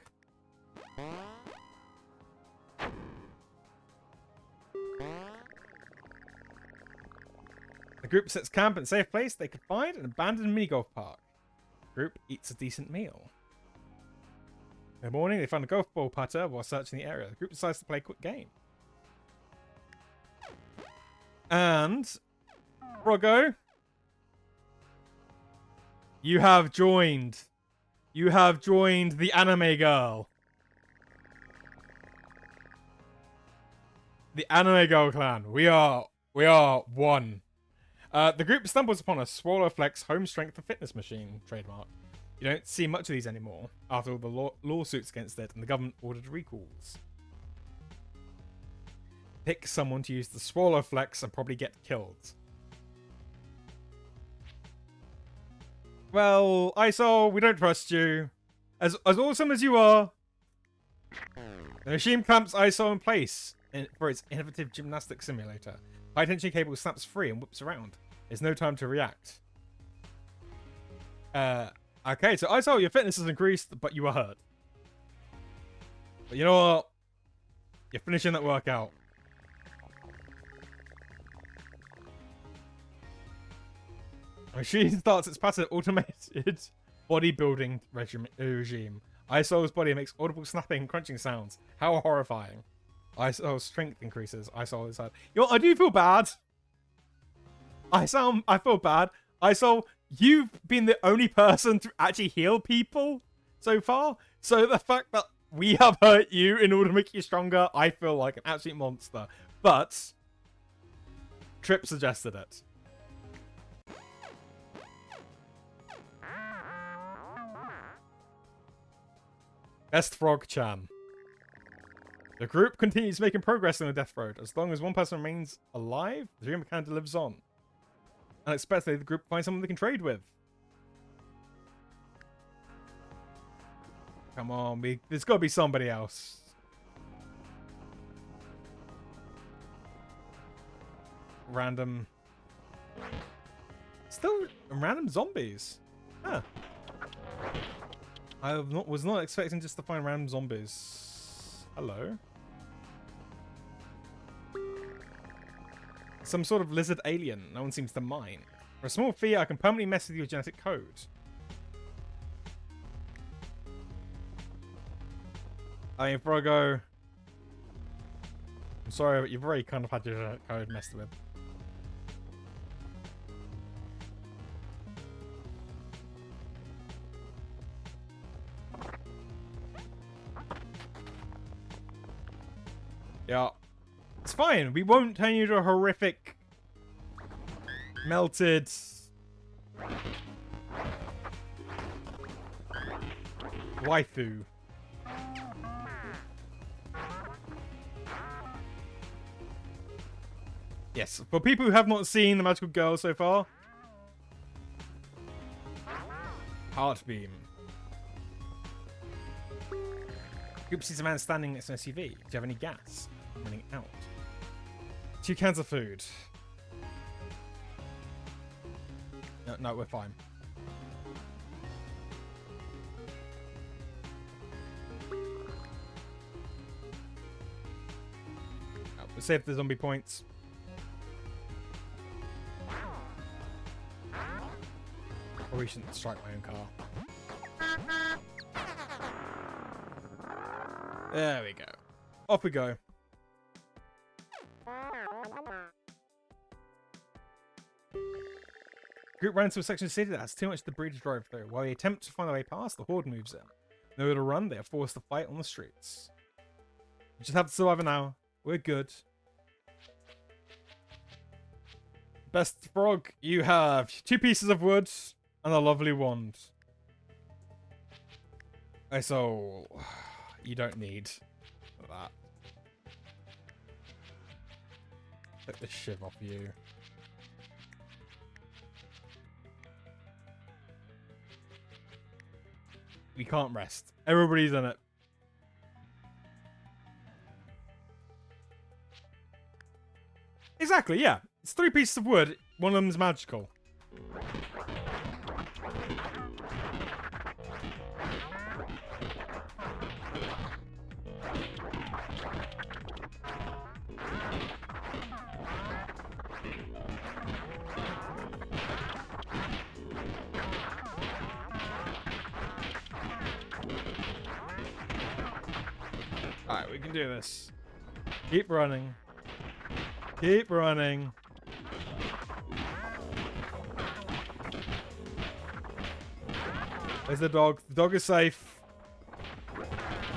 The group sets camp in a safe place they could find an abandoned mini-golf park. The group eats a decent meal. In the morning, they find a golf ball putter while searching the area. The group decides to play a quick game. And... Rogo, you have joined... You have joined the anime girl. The anime girl clan. We are one. The group stumbles upon a Swallowflex home strength and fitness machine trademark. You don't see much of these anymore after all the lawsuits against it and the government ordered recalls. Pick someone to use the Swallowflex and probably get killed. Well, ISO, we don't trust you. As awesome as you are, the machine clamps ISO in place for its innovative gymnastics simulator. High tension cable snaps free and whips around. There's no time to react. Okay, so ISO, your fitness has increased, but you are hurt. But you know what? You're finishing that workout. The machine starts its passive automated bodybuilding regime. Isol's body makes audible snapping and crunching sounds. How horrifying. Isol's strength increases. Isol is sad. You know what? I do feel bad. I feel bad. Isol, you've been the only person to actually heal people so far. So the fact that we have hurt you in order to make you stronger, I feel like an absolute monster. But Trip suggested it. Best Frog Chan. The group continues making progress on the death road. As long as one person remains alive, the dream of Canada lives on. Unexpectedly, the group finds someone they can trade with. Come on, there's got to be somebody else. Random. Still random zombies. Huh. I was not expecting just to find random zombies. Hello. Some sort of lizard alien no one seems to mind. For a small fee, I can permanently mess with your genetic code. I mean, before I go... I'm sorry, but you've already kind of had your genetic code messed with. Yeah. It's fine. We won't turn you to a horrific... melted... waifu. Yes, for people who have not seen the Magical Girl so far. Heartbeam. Group sees a man standing next to an SUV. Do you have any gas? I'm running out. 2 cans of food. No, we're fine. We'll save the zombie points. Or we shouldn't strike my own car. There we go. Off we go. Group runs to a section of the city that has too much debris to drive through. While they attempt to find their way past, the horde moves in. Nowhere to run, they are forced to fight on the streets. We just have to survive an hour. We're good. Best frog, you have 2 pieces of wood and a lovely wand. So you don't need that. Take the shiv off you. We can't rest. Everybody's in it. Exactly, yeah. It's 3 pieces of wood. One of them's magical. Alright, we can do this. Keep running. Keep running. There's the dog. The dog is safe.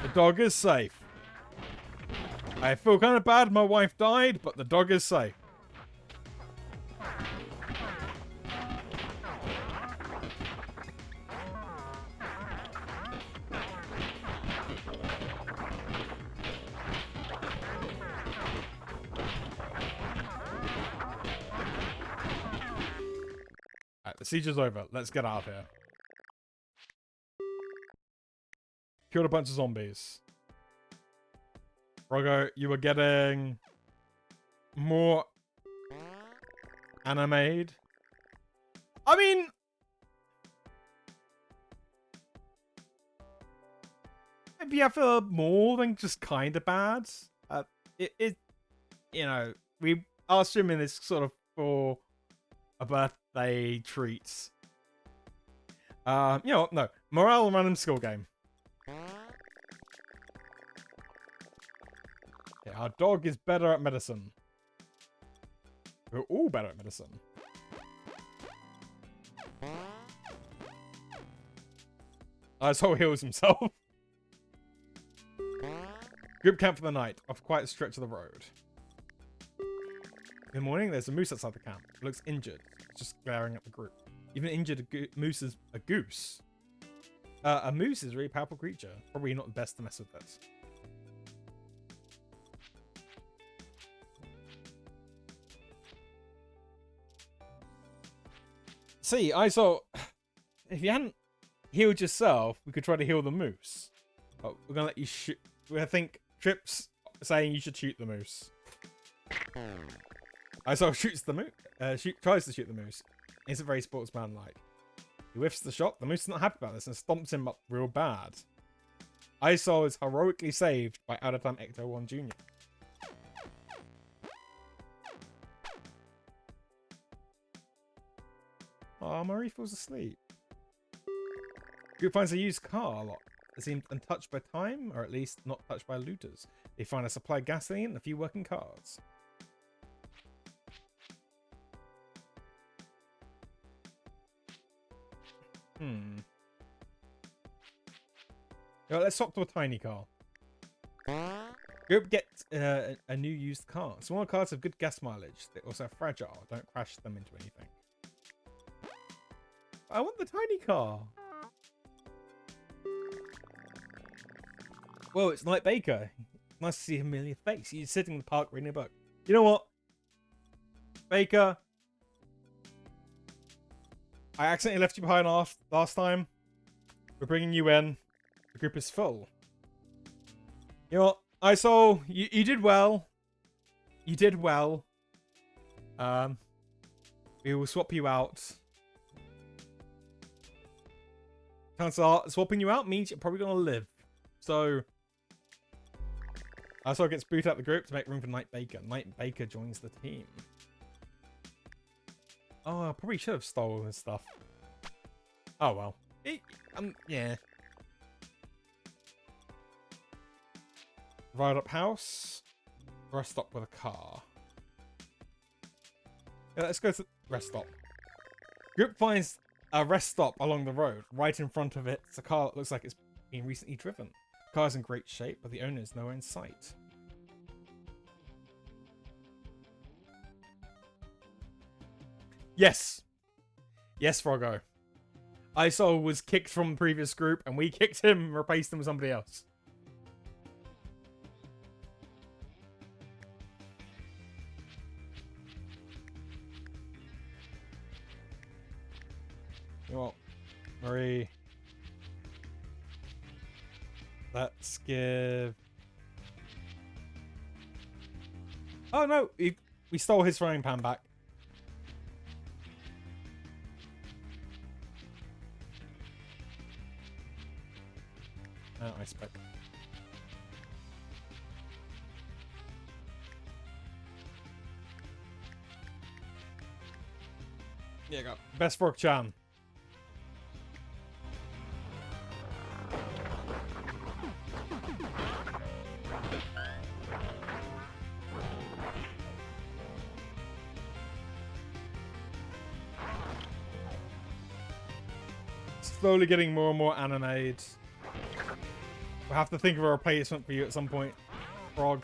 The dog is safe. I feel kind of bad my wife died, but the dog is safe. Alright, the siege is over. Let's get out of here. Killed a bunch of zombies. Rogo, you were getting more animated. I mean, maybe I feel more than just kind of bad. You know, we are streaming this sort of for a birthday treats. You know what? No. Morale random skill game. Okay, our dog is better at medicine. We're all better at medicine. So heals himself. Group camp for the night, off quite a stretch of the road. In the morning, there's a moose outside the camp. It looks injured. It's just glaring at the group. Even injured moose is a goose. A moose is a really powerful creature. Probably not the best to mess with this. See, I saw... If you hadn't healed yourself, we could try to heal the moose. Oh, we're going to let you shoot... I think Trip's saying you should shoot the moose. I saw shoots the moose. Tries to shoot the moose. Isn't very sportsmanlike. He whiffs the shot. The moose is not happy about this and stomps him up real bad. Isol is heroically saved by out-of-time Ecto-1 Jr. Oh, Marie falls asleep. Group finds a used car a lot. It seemed untouched by time, or at least not touched by looters. They find a supply of gasoline and a few working cars. Let's swap to a tiny car. Group gets a new used car. Smaller cars have good gas mileage. They also are fragile. Don't crash them into anything. I want the tiny car. Well, it's Knight Baker. Nice to see a familiar face. He's sitting in the park reading a book. You know what? Baker. I accidentally left you behind last time. We're bringing you in. The group is full. You know what? I saw you did well. You did well. We will swap you out. Chances are swapping you out means you're probably gonna live. So I saw gets booted out the group to make room for Knight Baker. Knight Baker joins the team. Oh, I probably should have stolen his stuff. Oh well. Yeah. Ride up house. Rest stop with a car. Yeah, let's go to rest stop. Group finds a rest stop along the road. Right in front of it, it's a car that looks like it's been recently driven. The car's in great shape, but the owner is nowhere in sight. Yes. Yes, Froggo. Isol was kicked from the previous group, and we kicked him and replaced him with somebody else. You know what, Marie? Let's give... Oh no, we stole his frying pan back. I expect. Yeah, go. Best Fork Chan. Slowly getting more and more animated. We'll have to think of a replacement for you at some point, Frog.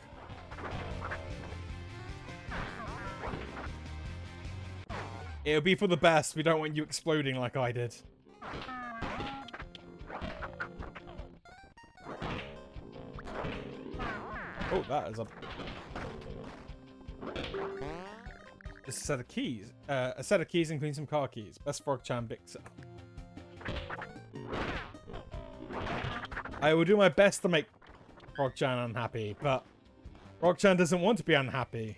It'll be for the best. We don't want you exploding like I did. Oh, that is a... Just a set of keys. A set of keys including some car keys. Best Frog Chan Bixer. I will do my best to make Frog-chan unhappy, but Frog-chan doesn't want to be unhappy.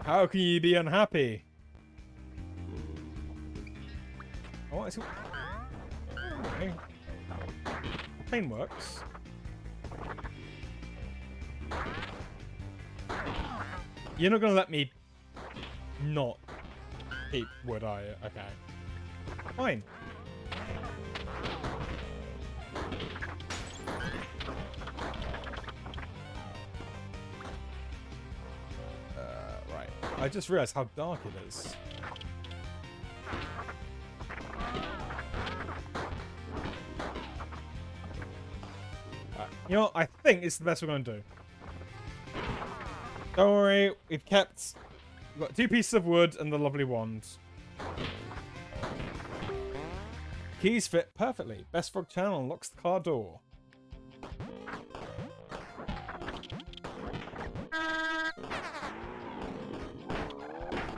How can you be unhappy? Oh, I see. Okay. chain works. You're not gonna let me not keep wood, are you? Okay. Fine. Right. I just realized how dark it is. You know what? I think it's the best we're going to do. Don't worry, we've got 2 pieces of wood and the lovely wand. Keys fit perfectly. Best Frog Channel unlocks the car door.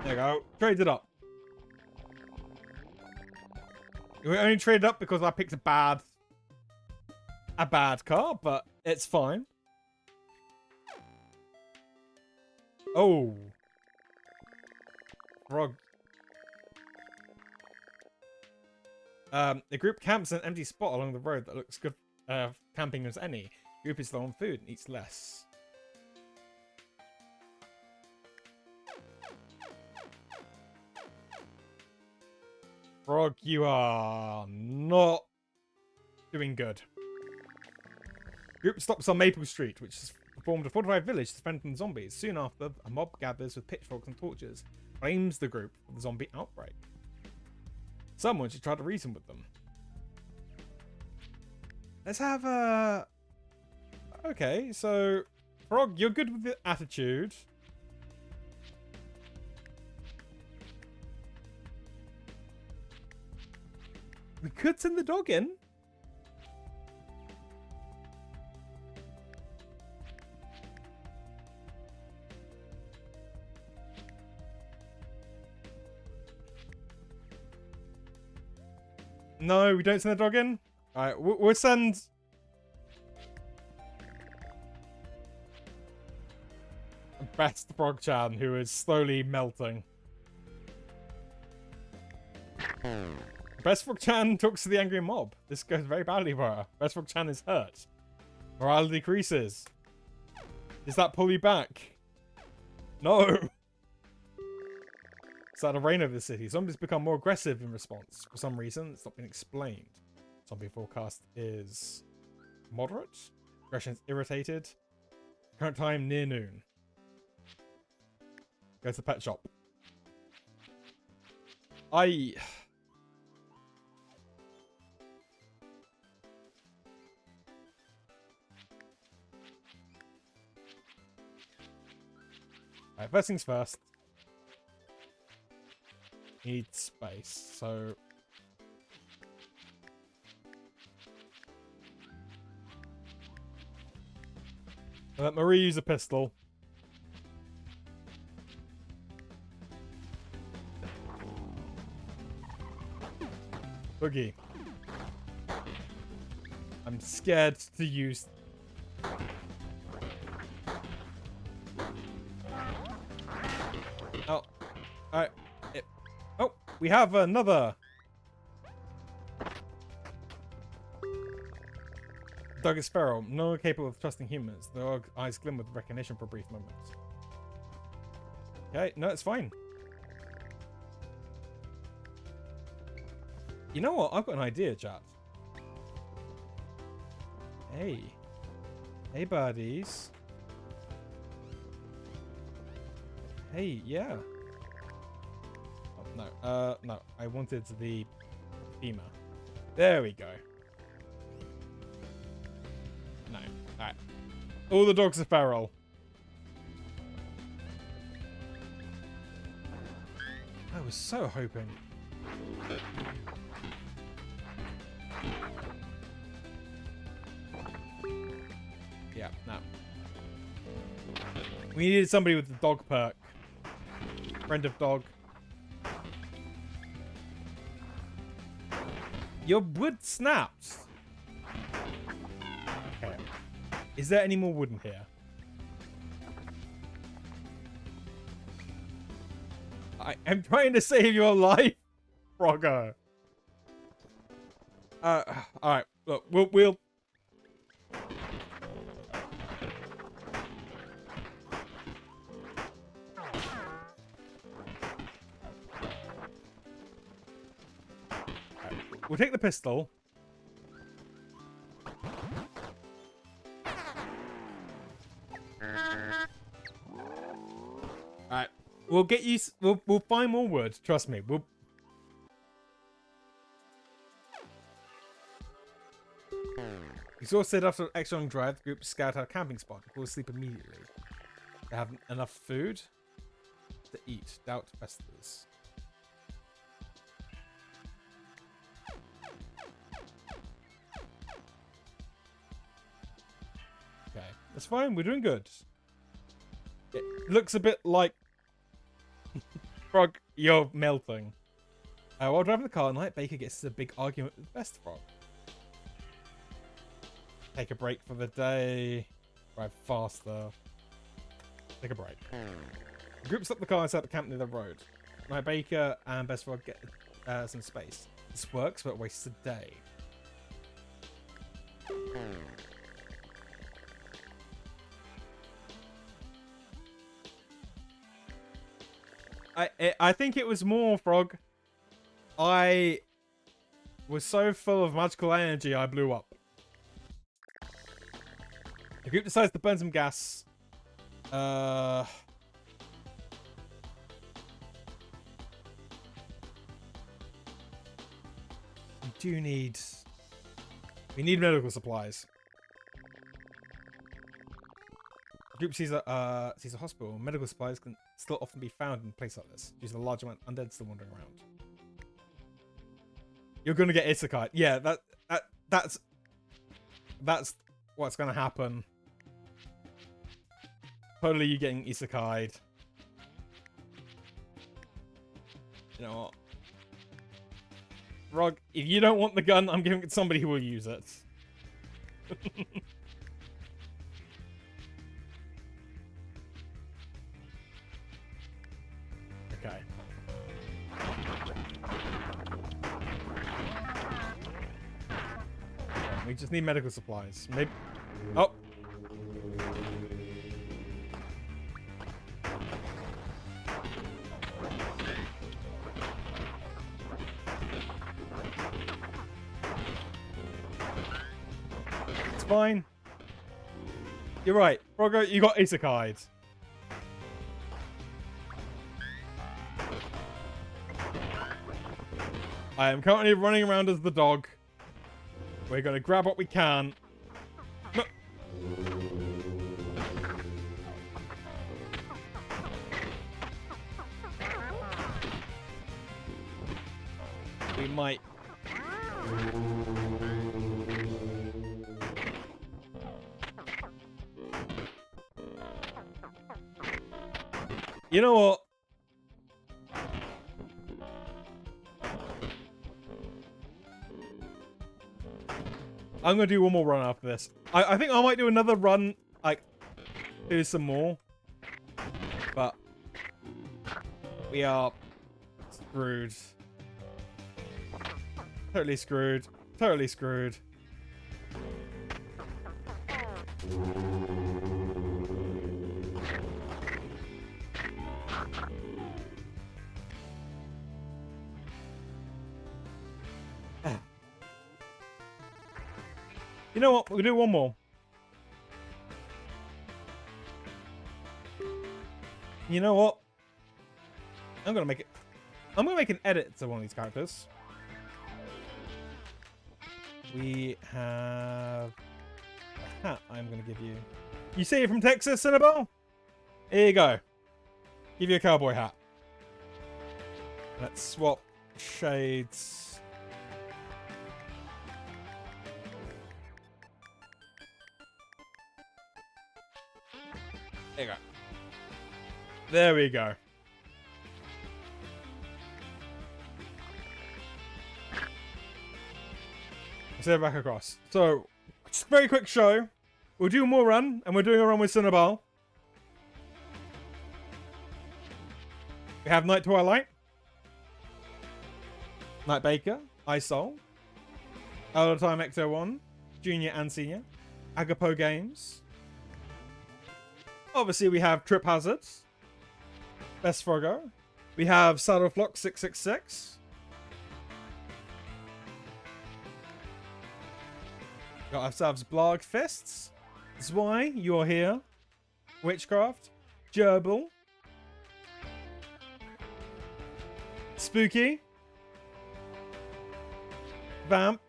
There you go. Traded up. We only traded up because I picked a bad car, but it's fine. Oh. Frog. The group camps in an empty spot along the road that looks good camping as any. The group is low on food and eats less. Frog, you are not doing good. Group stops on Maple Street, which has formed a fortified village to defend from zombies. Soon after, a mob gathers with pitchforks and torches, blames the group for the zombie outbreak. Someone should try to reason with them. Let's have a... Okay, so... Frog, you're good with the attitude. We could send the dog in. No, we don't send the dog in. All right, we'll send... Best Frog-chan, who is slowly melting. Best Frog-chan talks to the angry mob. This goes very badly for her. Best Frog-chan is hurt. Morale decreases. Does that pull you back? No! Started to reign over the city. Zombies become more aggressive in response. For some reason, it's not been explained. Zombie forecast is moderate. Aggression is irritated. Current time near noon. Go to the pet shop. Alright, first things first. Need space, so... Let Marie use a pistol. Boogie. I'm scared to use... Oh. Alright. Oh, we have another... Dog is feral. No one capable of trusting humans. The dog's eyes glimmer with recognition for a brief moment. Okay, no, it's fine. You know what? I've got an idea, chat. Hey. Hey, buddies. Hey, yeah. Oh, no. I wanted the femur. There we go. No. Alright. All the dogs are feral. I was so hoping. Yeah, no. We needed somebody with the dog perk. Friend of dog. Your wood snaps. Okay. Is there any more wood in here? I am trying to save your life, Frogger. Alright, look, we'll we'll take the pistol. Alright. We'll get you... We'll find more wood. Trust me. We'll... Exhausted after an extra long drive, the group scout out a camping spot and fall asleep immediately. They have enough food to eat. Doubt festivals. Okay, that's fine. We're doing good. It looks a bit like Frog, you're melting. While driving the car at night, Baker gets a big argument with Best Frog. Take a break for the day. Drive faster. Take a break. The group stop the car inside the camp near the road. My Baker and Best Frog get some space. This works, but wastes a day. I think it was more, Frog. I was so full of magical energy, I blew up. The group decides to burn some gas. We do need... We need medical supplies. The group sees a hospital. Medical supplies can still often be found in a place like this due to the large amount of undead still wandering around. You're gonna get isekai. Yeah, that's what's gonna happen. Totally, you getting isekai'd. You know what? Rog, if you don't want the gun, I'm giving it to somebody who will use it. Okay. We just need medical supplies. Maybe. Oh. It's fine. You're right. Frogo, you got isekai'd. I am currently running around as the dog. We're going to grab what we can. No. We might... You know what? I'm going to do one more run after this. I think I might do another run, like, do some more. But we are screwed. Totally screwed. Totally screwed. You know what? We'll do one more. You know what? I'm gonna make an edit to one of these characters. We have a hat I'm gonna give you. You say you're from Texas, Annabelle? Here you go. Give you a cowboy hat. Let's swap shades. There you go. There we go. Let's head back across. So, just a very quick show. We'll do more run, and we're doing a run with Cinnabal. We have Night Twilight, Night Baker, iSoul, Out of Time Ecto-1, Junior and Senior, Agapo Games. Obviously, we have Trip Hazards, Best Frogo. We have Saddle Flock 666. Got ourselves Blarg Fists. Zwei, you're here. Witchcraft. Gerbil. Spooky. Vamp.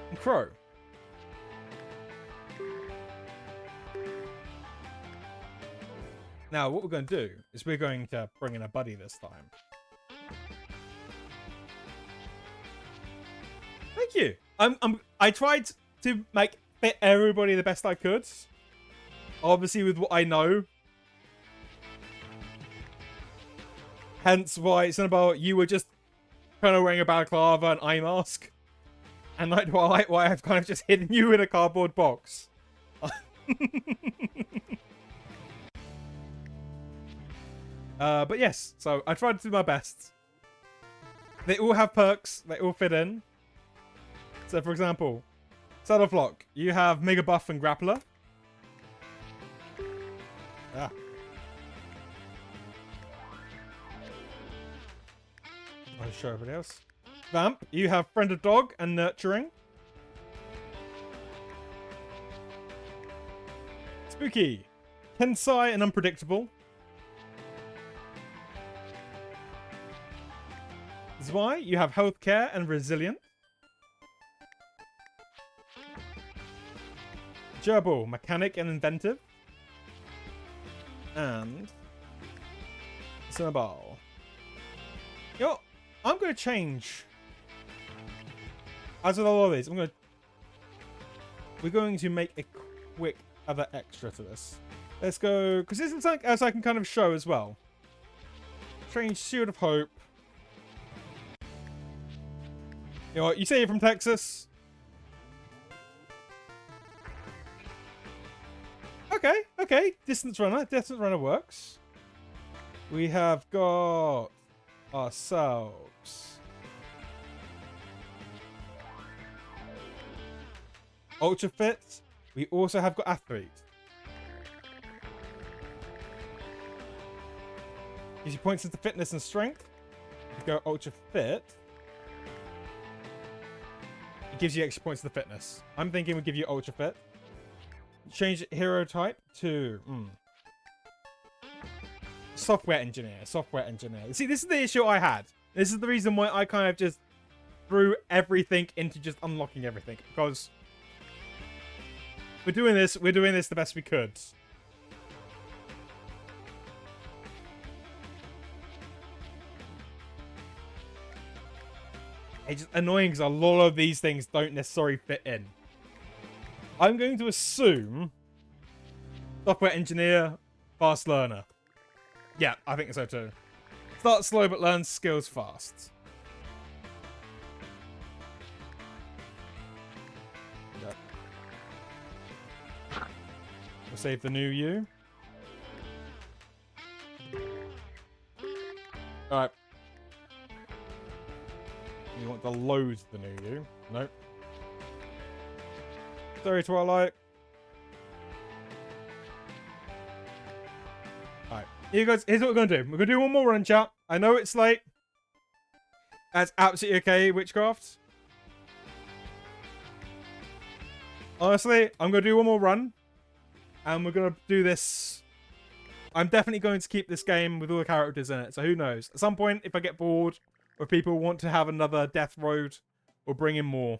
And Crow. Now, what we're going to do is we're going to bring in a buddy this time. Thank you. I tried to make fit everybody the best I could. Obviously, with what I know. Hence why it's not about you were just kind of wearing a balaclava and eye mask. And like why I've kind of just hidden you in a cardboard box. But yes, so I tried to do my best. They all have perks. They all fit in. So, for example, Saddle Flock, you have Mega Buff and Grappler. Ah. I'll show everybody else. Vamp, you have Friend of Dog and Nurturing. Spooky, Tensai and Unpredictable. Zwei, you have Healthcare and Resilient. Gerbil, Mechanic and Inventive. And Cinnaball. Yo, I'm going to change. As with a lot of these, we're going to make a quick other extra to this. Let's go, because this is something else I can kind of show as well. Change Shield of Hope. You know what, you say you're from Texas? Okay. Distance runner works. We have got ourselves Ultra Fit. We also have got Athlete. Gives you points into fitness and strength. You go Ultra Fit. It gives you extra points to the fitness. I'm thinking we'll give you Ultra Fit. Change hero type to software engineer. See, this is the issue I had. This is the reason why I kind of just threw everything into just unlocking everything, because we're doing this the best we could. It's just annoying because a lot of these things don't necessarily fit in. I'm going to assume software engineer, fast learner. Yeah, I think so too. Start slow but learn skills fast. Yeah. We'll save the new you. Alright. You want to load the new you? Nope. Sorry, Twilight. Alright. Here guys, here's what we're going to do. We're going to do one more run, chat. I know it's late. That's absolutely okay, Witchcraft. Honestly, I'm going to do one more run. And we're going to do this. I'm definitely going to keep this game with all the characters in it. So who knows? At some point, if I get bored, or if people want to have another Death Road, we'll bring in more.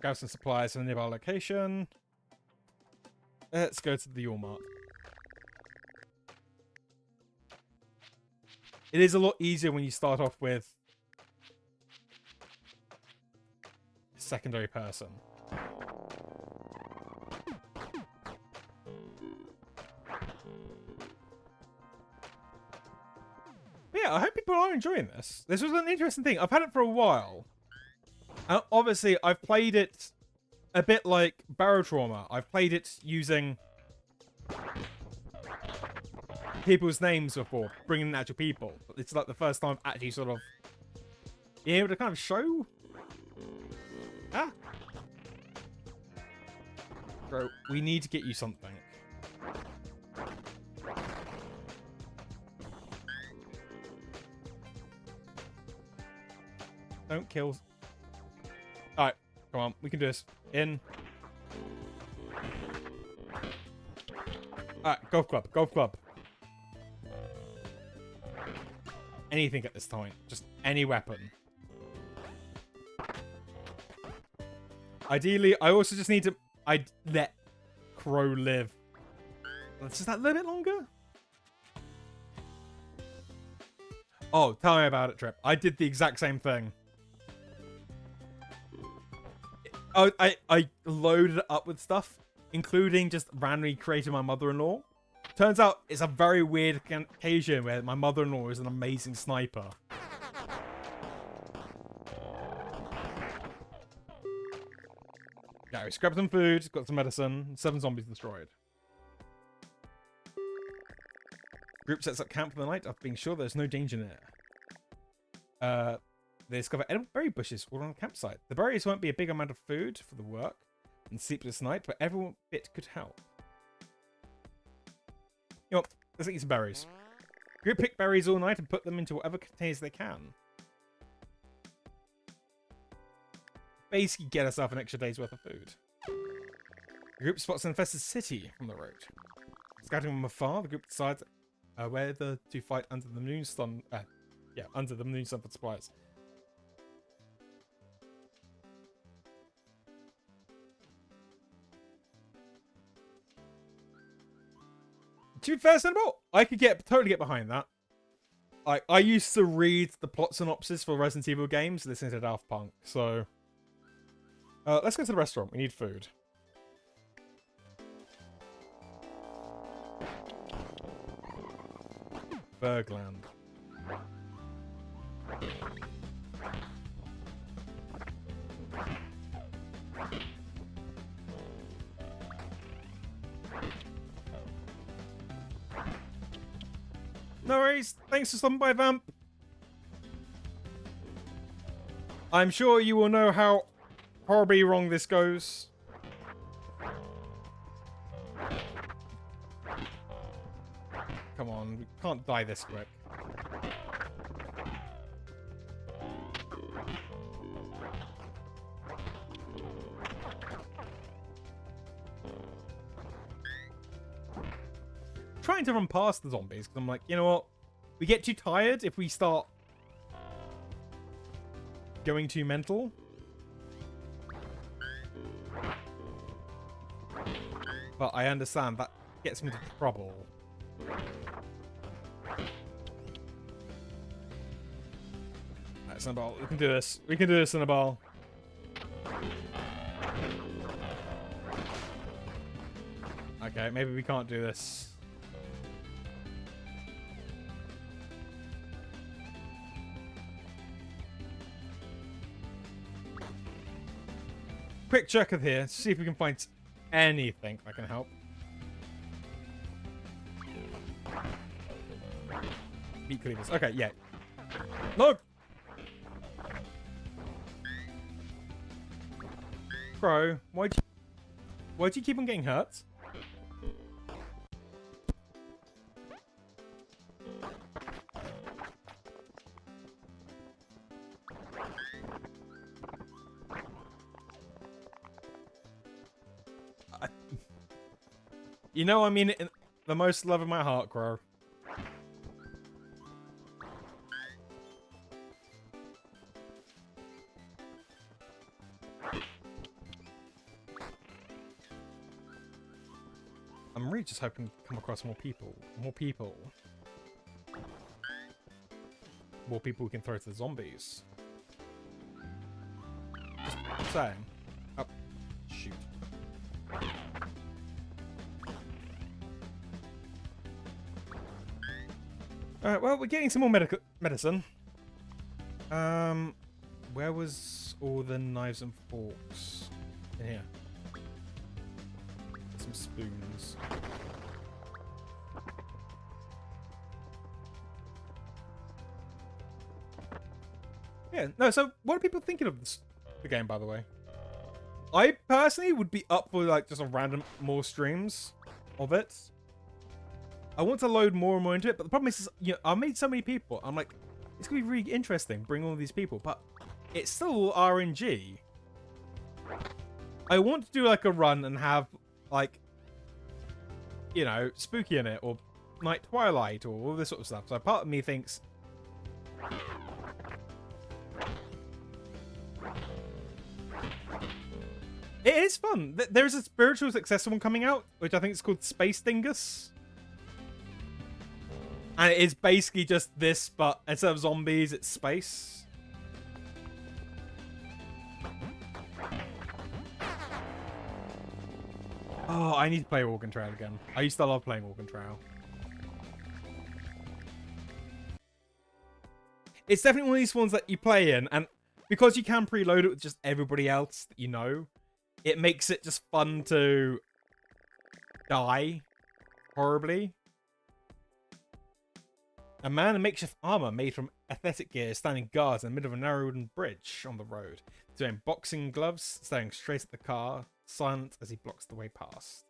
Grab some supplies from the nearby location. Let's go to the Walmart. It is a lot easier when you start off with a secondary person. But yeah, I hope people are enjoying this. This was an interesting thing. I've had it for a while. And obviously, I've played it a bit like Barrow Trauma. I've played it using people's names before, bringing in actual people. But it's like the first time actually sort of being able to kind of show. Ah. Bro, we need to get you something. Don't kill. Alright, come on. We can do this. In. Alright, golf club. Golf club. Anything at this point. Just any weapon. Ideally, I also just need to... I'd let Crow live. Just that little bit longer? Oh, tell me about it, Trip. I did the exact same thing. Oh, I loaded it up with stuff, including just randomly creating my mother-in-law. Turns out it's a very weird occasion where my mother-in-law is an amazing sniper. Yeah, we scrapped some food, got some medicine, 7 zombies destroyed. Group sets up camp for the night after being sure there's no danger near. They discover edible berry bushes all on the campsite. The berries won't be a big amount of food for the work and sleepless night, but every bit could help. You know what? Let's eat some berries. Group pick berries all night and put them into whatever containers they can. Basically get herself an extra day's worth of food. The group spots an infested city from the road. Scouting from afar, the group decides whether to fight under the moonstone. Under the moonstone for supplies. To be fair, Cinnabar, I could totally get behind that. I used to read the plot synopsis for Resident Evil games listening to Daft Punk, so... let's go to the restaurant. We need food. Bergland. No worries. Thanks for stopping by, Vamp. I'm sure you will know how horribly wrong this goes. Come on, we can't die this quick. Trying to run past the zombies because I'm like, you know what? We get too tired if we start going too mental. But I understand that gets me into trouble. Alright, Cinnabar, we can do this. We can do this, Cinnabar. Okay, maybe we can't do this. Quick check of here, see if we can find anything that can help. Meat cleavers. Okay, yeah. Look! Bro, why'd you keep on getting hurt? You know I mean it in the most love of my heart, Crow. I'm really just hoping to come across more people. More people. More people we can throw to the zombies. Just saying. Oh, shoot. Alright, well, we're getting some more medicine. Where was all the knives and forks? In here. Some spoons. Yeah, no, so what are people thinking of the game, by the way? I personally would be up for, like, just a random more streams of it. I want to load more and more into it, but the problem is, you know, I made so many people. I'm like, it's going to be really interesting, bring all these people, but it's still RNG. I want to do like a run and have like, you know, spooky in it or night twilight or all this sort of stuff. So part of me thinks it is fun. There's a spiritual successor one coming out, which I think is called Space Dingus. And it is basically just this, but instead of zombies, it's space. Oh, I need to play Organ Trail again. I used to love playing Organ Trail. It's definitely one of these ones that you play in, and because you can preload it with just everybody else that you know, it makes it just fun to die horribly. A man in makeshift armor made from athletic gear standing guards in the middle of a narrow wooden bridge on the road. He's wearing boxing gloves, staring straight at the car, silent as he blocks the way past.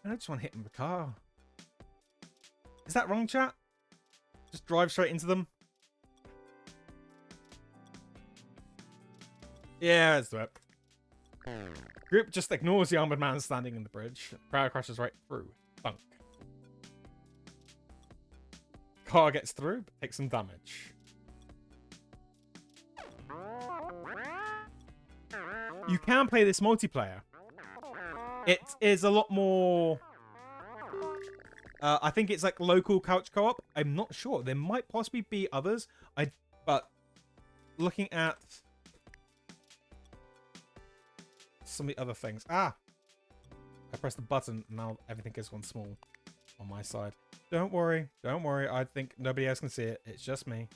I just want to hit him with the car. Is that wrong, chat? Just drive straight into them? Yeah, let's do it. Group just ignores the armored man standing in the bridge. Crowd crashes right through. Thunk. Car gets through, but takes some damage. You can play this multiplayer. It is a lot more... I think it's like local couch co-op. I'm not sure. There might possibly be others. But looking at some of the other things. I pressed the button and now everything has gone small on my side. Don't worry. Don't worry. I think nobody else can see it. It's just me.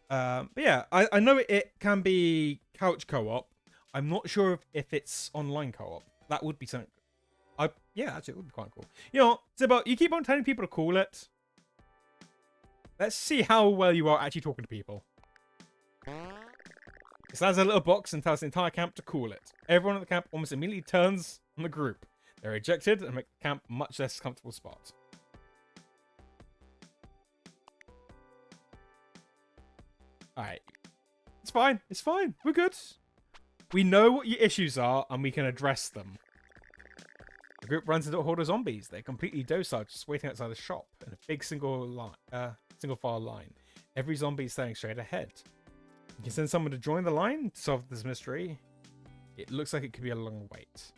But yeah, I know it can be couch co-op. I'm not sure if it's online co-op. That would be something. Yeah, actually, it would be quite cool. You know, it's about you keep on telling people to call it. Let's see how well you are actually talking to people. It stands in a little box and tells the entire camp to cool it. Everyone at the camp almost immediately turns on the group. They're ejected and make the camp a much less comfortable spot. Alright. It's fine. It's fine. We're good. We know what your issues are and we can address them. The group runs into a horde of zombies. They're completely docile, just waiting outside the shop in a big single file line. Every zombie is staring straight ahead. You can send someone to join the line to solve this mystery. It looks like it could be a long wait.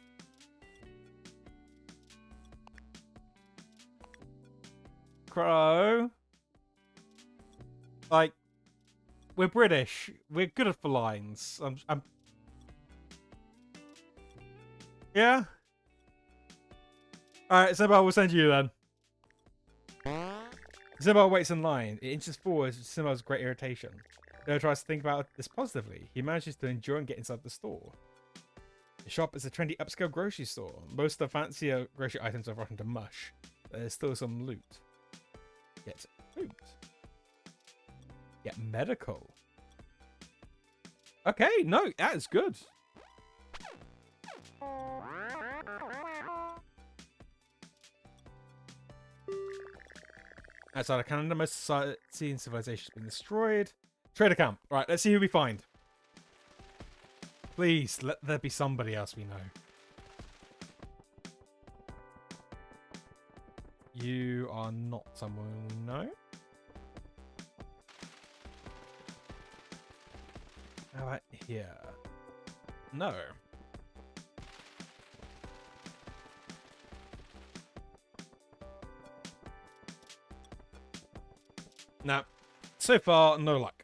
Crow. Like, we're British. We're good at the lines. Yeah? Alright, Zebel, we'll send you then. Zebel waits in line. It inches forward to Zebel's great irritation. Leo tries to think about this positively. He manages to endure and get inside the store. The shop is a trendy upscale grocery store. Most of the fancier grocery items are rotten to mush. But there's still some loot. Get loot. Get medical. Okay, no, that is good. Outside of Canada, most society and civilization has been destroyed. Trader camp. Right, let's see who we find. Please, let there be somebody else we know. You are not someone we know. How about here? No. Now, so far, no luck.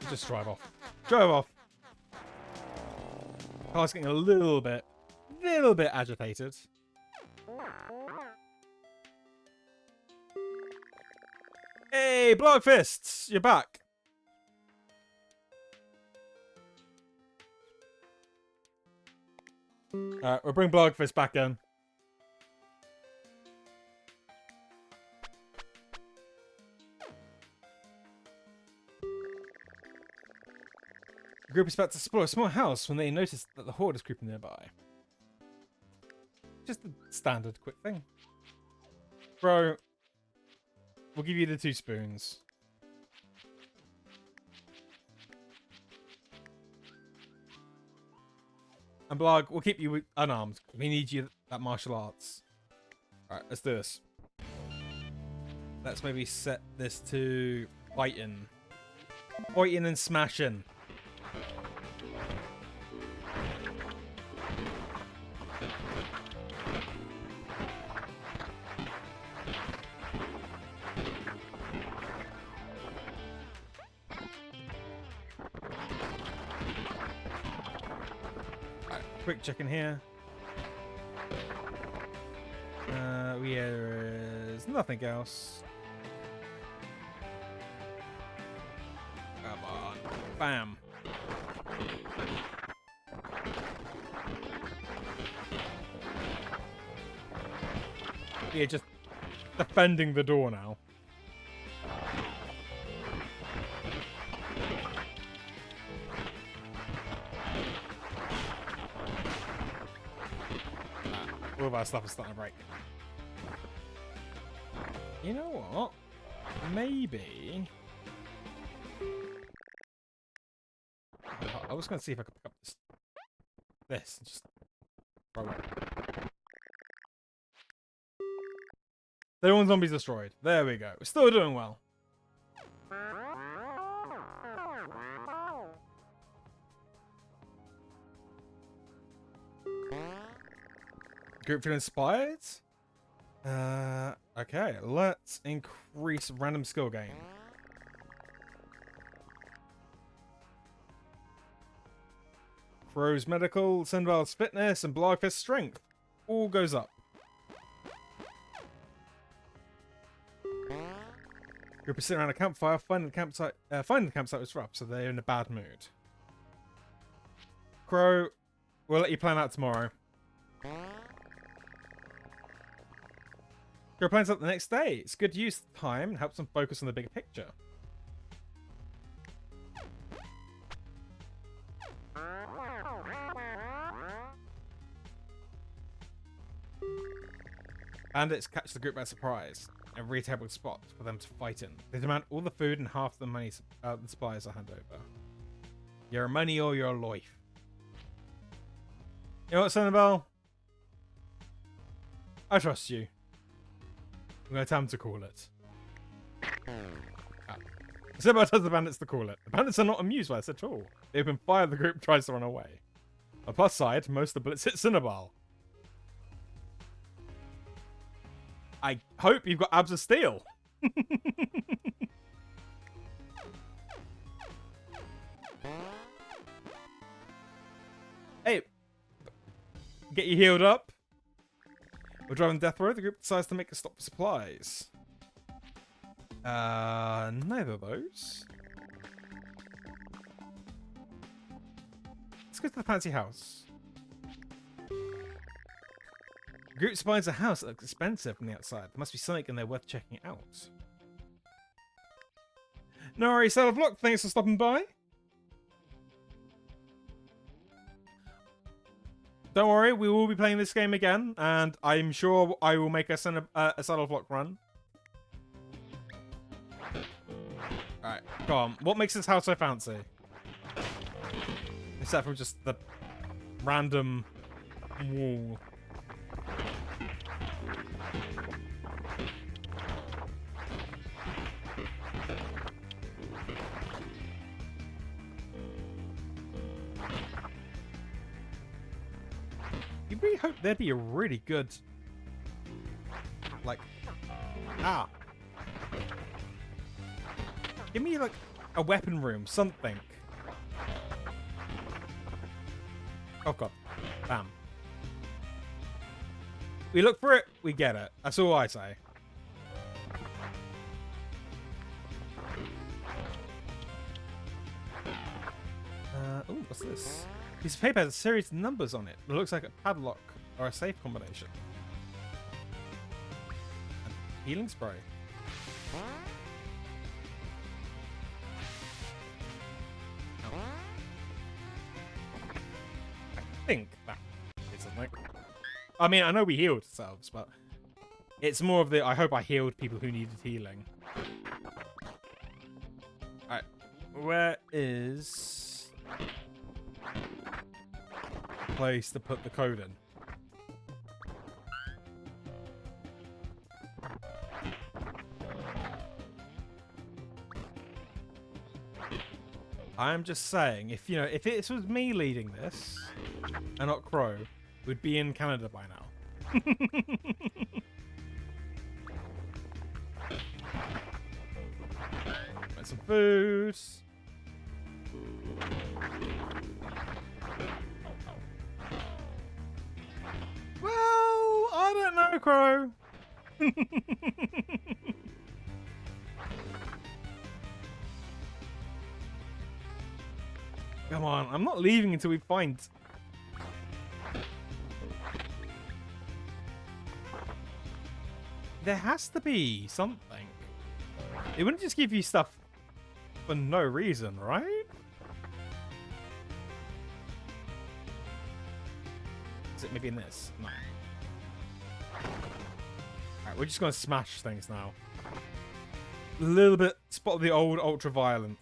Just drive off. Drive off. Car's getting a little bit agitated. Hey, Block Fists, you're back. Alright, we'll bring Block Fist back in. group is about to explore a small house when they notice that the horde is creeping nearby. Just a standard quick thing. Bro, we'll give you the 2 spoons. And Blarg, we'll keep you unarmed. We need you at martial arts. Alright, let's do this. Let's maybe set this to fighting. Fighting and smashing. Quick check in here. There's nothing else. Come on. Bam. Yeah, just defending the door now. All of our stuff is starting to break. You know what? Maybe... I was going to see if I could pick up this and just throw it. 31 zombies destroyed. There we go. We're still doing well. Group feel inspired? Okay, let's increase random skill gain. Crow's medical, Cinderell's fitness, and Blargfist's strength. All goes up. Group is sitting around a campfire, finding the campsite was rough, so they're in a bad mood. Crow, we'll let you plan out tomorrow. Crow plans out the next day. It's good use of time and helps them focus on the bigger picture. Bandits catch the group by surprise. A readable spot for them to fight in. They demand all the food and half the money the suppliers I hand over. Your money or your life. You know what, Cinderbell? I trust you. I'm going to tell them to call it. Cinderbell tells the bandits to call it. The bandits are not amused by this at all. They open fire, the group tries to run away. On the plus side, most of the bullets hit Cinderbell. I hope you've got abs of steel. Hey, get you healed up. We're driving death row. The group decides to make a stop for supplies. Neither of those. Let's go to the fancy house. The group spies a house that looks expensive from the outside. There must be something in there worth checking out. No worries, Cell of Luck. Thanks for stopping by. Don't worry, we will be playing this game again, and I'm sure I will make a Cell of Luck run. Alright, go on. What makes this house so fancy? Except for just the random wall. You really hope there'd be a really good, like, give me like a weapon room, something. Oh god, bam. We look for it, we get it. That's all I say. Oh, what's this? Piece of paper has a series of numbers on it. It looks like a padlock or a safe combination. And healing spray. think that is something. I mean, I know we healed ourselves, but it's more of the I hope I healed people who needed healing. Alright. Where is the place to put the code in? I'm just saying, if it was me leading this and not Crow, we'd be in Canada by now. Get some food. Well, I don't know, Crow. Come on, I'm not leaving until we find... There has to be something. It wouldn't just give you stuff for no reason, right? Is it maybe in this? No. Alright, we're just going to smash things now. A little bit spot of the old ultra-violent.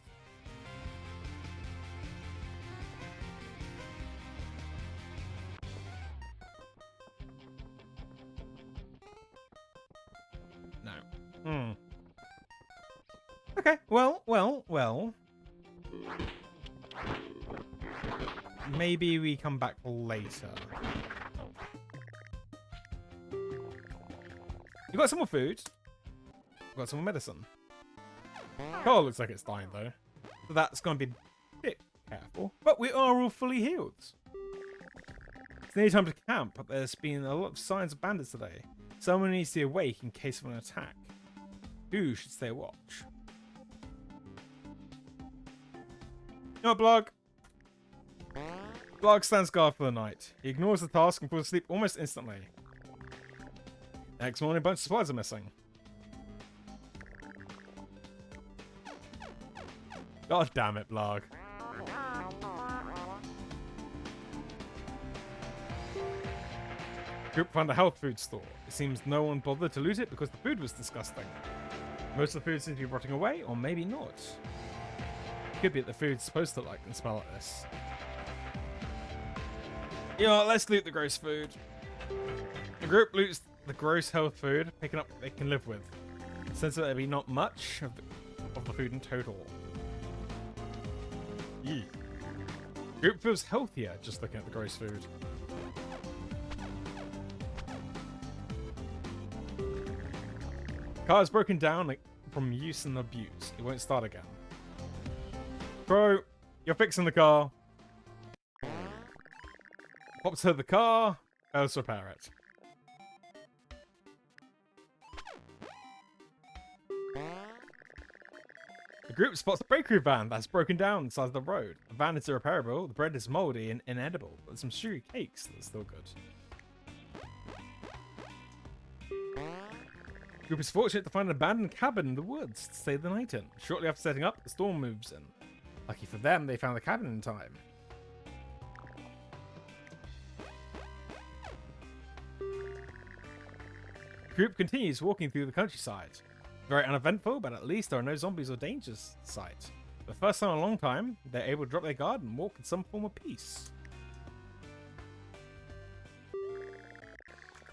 Okay, well. Maybe we come back later. You got some more food. You got some more medicine. Carl looks like it's dying though. So that's going to be a bit careful. But we are all fully healed. It's nearly time to camp, but there's been a lot of signs of bandits today. Someone needs to be awake in case of an attack. Who should stay watch? No, Blog. Blog stands guard for the night. He ignores the task and falls asleep almost instantly. Next morning, a bunch of supplies are missing. God damn it, Blog. Group found a health food store. It seems no one bothered to loot it because the food was disgusting. Most of the food seems to be rotting away, or maybe not. Could be that the food's supposed to like and smell like this. You know what, let's loot the gross food. The group loots the gross health food, picking up what they can live with. Since there'll be not much of the food in total. Yee. Group feels healthier just looking at the gross food. Car is broken down from use and abuse. It won't start again. Bro, you're fixing the car. Pops to the car. Let's repair it. The group spots a bakery van that's broken down on the side of the road. The van is irreparable, the bread is moldy and inedible, but some sugary cakes that are still good. The group is fortunate to find an abandoned cabin in the woods to stay the night in. Shortly after setting up, the storm moves in. Lucky for them, they found the cabin in time. The group continues walking through the countryside. Very uneventful, but at least there are no zombies or dangers in sight. For the first time in a long time, they're able to drop their guard and walk in some form of peace.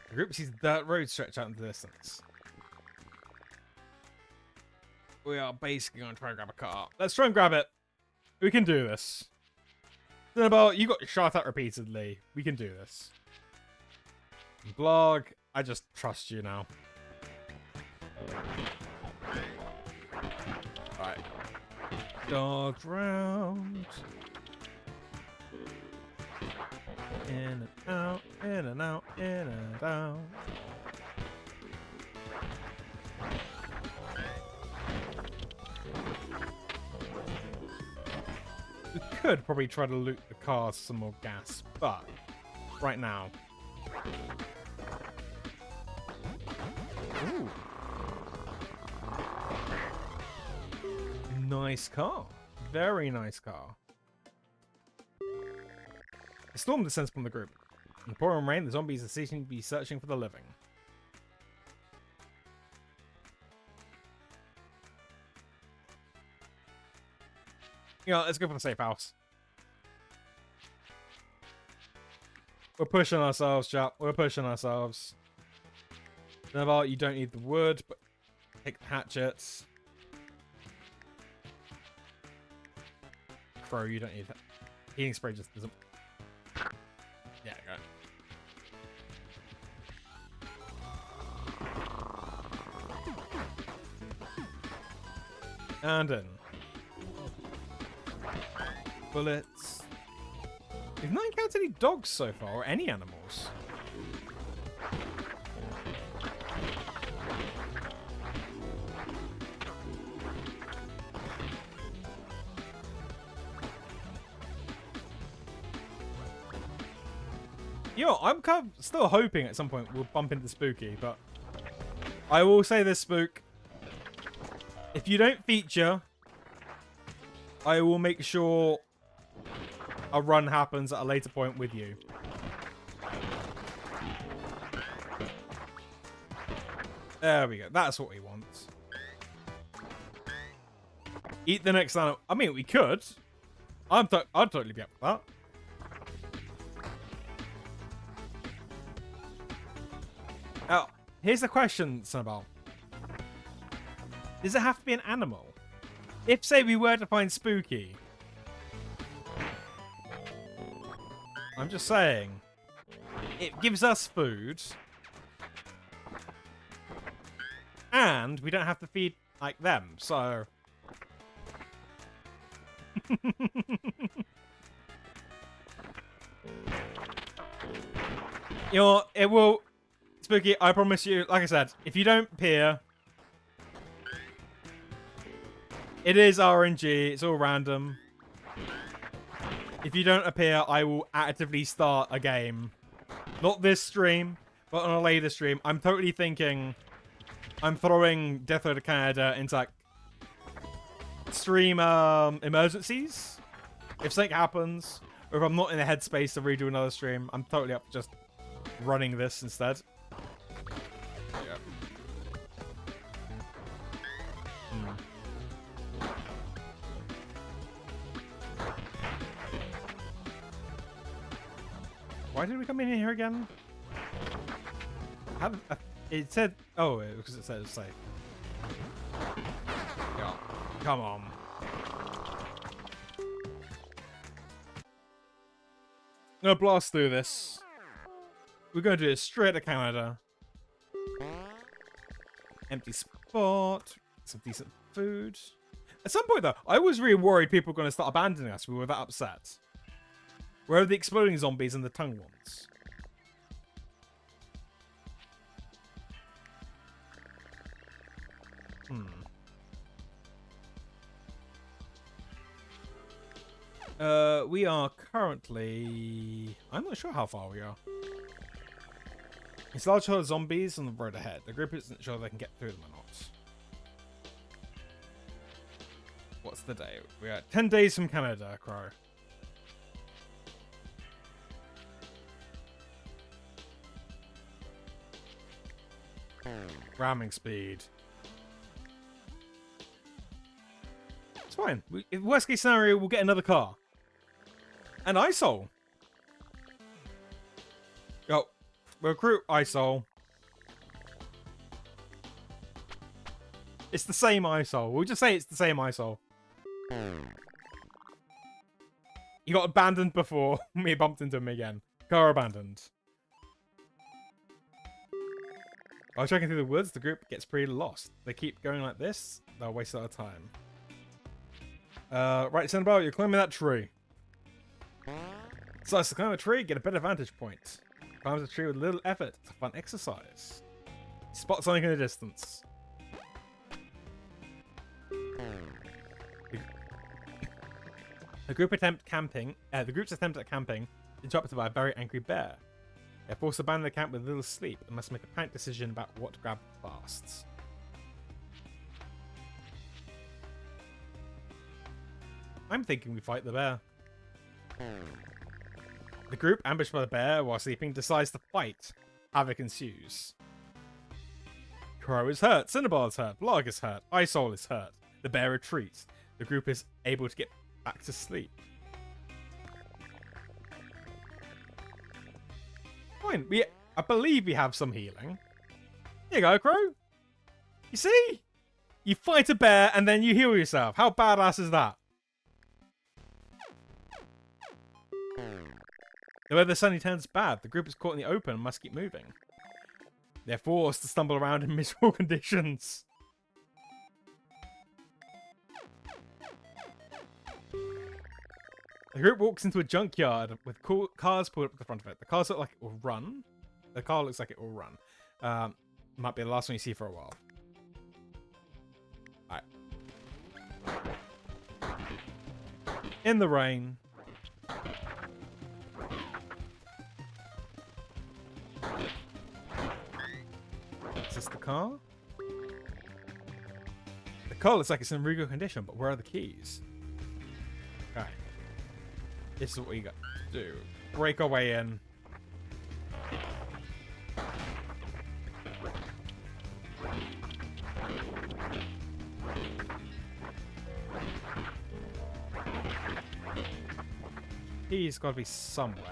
The group sees the dirt road stretch out into the distance. We are basically going to try and grab a car. Let's try and grab it. We can do this. Cinnabelle, you got shot at repeatedly. We can do this. Blog, I just trust you now. Alright. Dogs round. In and out, in and out, in and out. We could probably try to loot the cars for some more gas, but right now. Ooh. Nice car. Very nice car. A storm descends from the group. In the pouring rain, the zombies are seeming to be searching for the living. You know, let's go for the safe house. We're pushing ourselves, chap. We're pushing ourselves. Never, you don't need the wood, but take the hatchets. Crow, you don't need that. Healing spray just doesn't. Yeah, go. And in. Bullets. We've not encountered any dogs so far, or any animals. You know, I'm kind of still hoping at some point we'll bump into Spooky, but I will say this, Spook. If you don't feature, I will make sure a run happens at a later point with you. There we go. That's what we want. Eat the next animal. I mean, we could. I'd totally be up for that. Now, here's the question, Snowball. Does it have to be an animal? If, say, we were to find Spooky. I'm just saying. It gives us food. And we don't have to feed, like, them, so... You know, it will... Spooky, I promise you, like I said, if you don't peer... It is RNG, it's all random. If you don't appear, I will actively start a game. Not this stream, but on a later stream. I'm totally thinking I'm throwing Death Road to Canada into like stream emergencies. If something happens, or if I'm not in the headspace to redo another stream, I'm totally up for just running this instead. Yeah. Why did we come in here again? It said... Oh, because it said it's safe. Yeah. Come on. I'm gonna blast through this. We're gonna do it straight to Canada. Empty spot. Some decent food. At some point, though, I was really worried people were gonna start abandoning us. We were that upset. Where are the exploding zombies and the tongue ones? We are currently... I'm not sure how far we are. It's a large herd of zombies on the road ahead. The group isn't sure they can get through them or not. What's the day? We are 10 days from Canada, Crow. Ramming speed. It's fine. Worst case scenario, we'll get another car. And ISOL. Yo, recruit ISOL. It's the same ISOL. We'll just say it's the same ISOL. He got abandoned before. We bumped into him again. Car abandoned. While trekking through the woods, the group gets pretty lost. They keep going like this, they'll waste a lot of time. Right, Cinnabar, you're climbing that tree. Slice to climb a tree, get a better vantage point. Climbs a tree with little effort. It's a fun exercise. Spot something in the distance. The group's attempt at camping is interrupted by a very angry bear. They're forced to abandon the camp with little sleep and must make a panic decision about what to grab fast. I'm thinking we fight the bear. The group, ambushed by the bear while sleeping, decides to fight. Havoc ensues. Crow is hurt, Cinnabar is hurt, Blarg is hurt, Isol is hurt. The bear retreats. The group is able to get back to sleep. Fine. I believe we have some healing. Here you go, Crow. You see? You fight a bear and then you heal yourself. How badass is that? The weather suddenly turns bad. The group is caught in the open and must keep moving. They're forced to stumble around in miserable conditions. The group walks into a junkyard with cars pulled up to the front of it. The cars look like it will run. The car looks like it will run. Might be the last one you see for a while. Alright. In the rain. Is this the car? The car looks like it's in really good condition, but where are the keys? Okay. This is what we got to do. Break our way in. He's got to be somewhere.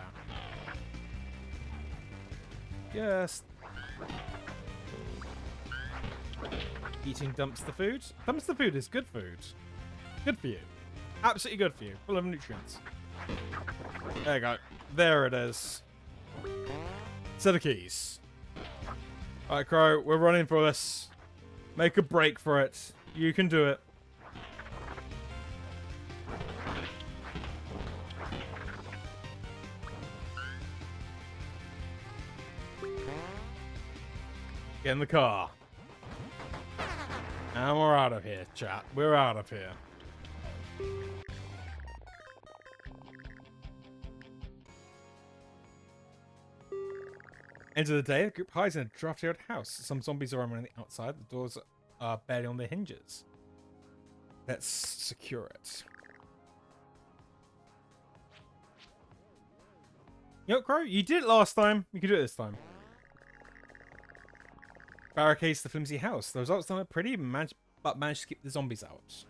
Yes. Eating dumpster food. Dumpster food is good food. Good for you. Absolutely good for you. Full of nutrients. There you go. There it is. Set of keys. Alright, Crow. We're running for this. Make a break for it. You can do it. Get in the car. And we're out of here, chat. We're out of here. End of the day, the group hides in a drafty old house. Some zombies are roaming on the outside. The doors are barely on their hinges. Let's secure it. You know, Crow, you did it last time. You can do it this time. Barricades the flimsy house. The results don't look pretty, but managed to keep the zombies out.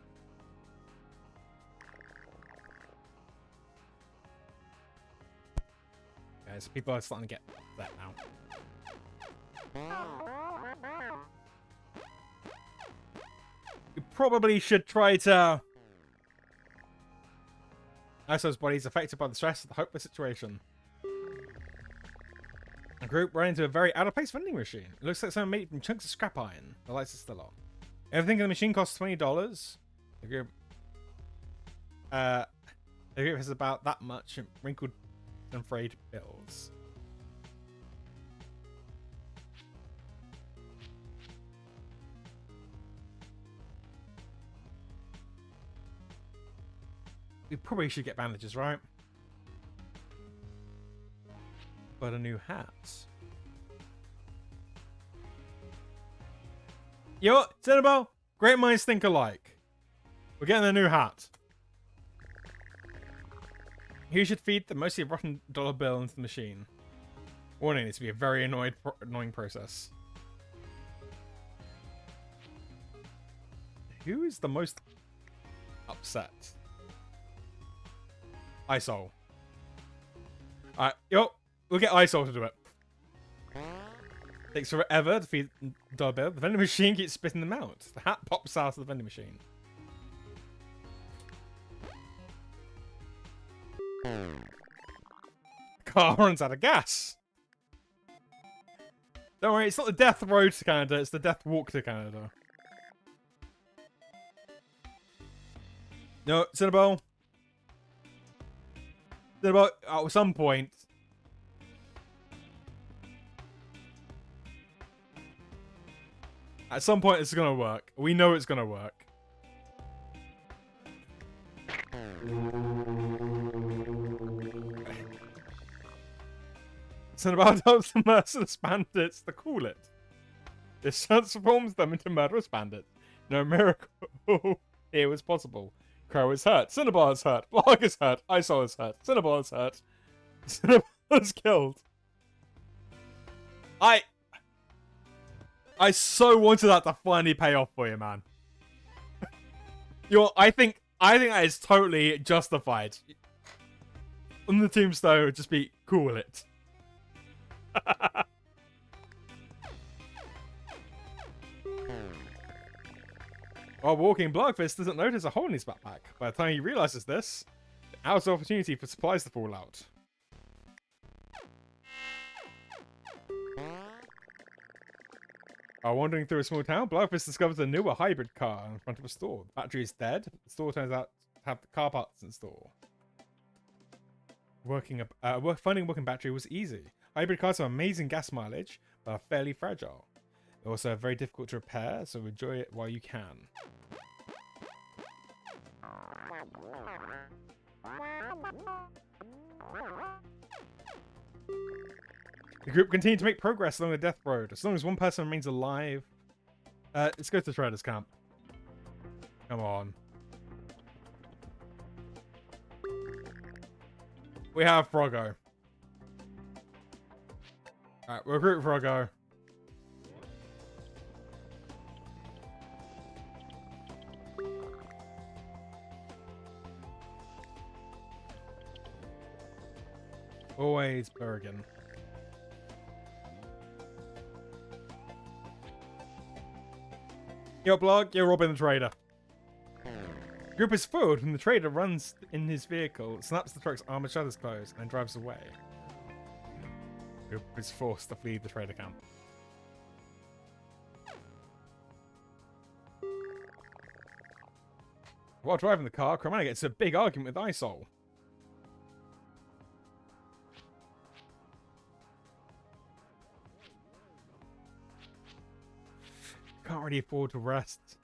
Okay, so people are starting to get that now. You probably should try to... Iso's body is affected by the stress of the hopeless situation. The group ran into a very out-of-place vending machine. It looks like someone made it from chunks of scrap iron. The lights are still on. Everything in the machine costs $20. The group has about that much in wrinkled and frayed bills. We probably should get bandages, right? But a new hat. You know what, Cinnabon? Great minds think alike. We're getting a new hat. You should feed the mostly rotten dollar bill into the machine. Warning, this will be a very annoying process. Who is the most upset? Isol. Alright, yo. We'll get Isol to do it. Takes forever to feed dollar bill. The vending machine keeps spitting them out. The hat pops out of the vending machine. Car runs out of gas. Don't worry, it's not the death road to Canada, it's the death walk to Canada. No, Cinnabon. Cinnabon, at some point. At some point, it's gonna work. We know it's gonna work. Cinnabon helps the merciless bandits to cool it. This transforms them into murderous bandits. No miracle here was possible. Crow is hurt. Cinnabar is hurt. Blarg is hurt. Isol is hurt. Cinnabar is hurt. Cinnabar's killed. I so wanted that to finally pay off for you, man. I think that is totally justified. On the tombstone, just be cool with it. While walking, Bloodfist doesn't notice a hole in his backpack. By the time he realizes this, the hour's opportunity for supplies to fall out. While wandering through a small town, Bloodfist discovers a newer hybrid car in front of a store. The battery is dead, but the store turns out to have the car parts in store. Finding a working battery was easy. Hybrid cars have amazing gas mileage, but are fairly fragile. They're also very difficult to repair, so enjoy it while you can. The group continue to make progress along the death road. As long as one person remains alive... let's go to the Shredder's camp. Come on. We have Froggo. Alright, we'll recruit Froggo. Always Bergen. Yo, Blog, you're Robin the Trader. The group is foiled when the trader runs in his vehicle, snaps the truck's armored shutters closed, and drives away. The group is forced to flee the trader camp. While driving the car, Cromana gets a big argument with Isol. Can't really afford to rest.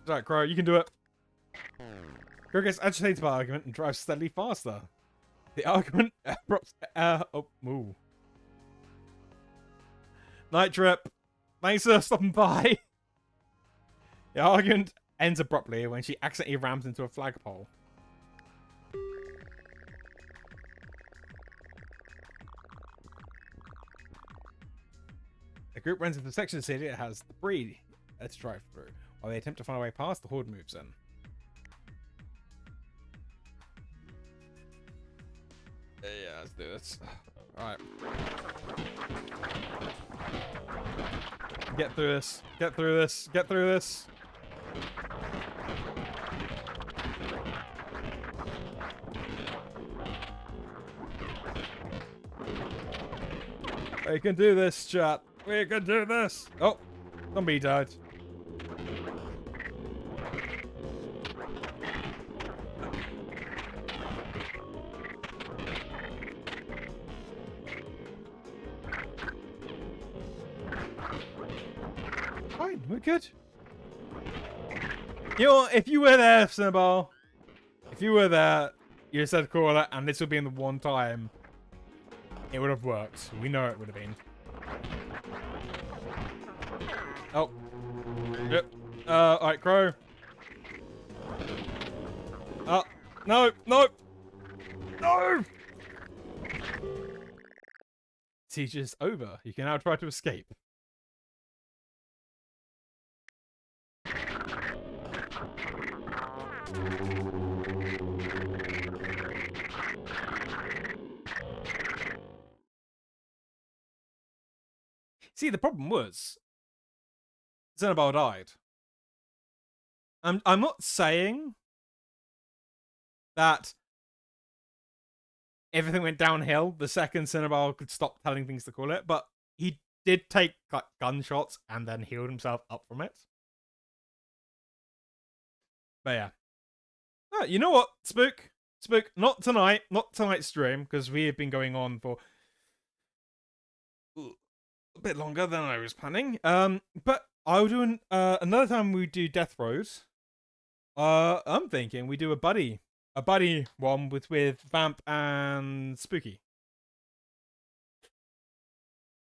Right, Crow, you can do it. Crow gets agitated by the argument and drives steadily faster. The argument ooh. Night Trip. Thanks for stopping by. The argument ends abruptly when she accidentally rams into a flagpole. The group runs into a section of the city that has debris to drive through. While they attempt to find a way past, the horde moves in. Yeah, let's do this. Alright. Get through this. Get through this. Get through this. We can do this, chat. We can do this. Oh, zombie died. Fine, we're good. You know, if you were there, Snowball, if you were there, you said call it, and this would be in the one time, it would have worked. We know it would have been. Oh. Yep. Alright, Crow. Oh, no, no! No! Siege is over. You can now try to escape. See, the problem was Xenobal died. I'm not saying that everything went downhill the second Xenobal could stop telling things to call it, but he did take like gunshots and then healed himself up from it. But yeah. Oh, you know what, Spook? Spook, not tonight. Not tonight's stream, because we have been going on for a bit longer than I was planning. But I'll do another time we do Death Road. I'm thinking we do a buddy one with Vamp and Spooky,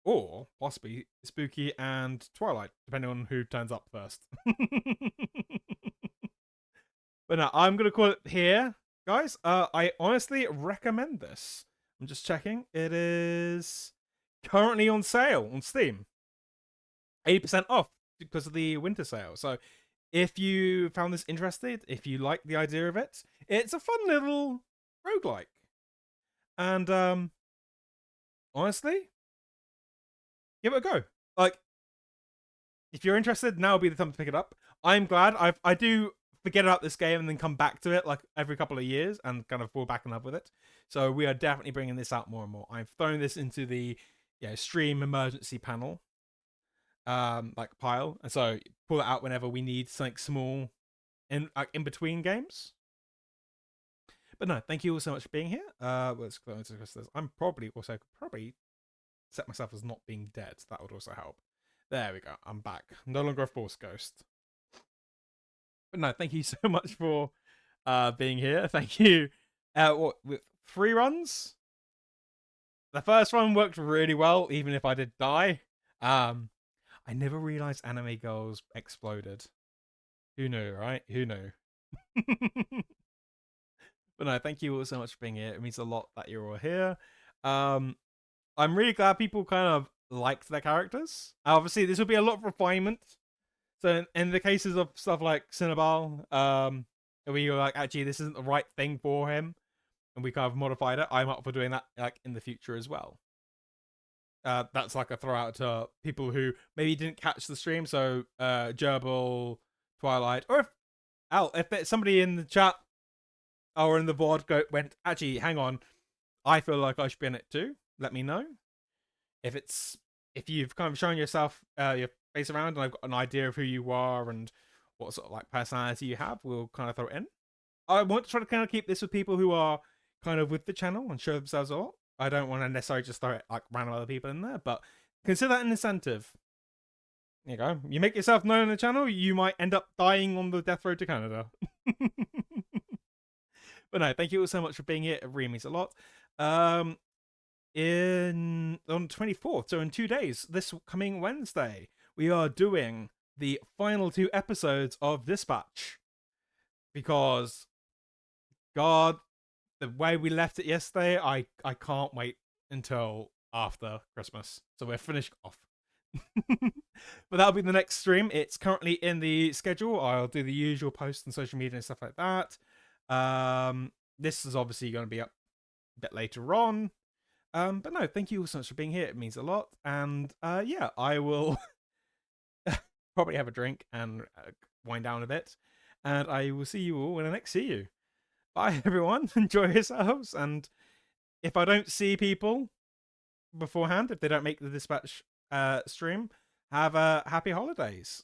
or possibly Spooky and Twilight, depending on who turns up first. But no, I'm gonna call it here, guys. I honestly recommend this. I'm just checking. It is currently on sale on Steam. 80% off because of the winter sale. So if you found this interested, if you like the idea of it, it's a fun little roguelike. And honestly, give it a go. Like, if you're interested, now would be the time to pick it up. I'm glad. I do forget about this game and then come back to it like every couple of years and kind of fall back in love with it. So we are definitely bringing this out more and more. I've thrown this into the stream emergency panel like pile, and so pull it out whenever we need something small in between games. But no, thank you all so much for being here. Let's go into this. I'm probably set myself as not being dead. That would also help. There we go. I'm back. I'm no longer a force ghost. But no, thank you so much for being here. Thank you. What, with 3 runs? The first one worked really well, even if I did die. I never realized anime girls exploded. Who knew, right? Who knew? But no, thank you all so much for being here. It means a lot that you're all here. I'm really glad people kind of liked their characters. Obviously, this will be a lot of refinement. So in the cases of stuff like Cinnabal, we were like, actually, this isn't the right thing for him, and we kind of modified it. I'm up for doing that like in the future as well. That's like a throw out to people who maybe didn't catch the stream. So Gerbil, Twilight, or if somebody in the chat or in the board went, actually, hang on, I feel like I should be in it too. Let me know. If you've kind of shown yourself your face around and I've got an idea of who you are and what sort of like personality you have, we'll kind of throw it in. I want to try to kind of keep this with people who are kind of with the channel and show themselves a lot. I don't want to necessarily just throw it like random other people in there, but consider that an incentive. There you go. You make yourself known on the channel, you might end up dying on the death road to Canada. But no, thank you all so much for being here. It really means a lot. On 24th, so in 2 days, this coming Wednesday, we are doing the final 2 episodes of Dispatch. Because, God, the way we left it yesterday, I can't wait until after Christmas. So we're finished off. But that'll be the next stream. It's currently in the schedule. I'll do the usual posts on social media and stuff like that. This is obviously going to be up a bit later on. But no, thank you all so much for being here. It means a lot. And yeah, I will probably have a drink and wind down a bit. And I will see you all when I next see you. Bye, everyone. Enjoy yourselves. And if I don't see people beforehand, if they don't make the Dispatch stream, have happy holidays.